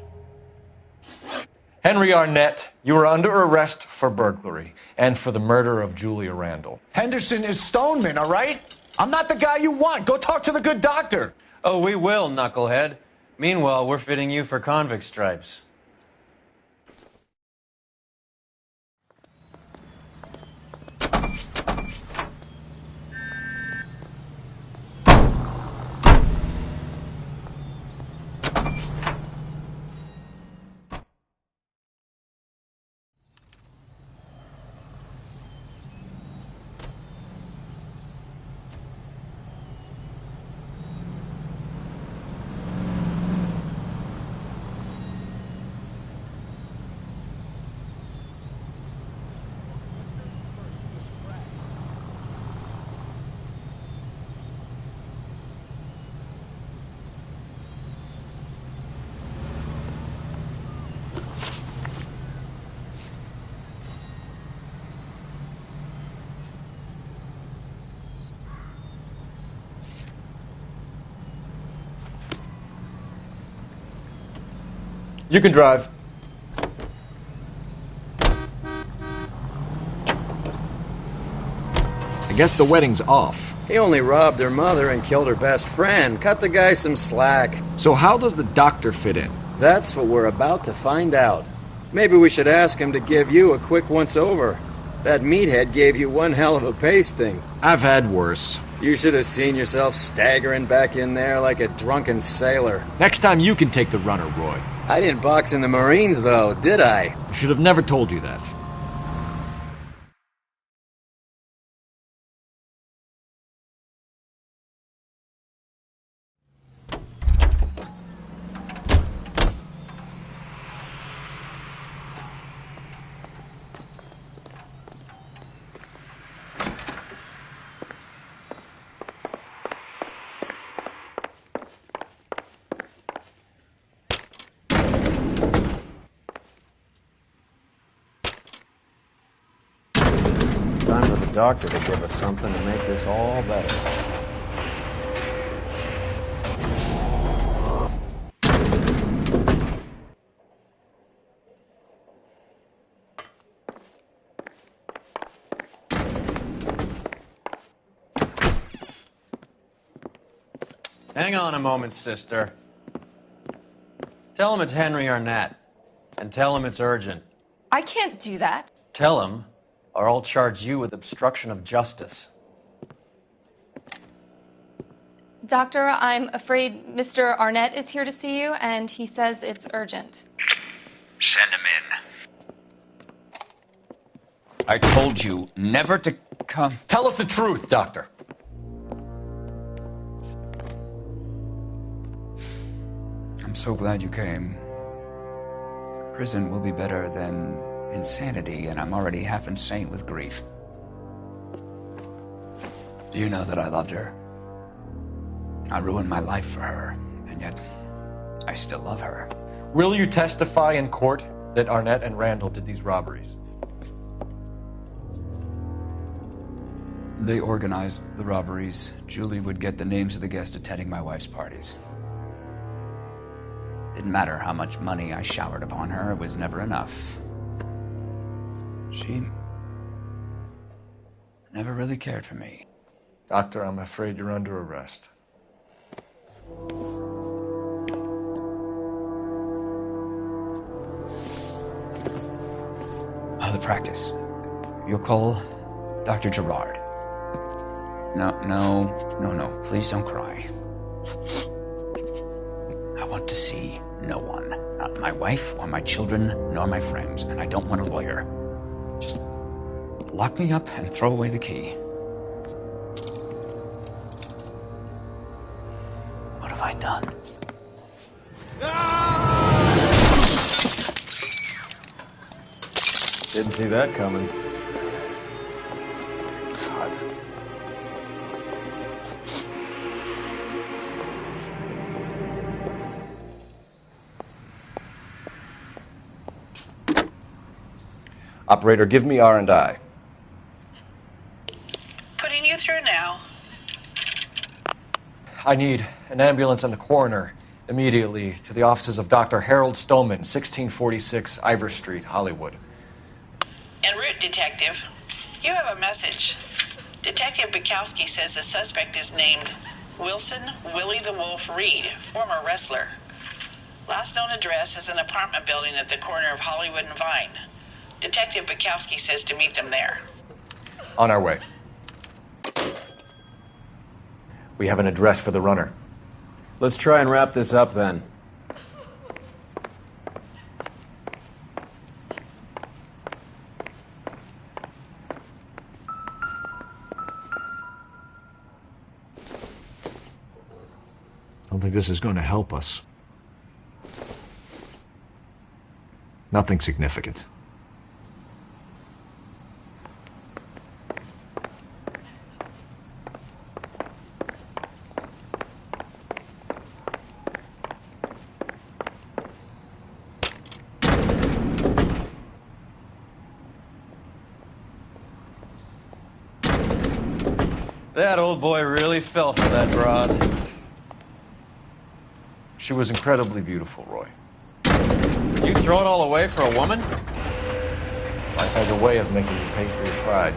Henry Arnett, you are under arrest for burglary and for the murder of Julia Randall. Henderson is Stoneman, all right? I'm not the guy you want. Go talk to the good doctor. Oh, we will, knucklehead. Meanwhile, we're fitting you for convict stripes. You can drive. I guess the wedding's off. He only robbed her mother and killed her best friend. Cut the guy some slack. So how does the doctor fit in? That's what we're about to find out. Maybe we should ask him to give you a quick once-over. That meathead gave you one hell of a pasting. I've had worse. You should have seen yourself staggering back in there like a drunken sailor. Next time you can take the runner, Roy. I didn't box in the Marines, though, did I? I should have never told you that. Time for the doctor to give us something to make this all better. Hang on a moment, sister. Tell him it's Henry Arnett, and tell him it's urgent. I can't do that. Tell him, or I'll charge you with obstruction of justice. Doctor, I'm afraid Mr. Arnett is here to see you, and he says it's urgent. Send him in. I told you never to come. Tell us the truth, Doctor. I'm so glad you came. Prison will be better than insanity, and I'm already half insane with grief. Do you know that I loved her? I ruined my life for her, and yet I still love her. Will you testify in court that Arnett and Randall did these robberies? They organized the robberies. Julie would get the names of the guests attending my wife's parties. Didn't matter how much money I showered upon her, it was never enough. never really cared for me. Doctor, I'm afraid you're under arrest. The practice. You'll call Dr. Gerard. No. Please don't cry. I want to see no one. Not my wife or my children, nor my friends. And I don't want a lawyer. Just lock me up and throw away the key. What have I done? Didn't see that coming. God. Operator, give me R&I. Putting you through now. I need an ambulance and the coroner immediately to the offices of Dr. Harold Stoneman, 1646 Ivor Street, Hollywood. En route, Detective. You have a message. Detective Bukowski says the suspect is named Wilson Willie the Wolf Reed, former wrestler. Last known address is an apartment building at the corner of Hollywood and Vine. Detective Bukowski says to meet them there. On our way. We have an address for the runner. Let's try and wrap this up then. I don't think this is going to help us. Nothing significant. That old boy really fell for that broad. She was incredibly beautiful, Roy. Would you throw it all away for a woman? Life has a way of making you pay for your pride.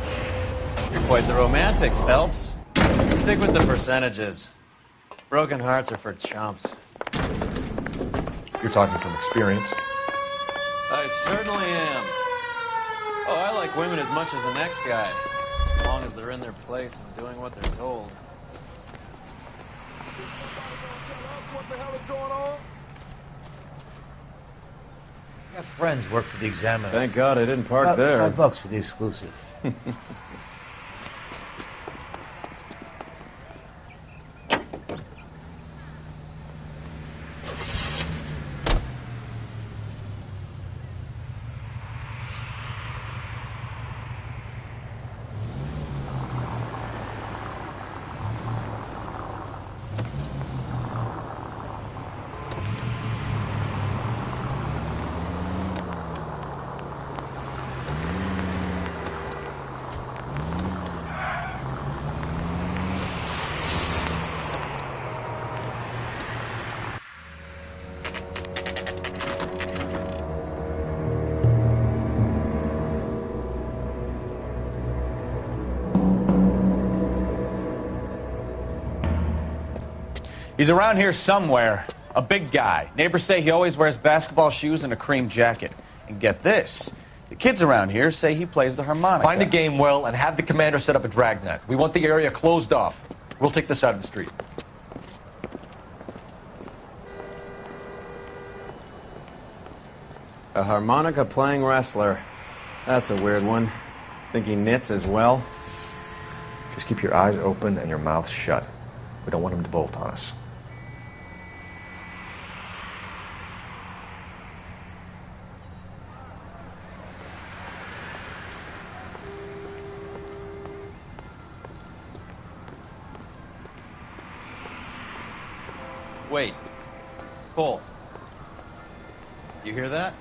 You're quite the romantic, Phelps. Stick with the percentages. Broken hearts are for chumps. You're talking from experience. I certainly am. Oh, I like women as much as the next guy. As long as they're in their place and doing what they're told. What the hell is going on? I got friends work for the Examiner. Thank God I didn't park About there. $5 for the exclusive. He's around here somewhere. A big guy. Neighbors say he always wears basketball shoes and a cream jacket. And get this, the kids around here say he plays the harmonica. Find a game well and have the commander set up a dragnet. We want the area closed off. We'll take this side of the street. A harmonica playing wrestler. That's a weird one. Think he knits as well? Just keep your eyes open and your mouth shut. We don't want him to bolt on us. Wait. Cole. You hear that?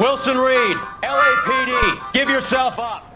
Wilson Reed, LAPD, give yourself up.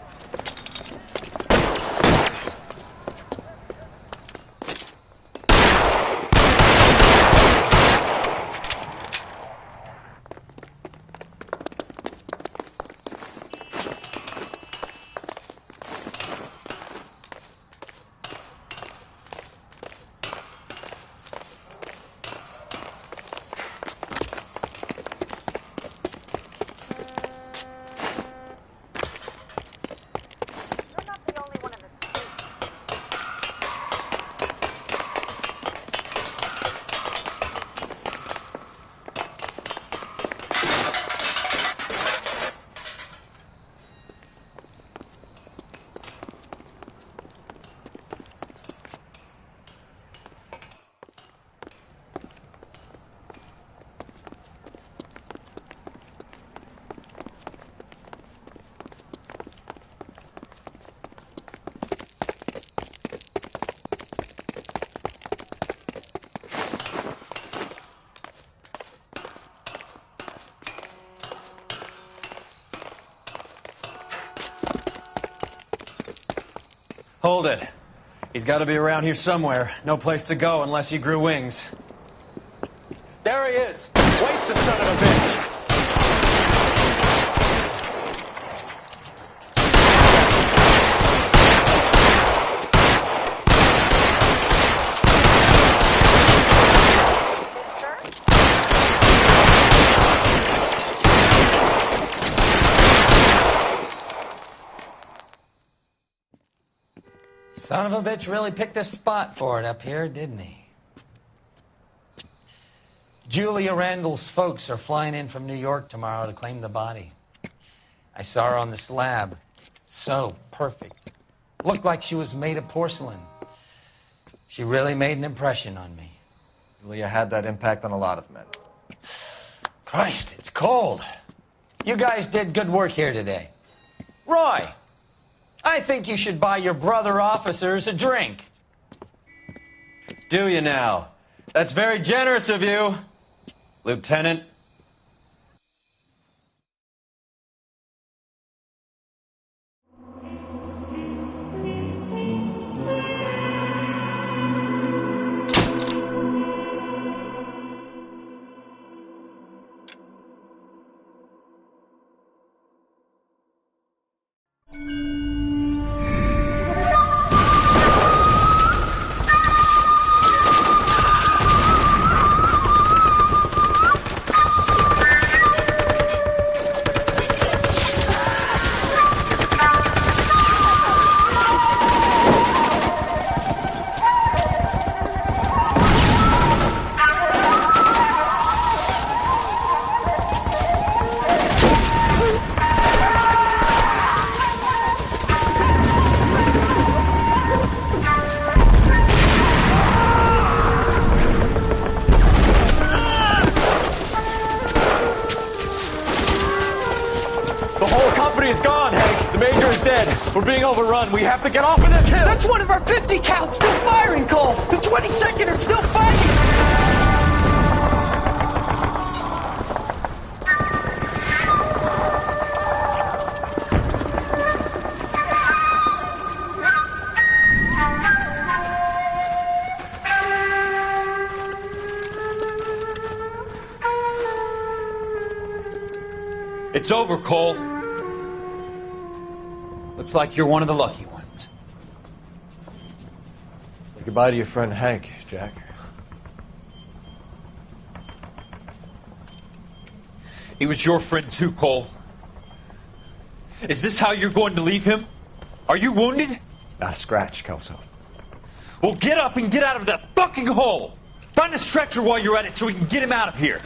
Hold it. He's got to be around here somewhere. No place to go unless he grew wings. There he is. Waste the son of a bitch. Son of a bitch really picked this spot for it up here, didn't he? Julia Randall's folks are flying in from New York tomorrow to claim the body. I saw her on the slab. So perfect. Looked like she was made of porcelain. She really made an impression on me. Julia had that impact on a lot of men. Christ, it's cold. You guys did good work here today. Roy, I think you should buy your brother officers a drink. Do you now? That's very generous of you, Lieutenant. We're being overrun. We have to get off of this hill. That's one of our 50 cals still firing, Cole. The 22nd are still fighting. It's over, Cole. Looks like you're one of the lucky ones. Say goodbye to your friend Hank, Jack. He was your friend too, Cole. Is this how you're going to leave him? Are you wounded? Scratch, Kelso. Well, get up and get out of that fucking hole! Find a stretcher while you're at it so we can get him out of here.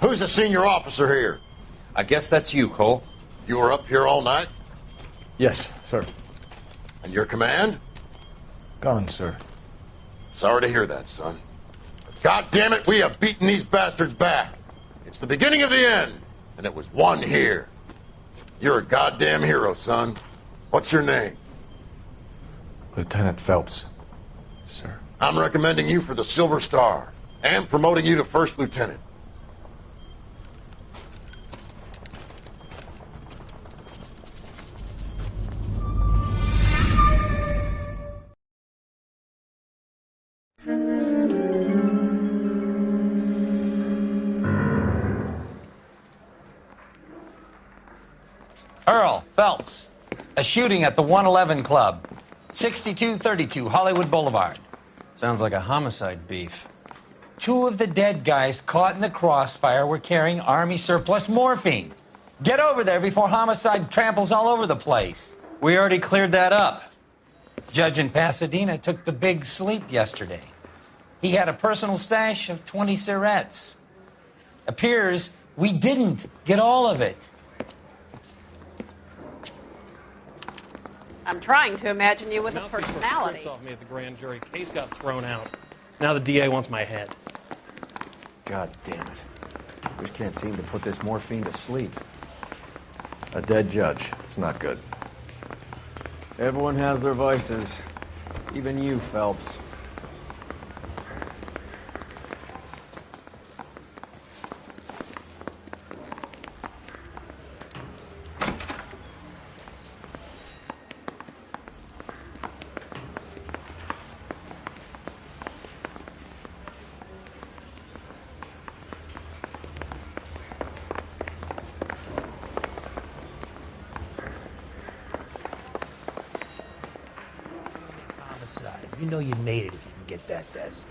Who's the senior officer here? I guess that's you, Cole. You were up here all night? Yes, sir. And your command? Gone, sir. Sorry to hear that, son. God damn it, we have beaten these bastards back. It's the beginning of the end, and it was one here. You're a goddamn hero, son. What's your name? Lieutenant Phelps, sir. I'm recommending you for the Silver Star and promoting you to first lieutenant. A shooting at the 111 Club, 6232 Hollywood Boulevard. Sounds like a homicide beef. 2 of the dead guys caught in the crossfire were carrying Army surplus morphine. Get over there before homicide tramples all over the place. We already cleared that up. Judge in Pasadena took the big sleep yesterday. He had a personal stash of 20 cigarettes. Appears we didn't get all of it. I'm trying to imagine you with a Mouthpiece were personality. strips off me at the grand jury. Case got thrown out. Now the DA wants my head. God damn it. We just can't seem to put this morphine to sleep. A dead judge. It's not good. Everyone has their vices. Even you, Phelps. You know you made it if you can get that desk.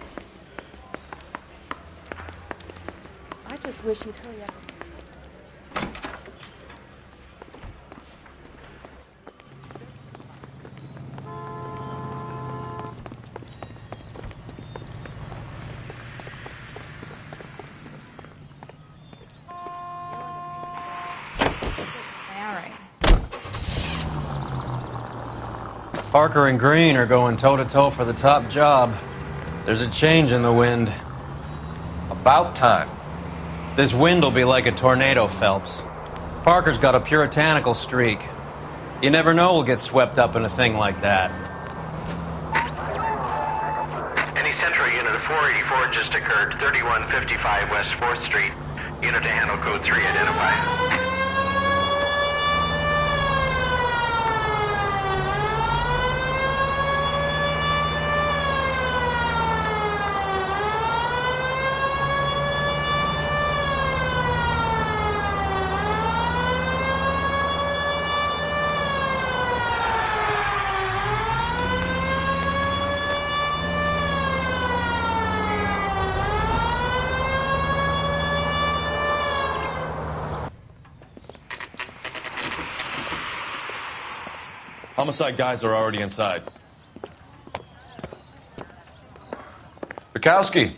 I just wish you'd hurry up. Mary. Parker and Green are going toe-to-toe for the top job. There's a change in the wind. About time. This wind will be like a tornado, Phelps. Parker's got a puritanical streak. You never know we'll get swept up in a thing like that. Any Central unit, 484 just occurred, 3155 West 4th Street. Unit to handle code 3, identify. Homicide guys are already inside. Bukowski.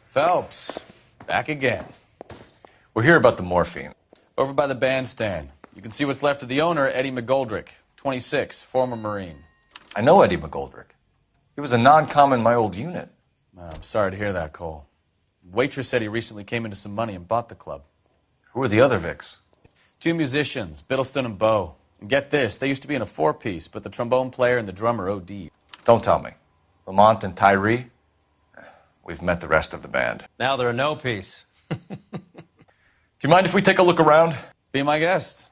Phelps, back again. We're here about the morphine. Over by the bandstand. You can see what's left of the owner, Eddie McGoldrick, 26, former Marine. I know Eddie McGoldrick. He was a non-com in my old unit. I'm sorry to hear that, Cole. Waitress said he recently came into some money and bought the club. Who are the other Vics? 2 musicians, Biddleston and Bowe. And get this, they used to be in a 4-piece, but the trombone player and the drummer OD'd. Don't tell me. Lamont and Tyree? We've met the rest of the band. Now they're a no-piece. Do you mind if we take a look around? Be my guest.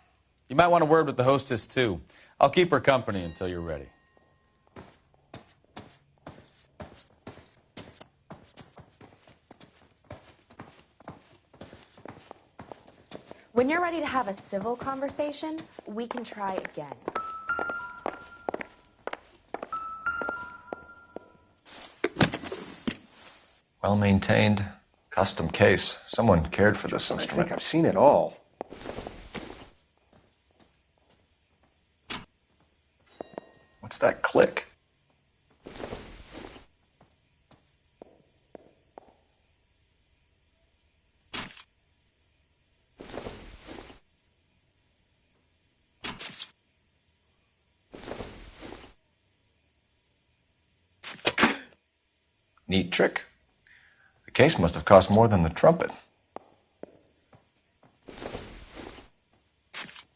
You might want a word with the hostess, too. I'll keep her company until you're ready. When you're ready to have a civil conversation, we can try again. Well-maintained, custom case. Someone cared for this I instrument. think I've seen it all. What's that click? Neat trick. The case must have cost more than the trumpet.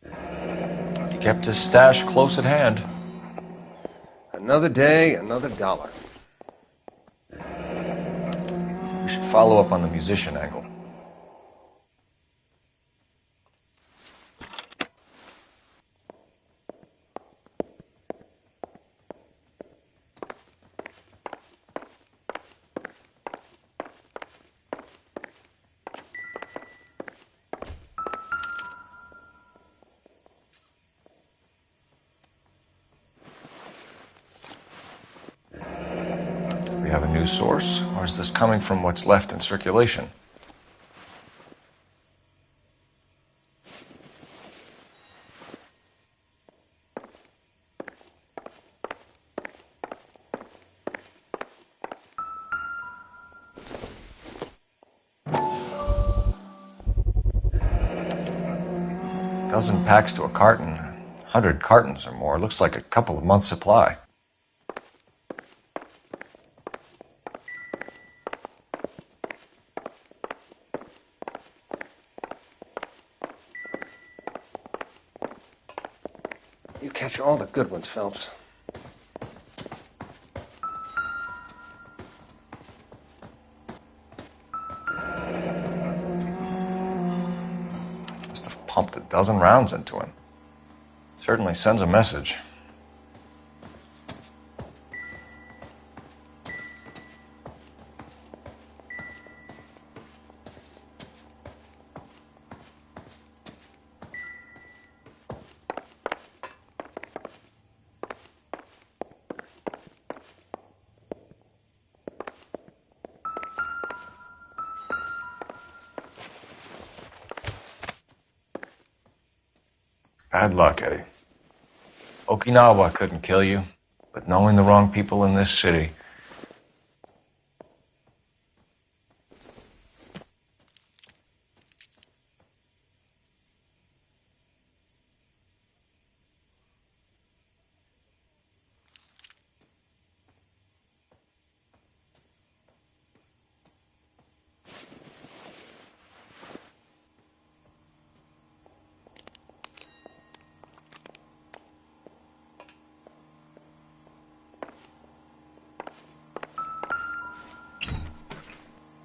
He kept his stash close at hand. Another day, another dollar. We should follow up on the musician angle. news source, or is this coming from what's left in circulation? Dozen packs to a carton, 100 cartons or more. Looks like a couple of months' supply. You catch all the good ones, Phelps. Must have pumped a dozen rounds into him. Certainly sends a message. Bad luck, Eddie. Okinawa couldn't kill you, but knowing the wrong people in this city.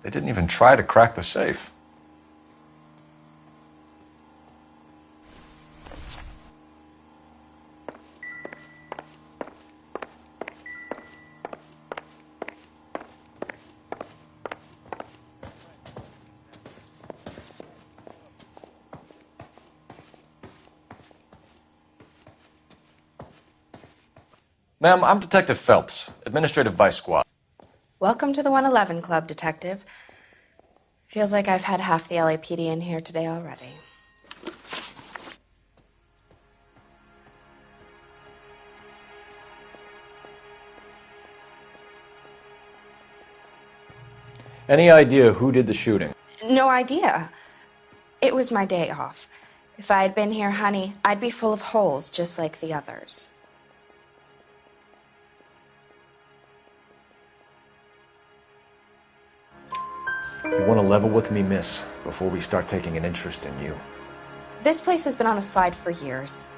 They didn't even try to crack the safe. Ma'am, I'm Detective Phelps, Administrative Vice Squad. Welcome to the 111 Club, Detective. Feels like I've had half the LAPD in here today already. Any idea who did the shooting? No idea. It was my day off. If I had been here, honey, I'd be full of holes just like the others. You want to level with me, miss, before we start taking an interest in you. This place has been on the slide for years.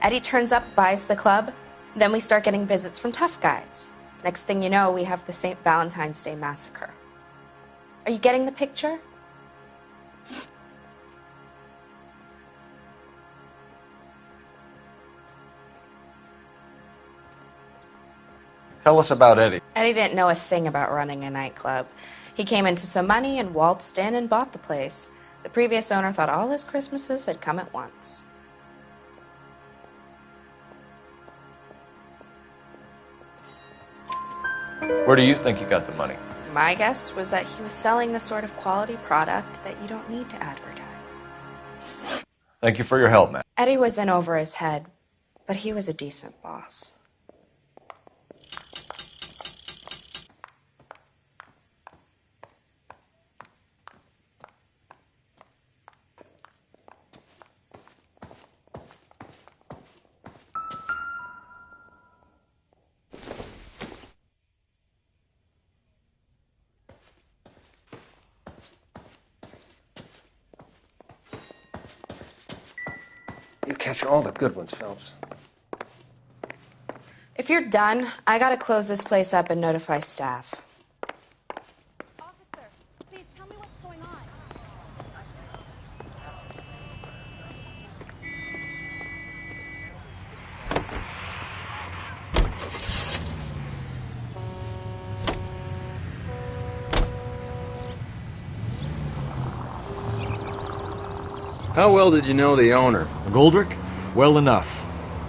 Eddie turns up, buys the club, then we start getting visits from tough guys. Next thing you know, we have the St. Valentine's Day massacre. Are you getting the picture? Tell us about Eddie. Eddie didn't know a thing about running a nightclub. He came into some money and waltzed in and bought the place. The previous owner thought all his Christmases had come at once. Where do you think he got the money? My guess was that he was selling the sort of quality product that you don't need to advertise. Thank you for your help, man. Eddie was in over his head, but he was a decent boss. You catch all the good ones, Phelps. If you're done, I gotta close this place up and notify staff. Officer, please tell me what's going on. How well did you know the owner? Goldrick? Well enough.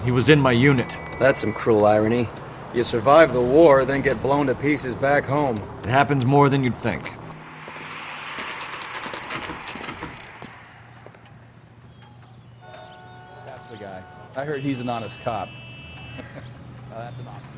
He was in my unit. That's some cruel irony. You survive the war, then get blown to pieces back home. It happens more than you'd think. That's the guy. I heard he's an honest cop. That's an option.